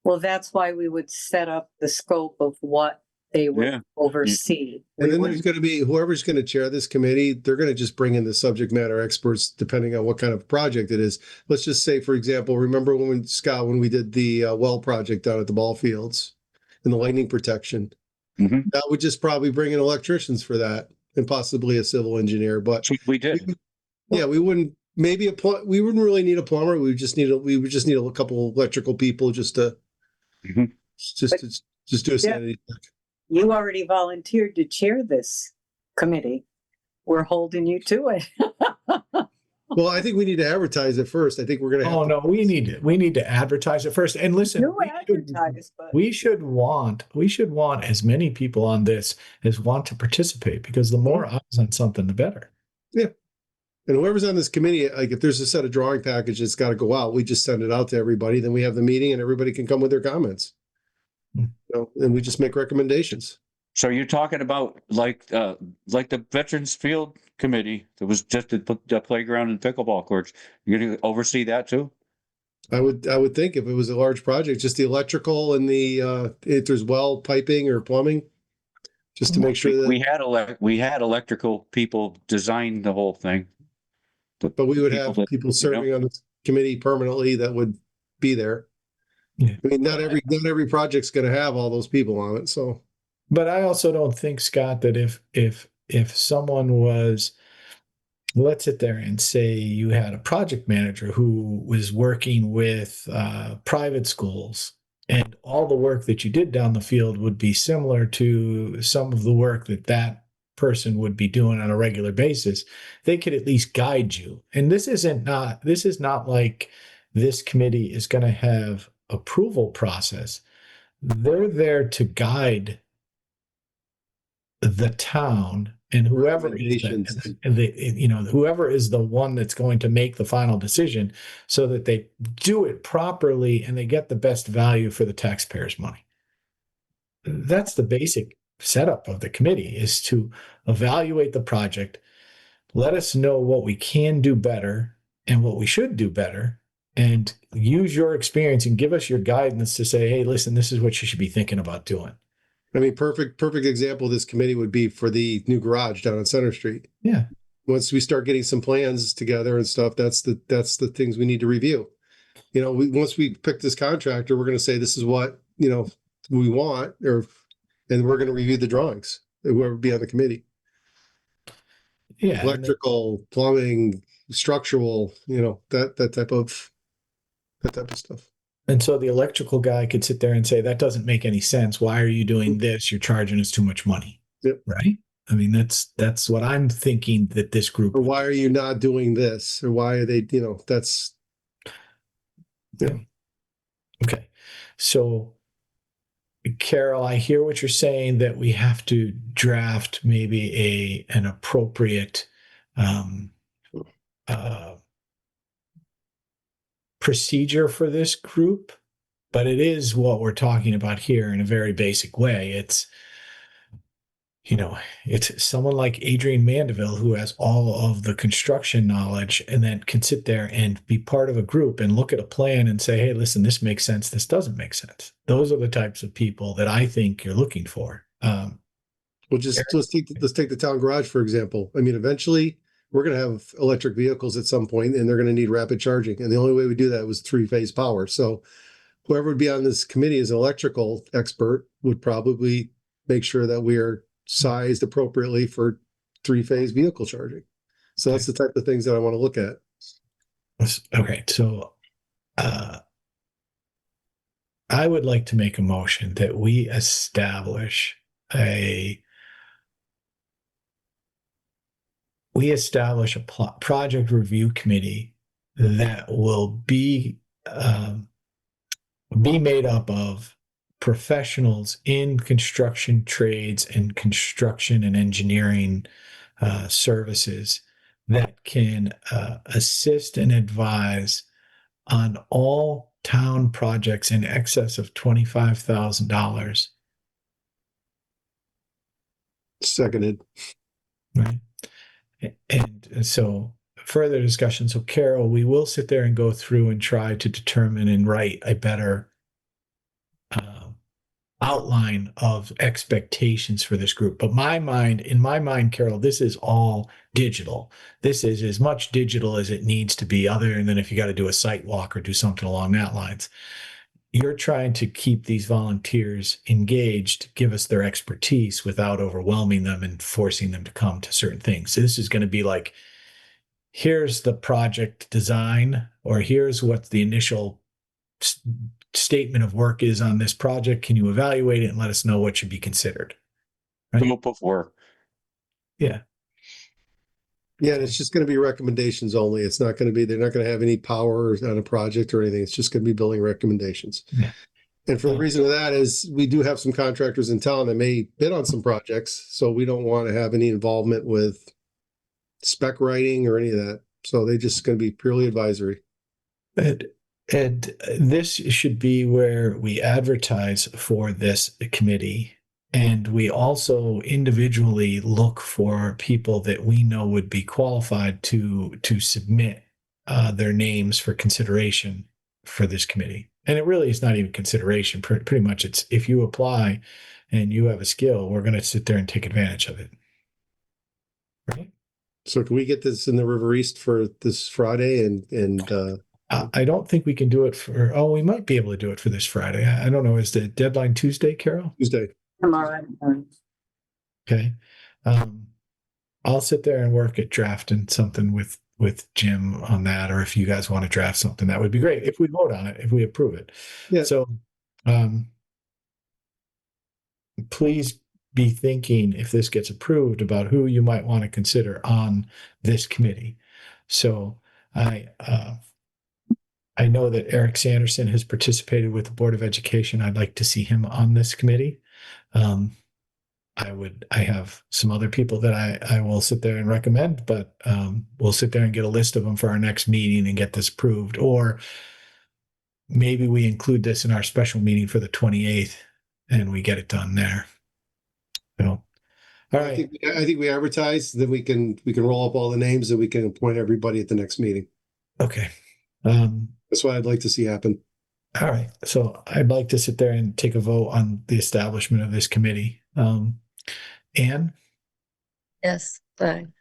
Well, that's why we would set up the scope of what they would oversee. And then there's going to be whoever's going to chair this committee. They're going to just bring in the subject matter experts, depending on what kind of project it is. Let's just say, for example, remember when we did the well project down at the ball fields and the lightning protection. Mm-hmm. That would just probably bring in electricians for that and possibly a civil engineer. But we did. We wouldn't. Maybe we wouldn't really need a plumber. We would just need a couple electrical people just to just do a sanity check. You already volunteered to chair this committee. We're holding you to it. Well, I think we need to advertise it first. I think we're going to. Oh no, we need to advertise it first. And listen, we should want as many people on this as want to participate, because the more eyes on something, the better. Yeah. And whoever's on this committee, like if there's a set of drawing packages that's got to go out, we just send it out to everybody. Then we have the meeting and everybody can come with their comments. And we just make recommendations. So you're talking about like the Veterans Field Committee that was just to put the playground and pickleball courts. You're going to oversee that too? I would think if it was a large project, just the electrical and the if there's well piping or plumbing, just to make sure We that, we had electrical people design the whole thing. but we would people have that, people you know. serving on this committee permanently that would be there. Yeah. I mean, not every project's gonna have all those people on it, so. But I also don't think, Scott, that if someone was, let's sit there and say you had a project manager who was working with private schools, and all the work that you did down the field would be similar to some of the work that that person would be doing on a regular basis, they could at least guide you. And this is not like this committee is going to have approval process. They're there to guide the town and whoever is whoever is the one that's going to make the final decision, so that they do it properly and they get the best value for the taxpayers' money. That's the basic setup of the committee, is to evaluate the project, let us know what we can do better and what we should do better, and use your experience and give us your guidance to say, hey, listen, this is what you should be thinking about doing. I mean, perfect example of this committee would be for the new garage down on Center Street. Yeah. Once we start getting some plans together and stuff, that's the things we need to review. You know, once we pick this contractor, we're going to say, this is what, we want, and we're going to review the drawings, whoever be on the committee. Yeah. Electrical, plumbing, structural, that type of stuff. And so the electrical guy could sit there and say, that doesn't make any sense. Why are you doing this? You're charging us too much money. Yep. Right? I mean, that's what I'm thinking that this group. Or why are you not doing this? Or why are they, that's. Yeah. Okay. So, Carol, I hear what you're saying, that we have to draft maybe an appropriate procedure for this group, but it is what we're talking about here in a very basic way. It's someone like Adrian Mandeville, who has all of the construction knowledge, and then can sit there and be part of a group and look at a plan and say, hey, listen, this makes sense, this doesn't make sense. Those are the types of people that I think you're looking for. Well, let's take the town garage, for example. I mean, eventually we're going to have electric vehicles at some point, and they're going to need rapid charging. And the only way we do that was 3-phase power. So whoever would be on this committee as an electrical expert would probably make sure that we are sized appropriately for 3-phase vehicle charging. So that's the type of things that I want to look at. Okay. So I would like to make a motion that we establish a project review committee that will be made up of professionals in construction trades and construction and engineering services that can assist and advise on all town projects in excess of $25,000. Seconded. Right. And so further discussion. So Carol, we will sit there and go through and try to determine and write a better outline of expectations for this group. But in my mind, Carol, this is all digital. This is as much digital as it needs to be, other than if you got to do a site walk or do something along that lines. You're trying to keep these volunteers engaged, give us their expertise without overwhelming them and forcing them to come to certain things. So this is going to be like, here's the project design, or here's what the initial statement of work is on this project. Can you evaluate it and let us know what should be considered? Right? Scope of work. Yeah. Yeah, and it's just going to be recommendations only. It's not going to be, they're not going to have any power on a project or anything. It's just going to be building recommendations. Yeah. And for the reason of that is we do have some contractors in town that may bid on some projects. So we don't want to have any involvement with spec writing or any of that. So they're just going to be purely advisory. And this should be where we advertise for this committee. And we also individually look for people that we know would be qualified to submit their names for consideration for this committee. And it really is not even consideration. Pretty much it's if you apply and you have a skill, we're going to sit there and take advantage of it. Right? So can we get this in the River East for this Friday I don't think we can do it we might be able to do it for this Friday. I don't know. Is the deadline Tuesday, Carol? Tuesday? Tomorrow. Okay. I'll sit there and work at drafting something with Jim on that, or if you guys want to draft something, that would be great. If we vote on it, if we approve it. Yeah. So, please be thinking if this gets approved about who you might want to consider on this committee. So I know that Eric Sanderson has participated with the Board of Education. I'd like to see him on this committee. I have some other people that I will sit there and recommend, but we'll sit there and get a list of them for our next meeting and get this approved. Or maybe we include this in our special meeting for the 28th and we get it done there. So, all right. I think we advertise, then we can roll up all the names and we can appoint everybody at the next meeting. Okay. That's what I'd like to see happen. All right. So I'd like to sit there and take a vote on the establishment of this committee. Anne? Yes, fine.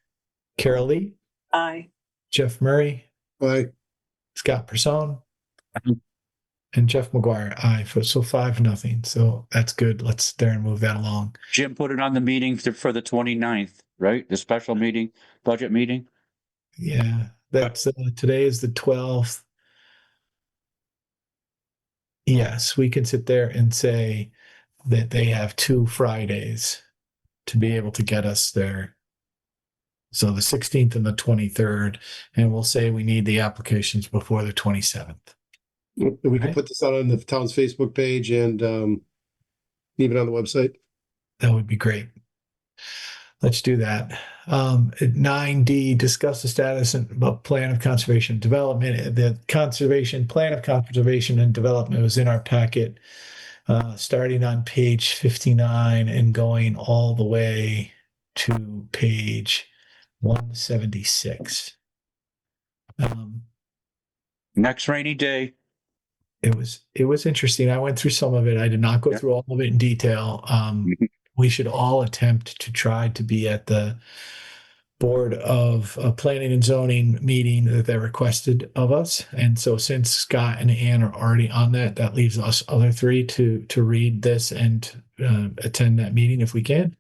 Carol Lee? Aye. Jeff Murray? Aye. Scott Persone? And Jeff McGuire, aye. So 5-0. So that's good. Let's sit there and move that along. Jim put it on the meeting for the 29th, right? The special meeting, budget meeting. Yeah, that's today is the 12th. Yes, we can sit there and say that they have 2 Fridays to be able to get us there. So the 16th and the 23rd, and we'll say we need the applications before the 27th. We can put this out on the town's Facebook page and even on the website. That would be great. Let's do that. At 9D, discuss the status of plan of conservation and development. The conservation plan of conservation and development was in our packet, starting on page 59 and going all the way to page 176. Next rainy day. It was interesting. I went through some of it. I did not go through all of it in detail. We should all attempt to try to be at the Board of Planning and Zoning meeting that they requested of us. And so since Scott and Ann are already on that, that leaves us other 3 to read this and attend that meeting if we can.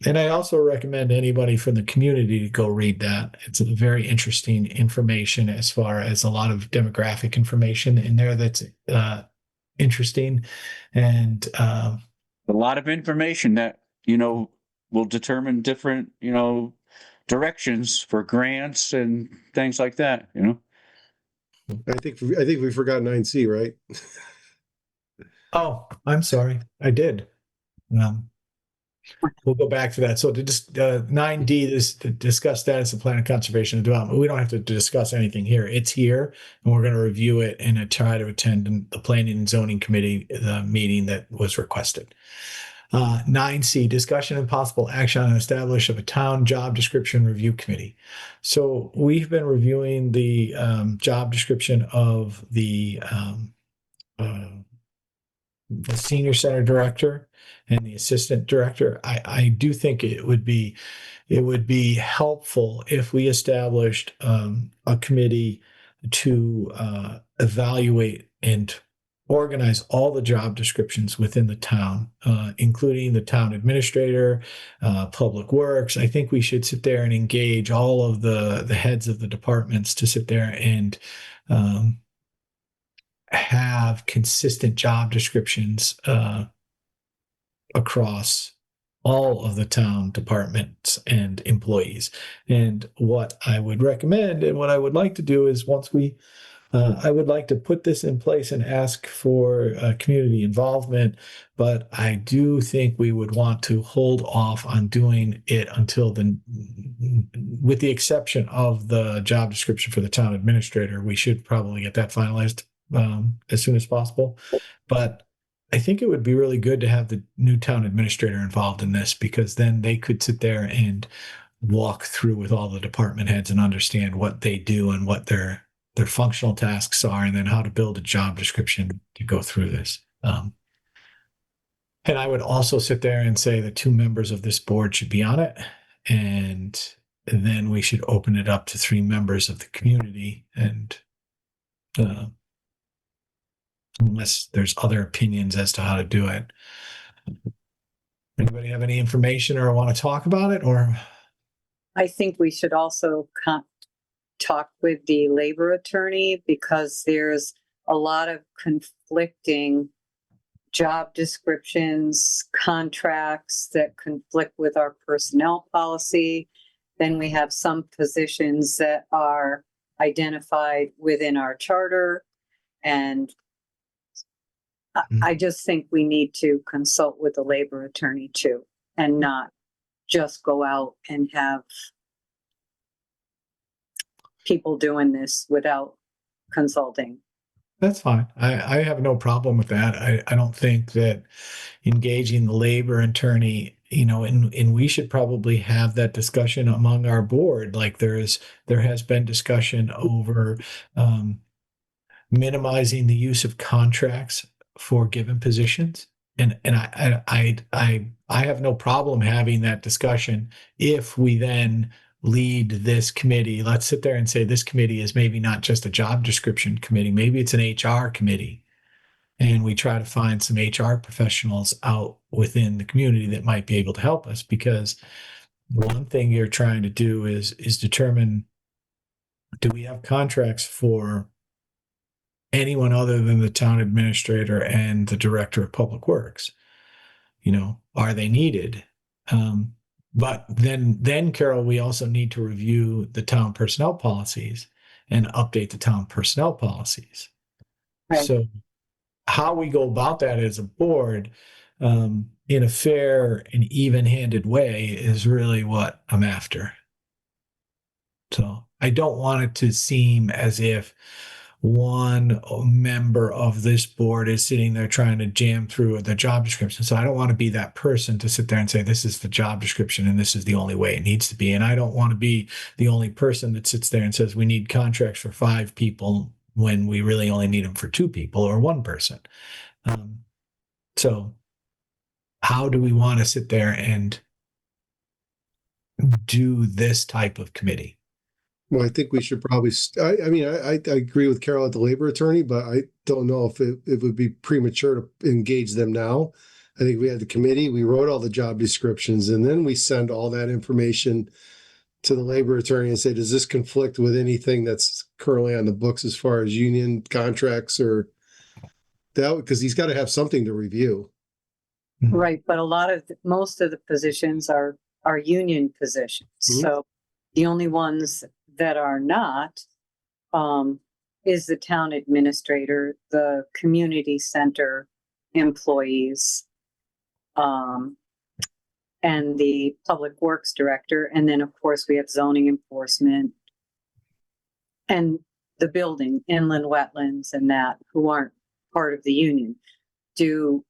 And I also recommend anybody from the community to go read that. It's a very interesting information as far as a lot of demographic information in there that's interesting. And a lot of information that, will determine different, directions for grants and things like that, I think we forgot 9C, right? Oh, I'm sorry. I did. We'll go back to that. So to just 9D is to discuss status of plan of conservation and development. We don't have to discuss anything here. It's here, and we're going to review it and try to attend the Planning and Zoning Committee meeting that was requested. 9C, discussion and possible action on establish of a town job description review committee. So we've been reviewing the job description of the senior center director and the assistant director. I do think it would be helpful if we established a committee to evaluate and organize all the job descriptions within the town, including the town administrator, public works. I think we should sit there and engage all of the heads of the departments to sit there and have consistent job descriptions across all of the town departments and employees. And what I would recommend and what I would like to do is once I would like to put this in place and ask for community involvement, but I do think we would want to hold off on doing it until with the exception of the job description for the town administrator. We should probably get that finalized as soon as possible. But I think it would be really good to have the new town administrator involved in this, because then they could sit there and walk through with all the department heads and understand what they do and what their their functional tasks are, and then how to build a job description to go through this. And I would also sit there and say that 2 members of this board should be on it. And then we should open it up to 3 members of the community. And unless there's other opinions as to how to do it. Anybody have any information or want to talk about it? Or I think we should also talk with the labor attorney, because there's a lot of conflicting job descriptions, contracts that conflict with our personnel policy. Then we have some positions that are identified within our charter. And I just think we need to consult with the labor attorney too, and not just go out and have people doing this without consulting. that's fine. I have no problem with that. I don't think that engaging the labor attorney, and we should probably have that discussion among our board. Like there has been discussion over minimizing the use of contracts for given positions. And I have no problem having that discussion if we then lead this committee. Let's sit there and say this committee is maybe not just a job description committee, maybe it's an HR committee. And we try to find some HR professionals out within the community that might be able to help us, because one thing you're trying to do is determine, do we have contracts for anyone other than the town administrator and the director of public works? Are they needed? But then, Carol, we also need to review the town personnel policies and update the town personnel policies. Right. So how we go about that as a board, in a fair and even-handed way, is really what I'm after. So I don't want it to seem as if one member of this board is sitting there trying to jam through the job description. So I don't want to be that person to sit there and say, this is the job description and this is the only way it needs to be. And I don't want to be the only person that sits there and says we need contracts for 5 people when we really only need them for 2 people or 1 person. So how do we want to sit there and do this type of committee? Well, I think we should probably, I agree with Carol at the labor attorney, but I don't know if it would be premature to engage them now. I think we had the committee, we wrote all the job descriptions, and then we send all that information to the labor attorney and say, does this conflict with anything that's currently on the books as far as union contracts or that? Because he's got to have something to review. Right, but most of the positions are union positions. Mhm. So the only ones that are not is the town administrator, the community center employees, and the public works director. And then, of course, we have zoning enforcement and the building, inland wetlands, and that, who aren't part of the union. Do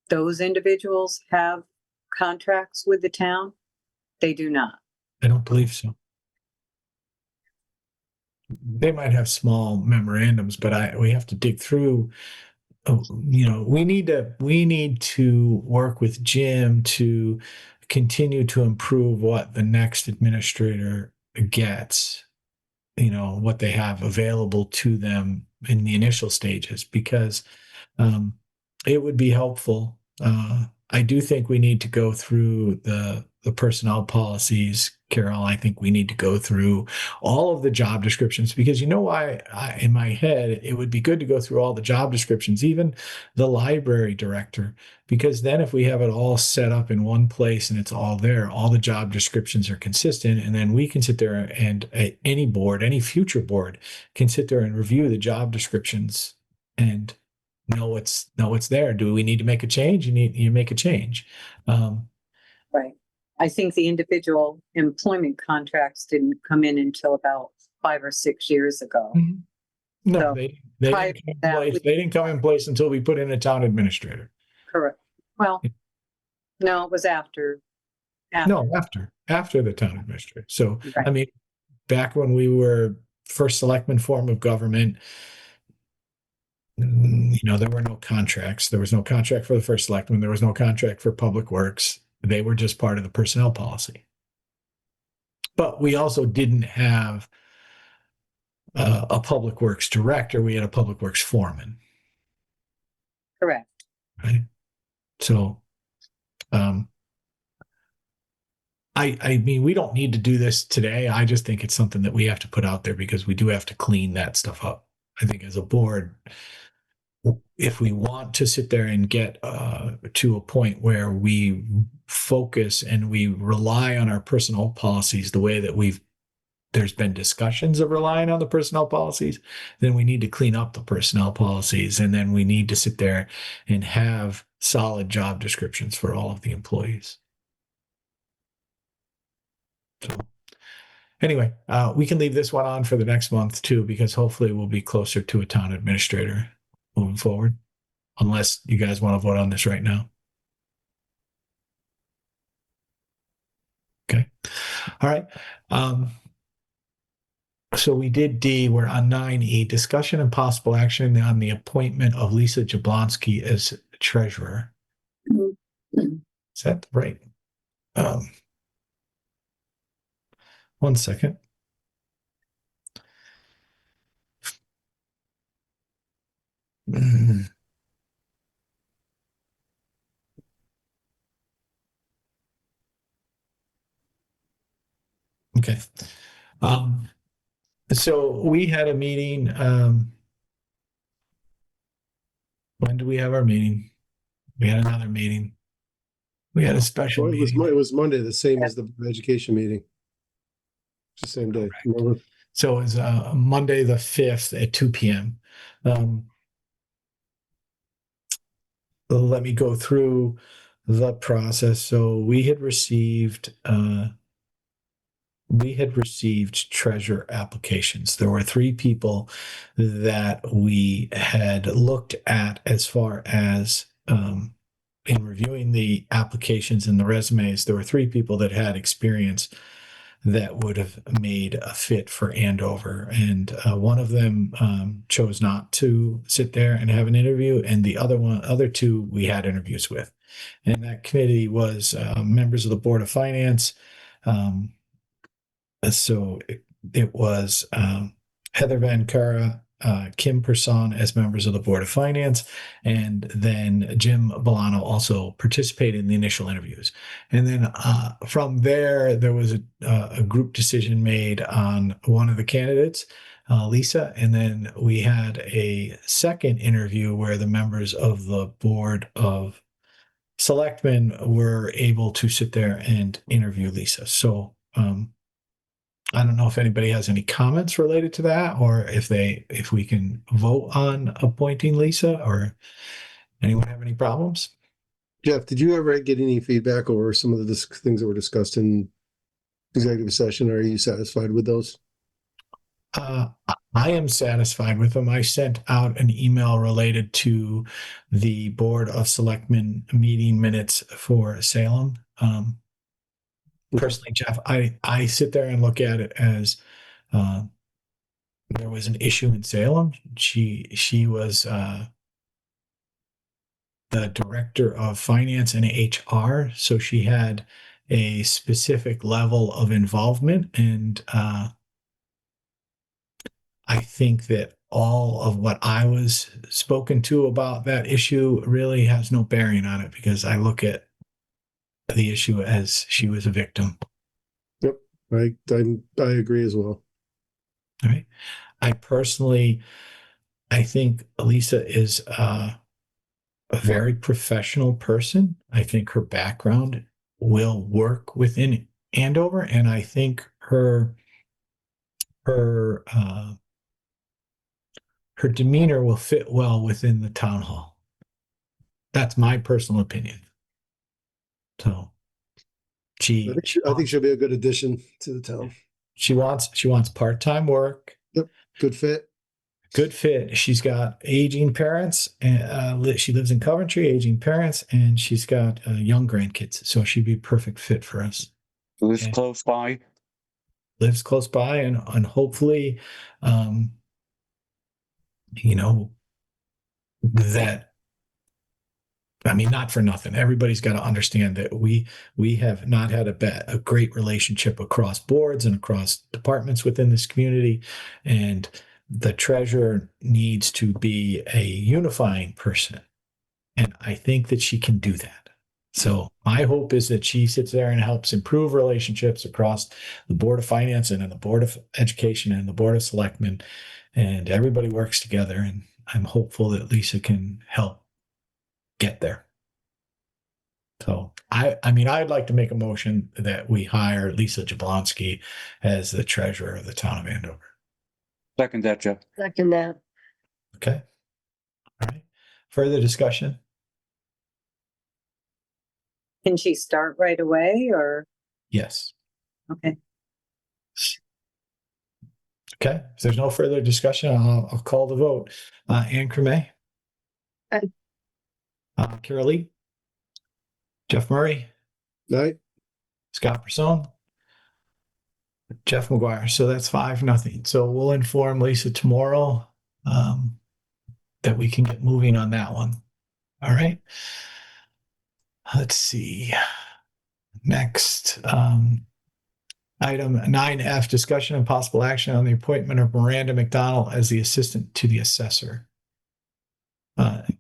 those individuals have contracts with the town? They do not. I don't believe so. They might have small memorandums, but we have to dig through. We need to work with Jim to continue to improve what the next administrator gets, what they have available to them in the initial stages, because it would be helpful. I do think we need to go through the personnel policies, Carol. I think we need to go through all of the job descriptions, because why in my head, it would be good to go through all the job descriptions, even the library director, because then if we have it all set up in one place and it's all there, all the job descriptions are consistent. And then we can sit there and any board, any future board can sit there and review the job descriptions and know what's there. Do we need to make a change? You make a change. Right. I think the individual employment contracts didn't come in until about 5 or 6 years ago. No, So, they prior didn't to that, they didn't come in place until we put in a town administrator. Correct. Well, no, it was after. No, after the town administrator. So, Right. I mean, back when we were first selectman form of government, there were no contracts. There was no contract for the first selectman. There was no contract for public works. They were just part of the personnel policy. But we also didn't have a public works director. We had a public works foreman. Correct. Right. So, I mean, we don't need to do this today. I just think it's something that we have to put out there because we do have to clean that stuff up. I think as a board, if we want to sit there and get to a point where we focus and we rely on our personnel policies the way that there's been discussions of relying on the personnel policies, then we need to clean up the personnel policies. And then we need to sit there and have solid job descriptions for all of the employees. So anyway, we can leave this one on for the next month too, because hopefully we'll be closer to a town administrator moving forward, unless you guys want to vote on this right now. Okay. All right. So we did D, we're on 9E, discussion and possible action on the appointment of Lisa Jablonski as treasurer. Is that right? One second. Okay. So we had a meeting. When do we have our meeting? We had another meeting. We had a special Well, meeting. it was Monday, the same as the education meeting. It's the same day. Remember? So it was Monday the 5th at 2 p.m. Let me go through the process. So we had received treasure applications. There were 3 people that we had looked at as far as in reviewing the applications and the resumes. There were 3 people that had experience that would have made a fit for Andover. And one of them chose not to sit there and have an interview. And the other 2 we had interviews with. And that committee was members of the Board of Finance. So it was Heather Van Cara, Kim Person as members of the Board of Finance, and then Jim Bolano also participated in the initial interviews. And then from there was a group decision made on one of the candidates, Lisa, and then we had a second interview where the members of the Board of Selectmen were able to sit there and interview Lisa. So I don't know if anybody has any comments related to that, or if we can vote on appointing Lisa, or anyone have any problems? Jeff, did you ever get any feedback over some of the things that were discussed in executive session? Are you satisfied with those? I am satisfied with them. I sent out an email related to the Board of Selectmen meeting minutes for Salem. Personally, Jeff, I sit there and look at it as there was an issue in Salem. She was the director of finance and HR, so she had a specific level of involvement, and I think that all of what I was spoken to about that issue really has no bearing on it, because I look at the issue as she was a victim. Yep, I agree as well. All right. I think Lisa is a very professional person. I think her background will work within Andover, and I think her demeanor will fit well within the town hall. That's my personal opinion. So I think she'll be a good addition to the town. She wants part-time work. Yep, good fit. Good fit. She's got aging parents, and she lives in Coventry, aging parents, and she's got young grandkids. So she'd be a perfect fit for us. Who's close by? lives close by, and hopefully, you know, that, I mean, not for nothing. Everybody's got to understand that we have not had a great relationship across boards and across departments within this community, and the treasurer needs to be a unifying person, and I think that she can do that. So my hope is that she sits there and helps improve relationships across the Board of Finance and the Board of Education and the Board of Selectmen, and everybody works together. And I'm hopeful that Lisa can help get there. So I mean, I'd like to make a motion that we hire Lisa Jablonski as the treasurer of the town of Andover. Second that, Jeff. Second that. Okay. All right. Further discussion? Can she start right away or? Yes. Okay. Okay. If there's no further discussion, I'll call the vote. Anne Cremay? Aye. Carol Lee? Jeff Murray? Aye. Scott Person? Jeff McGuire. So that's 5-0. So we'll inform Lisa tomorrow that we can get moving on that one. All right. Let's see. Next, item 9F, discussion and possible action on the appointment of Miranda McDonald as the assistant to the assessor.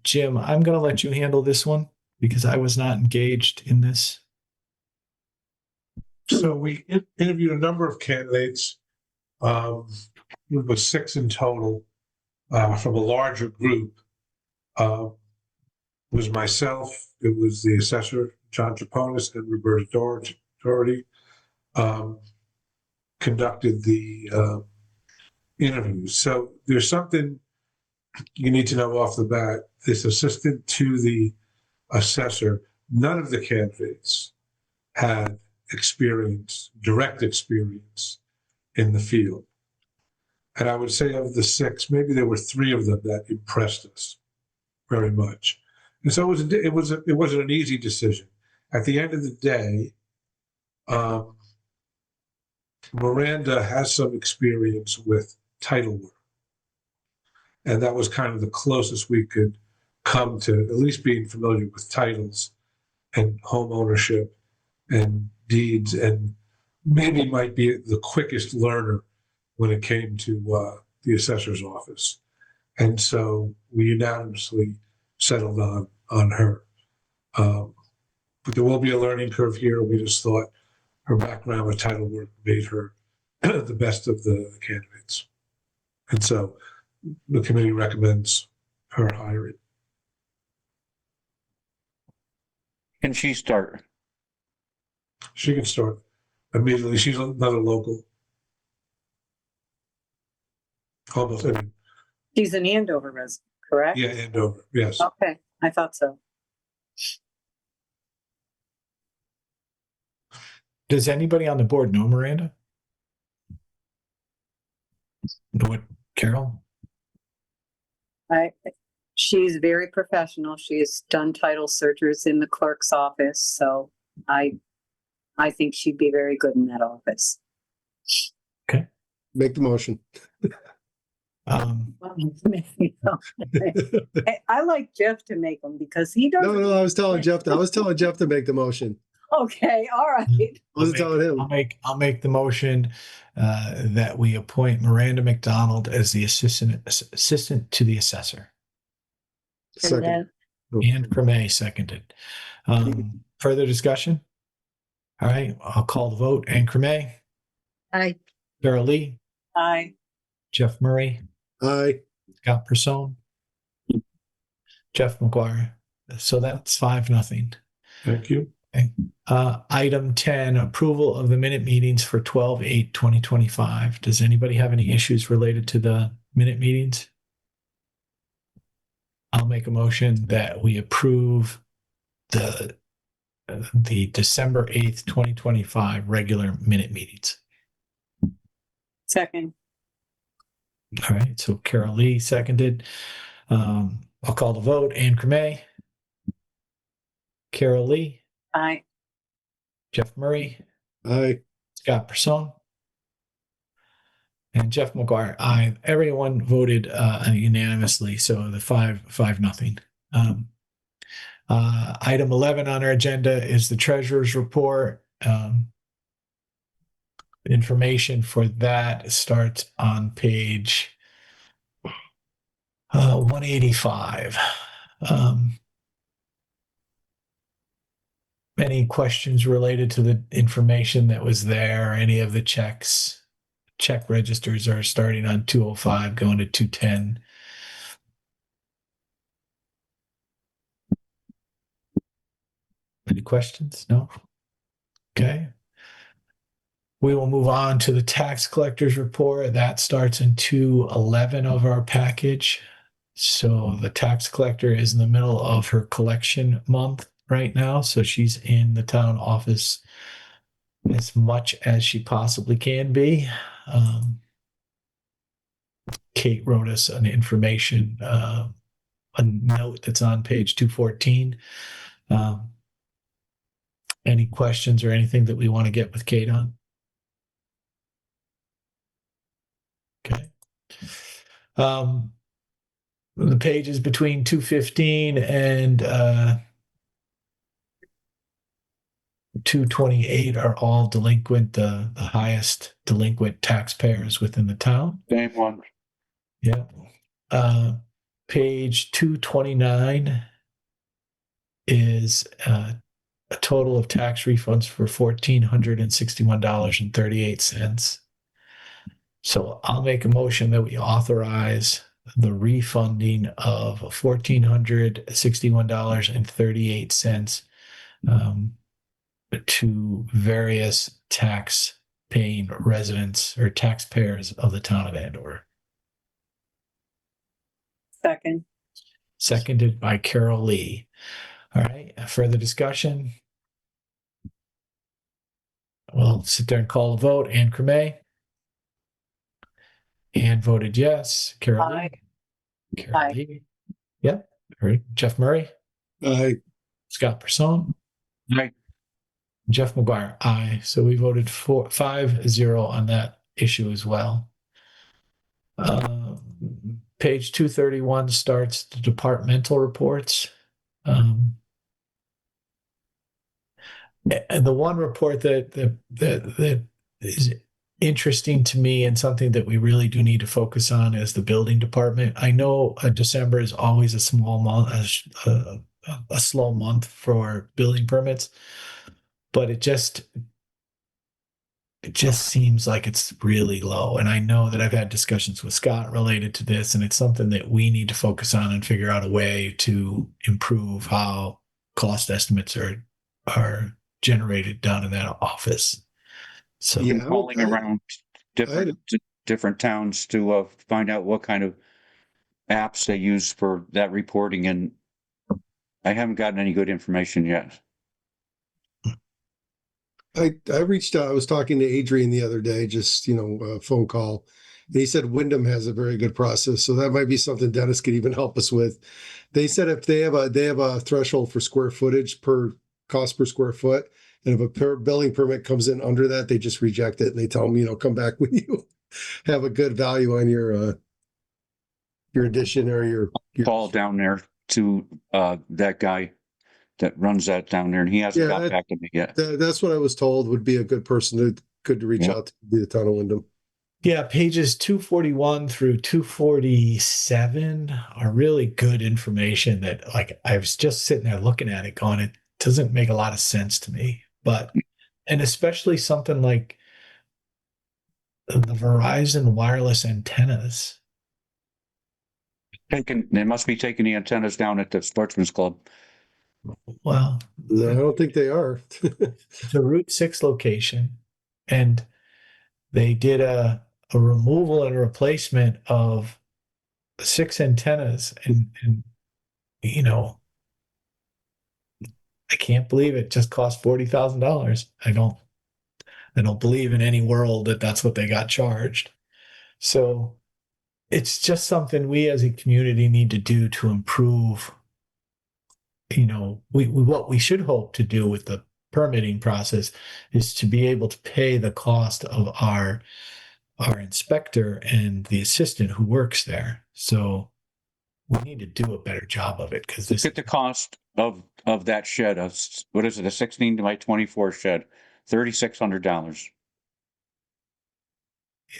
Jim, I'm going to let you handle this one because I was not engaged in this. So we interviewed a number of candidates. It was 6 in total from a larger group. It was myself, it was the assessor, John Chaponis, and Roberta Doherty conducted the interviews. So there's something you need to know off the bat. This assistant to the assessor, none of the candidates had direct experience in the field. And I would say of the 6, maybe there were 3 of them that impressed us very much. And so it wasn't an easy decision. At the end of the day, Miranda has some experience with title work. And that was kind of the closest we could come to at least being familiar with titles and home ownership and deeds, and maybe might be the quickest learner when it came to the assessor's office. And so we unanimously settled on her. But there will be a learning curve here. We just thought her background with title work made her the best of the candidates. And so the committee recommends her hiring. Can she start? She can start immediately. She's another local. Almost, I mean, She's an Andover resident, correct? yeah, Andover, yes. Okay, I thought so. Does anybody on the board know Miranda? Know what, Carol? She's very professional. She's done title searches in the clerk's office, so I think she'd be very good in that office. Okay. Make the motion. I like Jeff to make them because he No, doesn't. I was telling Jeff to make the motion. Okay, all right. I wasn't telling him. I'll make the motion that we appoint Miranda McDonald as the assistant to the assessor. Second. And Cremay seconded. Further discussion? All right, I'll call the vote. Anne Cremay, Aye. Carol Lee, Aye. Jeff Murray, Aye. Scott Person, Jeff McGuire. So that's 5-0. Thank you. Okay. Item 10, approval of the minute meetings for 12/8/2025. Does anybody have any issues related to the minute meetings? I'll make a motion that we approve the December 8th, 2025 regular minute meetings. Second. All right, so Carol Lee seconded. I'll call the vote. Anne Cremay, Carol Lee, Aye. Jeff Murray, Aye. Scott Person, And Jeff McGuire, aye. Everyone voted unanimously, so the 5-0. Item 11 on our agenda is the treasurer's report. Information for that starts on page 185. Any questions related to the information that was there? Any of the checks? Check registers are starting on 205, going to 210. Any questions? No? Okay. We will move on to the tax collector's report. That starts in 211 of our package. So the tax collector is in the middle of her collection month right now. So she's in the town office as much as she possibly can be. Kate wrote us an information, a note that's on page 214. Any questions or anything that we want to get with Kate on? Okay. The pages between 215 and 228 are all delinquent, the highest delinquent taxpayers within the town. Same one. Yeah. Page 229 is a total of tax refunds for $1,461.38. So I'll make a motion that we authorize the refunding of $1,461.38 to various tax paying residents or taxpayers of the town of Andover. Second. Seconded by Carol Lee. All right, further discussion? We'll sit there and call a vote. Ann Cremay? Ann voted yes. Carol Aye. Lee? Carol Aye. Lee? Yep. Jeff Murray? Aye. Scott Person? Aye. Jeff McGuire, aye. So we voted 5-0 on that issue as well. Page 231 starts the departmental reports. And the one report that is interesting to me and something that we really do need to focus on is the building department. I know December is always a small month, a slow month for building permits, but it just seems like it's really low. And I know that I've had discussions with Scott related to this, and it's something that we need to focus on and figure out a way to improve how cost estimates are generated down in that office. So I'm calling around different towns to find out what kind of apps they use for that reporting, and I haven't gotten any good information yet. I reached out. I was talking to Adrian the other day, just, a phone call. And he said Wyndham has a very good process. So that might be something Dennis could even help us with. They said if they have a threshold for square footage per cost per square foot. And if a building permit comes in under that, they just reject it. And they tell them, come back when you have a good value on your addition or your call down there to that guy that runs that down there, and he hasn't got back to me yet. That's what I was told would be a good person to reach out to, be the town of Wyndham. Yeah, pages 241 through 247 are really good information that, like, I was just sitting there looking at it going, it doesn't make a lot of sense to me. And especially something like the Verizon wireless antennas. They must be taking the antennas down at the Sportsman's Club. Well, no, I don't think they are. It's a Route 6 location, and they did a removal and replacement of 6 antennas, and I can't believe it just cost $40,000. I don't believe in any world that that's what they got charged. So it's just something we as a community need to do to improve. What we should hope to do with the permitting process is to be able to pay the cost of our our inspector and the assistant who works there. So we need to do a better job of it because this Look at the cost of that shed, what is it, a 16 by 24 shed, $3,600.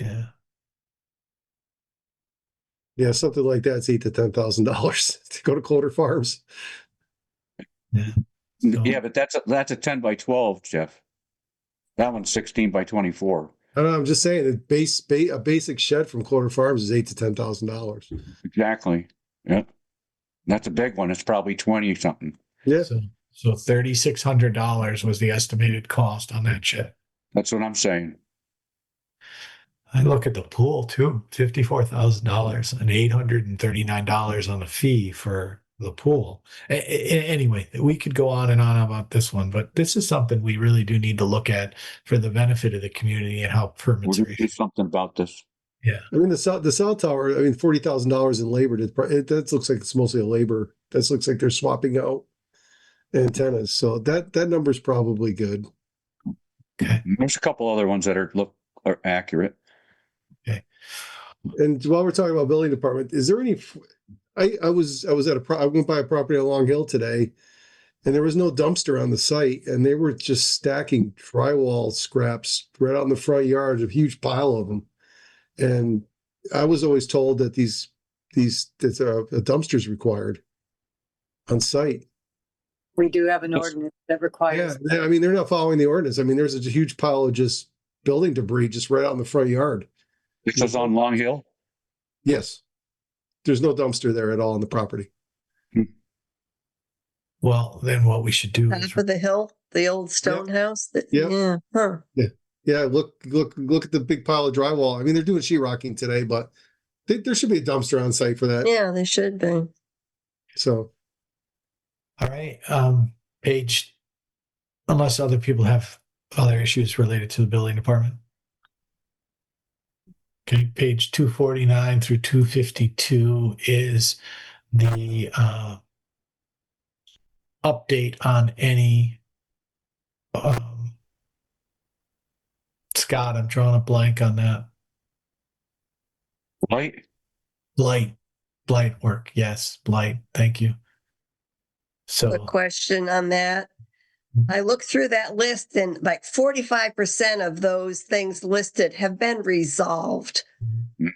yeah. Yeah, something like that's $8,000 to $10,000 to go to Cloder Farms. Yeah. So- Yeah, but that's a 10 by 12, Jeff. That one's 16 by 24. I don't know, I'm just saying that a basic shed from Cloder Farms is $8,000 to $10,000. Exactly. Yep. That's a big one. It's probably 20 something. Yeah. So $3,600 was the estimated cost on that shed. That's what I'm saying. I look at the pool too, $54,000 and $839 on the fee for the pool. Anyway, we could go on and on about this one, but this is something we really do need to look at for the benefit of the community and how We're permits going are to do something about this. Yeah. I mean, the cell tower, I mean, $40,000 in labor, that looks like it's mostly a labor. That looks like they're swapping out antennas. So that number's probably good. Okay. There's a couple other ones that are accurate. Okay. And while we're talking about building department, is there any, I went by a property on Long Hill today and there was no dumpster on the site and they were just stacking drywall scraps right out in the front yard, a huge pile of them. And I was always told that a dumpster's required on site. We do have an ordinance that requires. Yeah, I mean, they're not following the ordinance. I mean, there's a huge pile of just building debris just right out in the front yard. This is on Long Hill? Yes. There's no dumpster there at all on the property. Well, then what we should do Top is of the hill, the old stone house. Yep. Yeah. Huh. Yeah, look at the big pile of drywall. I mean, they're doing sheetrocking today, but there should be a dumpster on site for that. Yeah, they should be. So, all right. Page, unless other people have other issues related to the building department. Okay, page 249 through 252 is the update on any Scott, I'm drawing a blank on that. Blight work. Yes, blight. Thank you. So A question on that. I looked through that list and like 45% of those things listed have been resolved.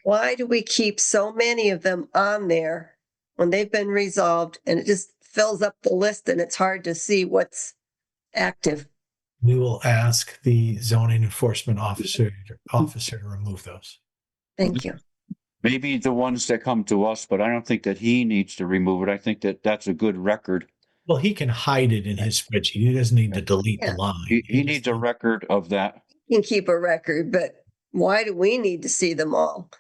Why do we keep so many of them on there when they've been resolved and it just fills up the list and it's hard to see what's active? we will ask the zoning enforcement officer to remove those. Thank you. Maybe the ones that come to us, but I don't think that he needs to remove it. I think that that's a good record. Well, he can hide it in his spreadsheet. He doesn't need to delete the line. He needs a record of that. You can keep a record, but why do we need to see them all?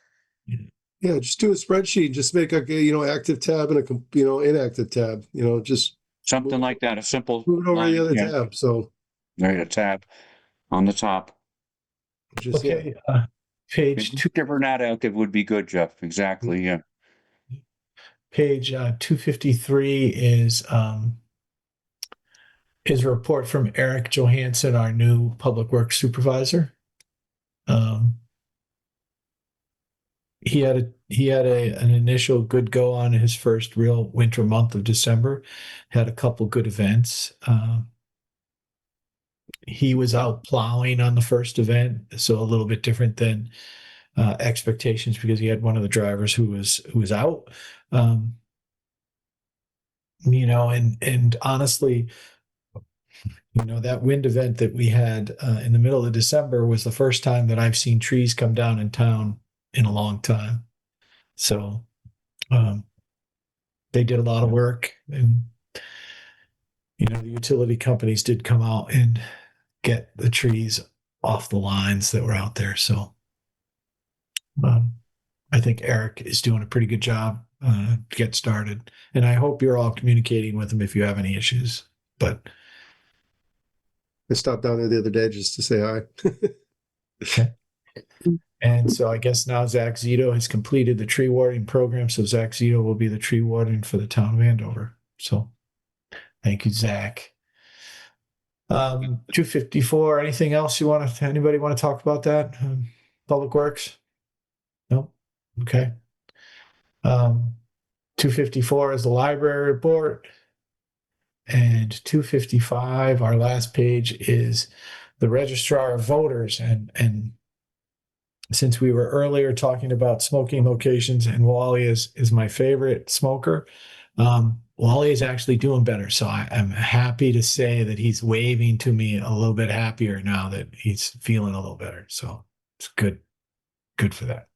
yeah, just do a spreadsheet. Just make a active tab and a inactive tab. Just something like that. A simple move it over line, the other yeah. tab. So Right, a tab on the top. just Okay, page two. Active or not active would be good, Jeff. Exactly. Yeah. Page 253 is a report from Eric Johansson, our new public works supervisor. He had an initial good go on his first real winter month of December. Had a couple good events. He was out plowing on the first event, so a little bit different than expectations because he had one of the drivers who was out. And honestly, that wind event that we had in the middle of December was the first time that I've seen trees come down in town in a long time. So they did a lot of work, and the utility companies did come out and get the trees off the lines that were out there. So I think Eric is doing a pretty good job to get started. And I hope you're all communicating with him if you have any issues. But I stopped down there the other day just to say hi. Okay. And so I guess now Zach Zito has completed the tree warding program. So Zach Zito will be the tree warden for the town of Andover. So thank you, Zach. 254, anything else anybody want to talk about that? Public Works? No? Okay. 254 is the library report. And 255, our last page, is the registrar of voters. And since we were earlier talking about smoking locations, and Wally is my favorite smoker, Wally is actually doing better. So I'm happy to say that he's waving to me a little bit happier now that he's feeling a little better. So it's good for that.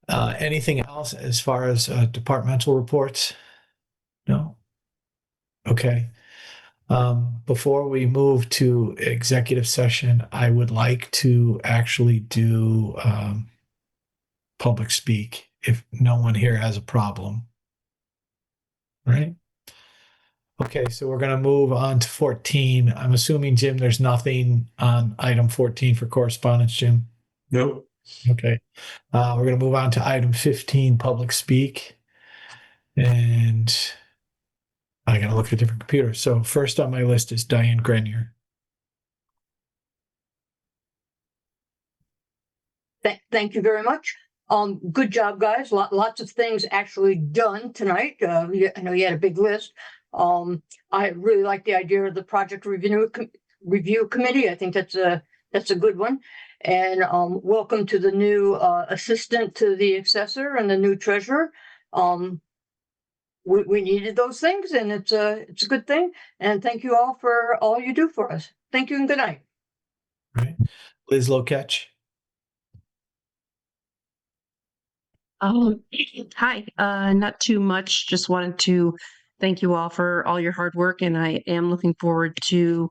Anything else as far as departmental reports? No? Okay. Before we move to executive session, I would like to actually do public speak if no one here has a problem. Right? Okay, so we're going to move on to 14. I'm assuming, Jim, there's nothing on item 14 for correspondence, Jim? Nope. Okay. We're going to move on to item 15, public speak. And I got to look at a different computer. So first on my list is Diane Grenier. Thank you very much. Good job, guys. Lots of things actually done tonight. I know you had a big list. I really like the idea of the project review committee. I think that's a good one. And welcome to the new assistant to the assessor and the new treasurer. We needed those things, and it's a good thing. And thank you all for all you do for us. Thank you and good night. Right. Liz Loketch. Hi, not too much. Just wanted to thank you all for all your hard work, and I am looking forward to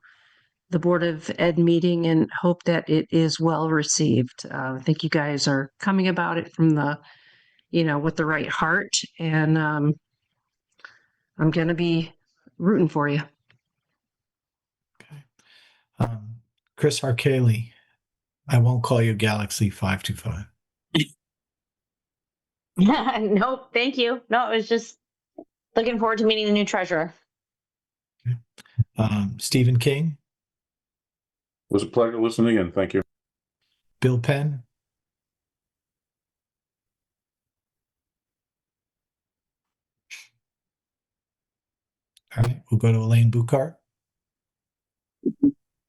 the Board of Ed meeting and hope that it is well received. I think you guys are coming about it from with the right heart, and I'm going to be rooting for you. Okay. Chris Harkaley. I won't call you Galaxy 525. Nope, thank you. No, it was just looking forward to meeting the new treasurer. Okay. Stephen King. It was a pleasure listening in. Thank you. Bill Penn. All right, we'll go to Elaine Buchart.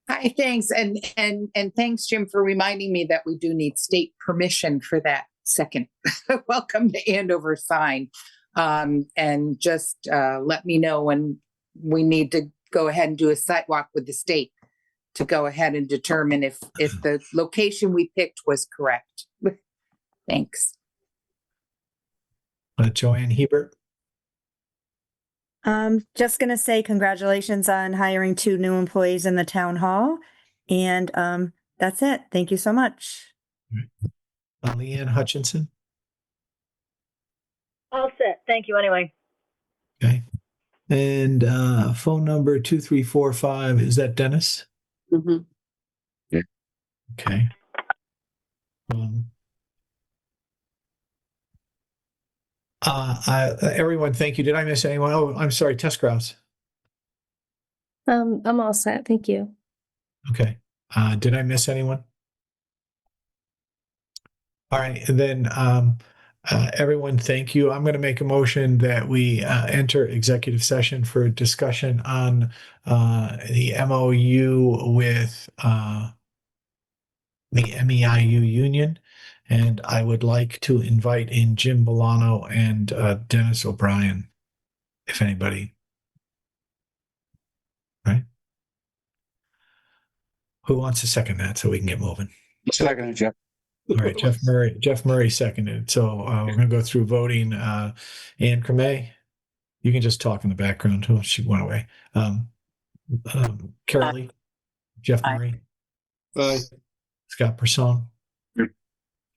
Hi, thanks. And thanks, Jim, for reminding me that we do need state permission for that second welcome to Andover sign. And just let me know when we need to go ahead and do a site walk with the state to go ahead and determine if the location we picked was correct. Thanks. Joanne Hebert. Just gonna say congratulations on hiring 2 new employees in the town hall. And that's it. Thank you so much. Leanne Hutchinson. All set. Thank you anyway. Okay. And phone number 2345. Is that Dennis? Mm-hmm. Yeah. Okay. Everyone, thank you. Did I miss anyone? Oh, I'm sorry. Tess Grouse. I'm all set. Thank you. Okay. Did I miss anyone? All right. And then everyone, thank you. I'm going to make a motion that we enter executive session for discussion on the MOU with the MEIU union. And I would like to invite in Jim Bolano and Dennis O'Brien, if anybody. Right? Who wants to second that so we can get moving? Second, Jeff. All right, Jeff Murray seconded. So we're going to go through voting. Ann Cremay, you can just talk in the background. Oh, she went away. Carol Lee, Jeff Murray, Aye. Scott Person,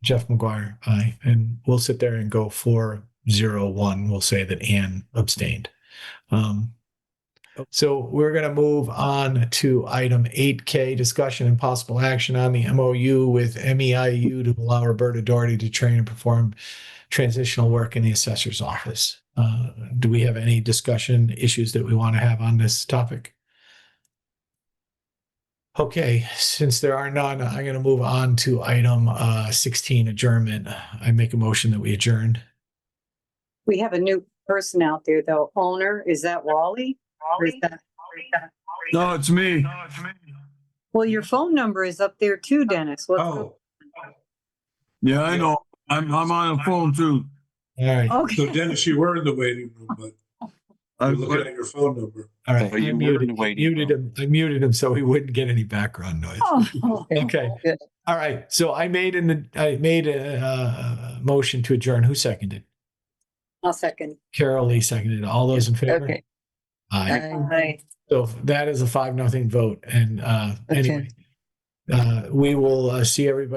Jeff McGuire, aye. And we'll sit there and go 4-0-1. We'll say that Ann abstained. So we're going to move on to item 8K, discussion and possible action on the MOU with MEIU to allow Roberta Doherty to train and perform transitional work in the assessor's office. Do we have any discussion issues that we want to have on this topic? Okay, since there are none, I'm going to move on to item 16, adjournment. I make a motion that we adjourn. We have a new person out there though. Owner, is that Wally? Or is that- No, it's me. Well, your phone number is up there too, Dennis. What's Oh, Yeah, I know. I'm on the phone too. All right. All so Dennis, you were in the waiting room, but I, you're looking at your phone number. right. But you I were muted, in the waiting muted him. I muted him so he wouldn't get any background noise. Oh. Okay. All right. So I made a motion to adjourn. Who seconded? I'll second. Carol Lee seconded. All those in favor? Okay. Aye. Aye. So that is a 5-0 vote. And anyway, we will see everybody.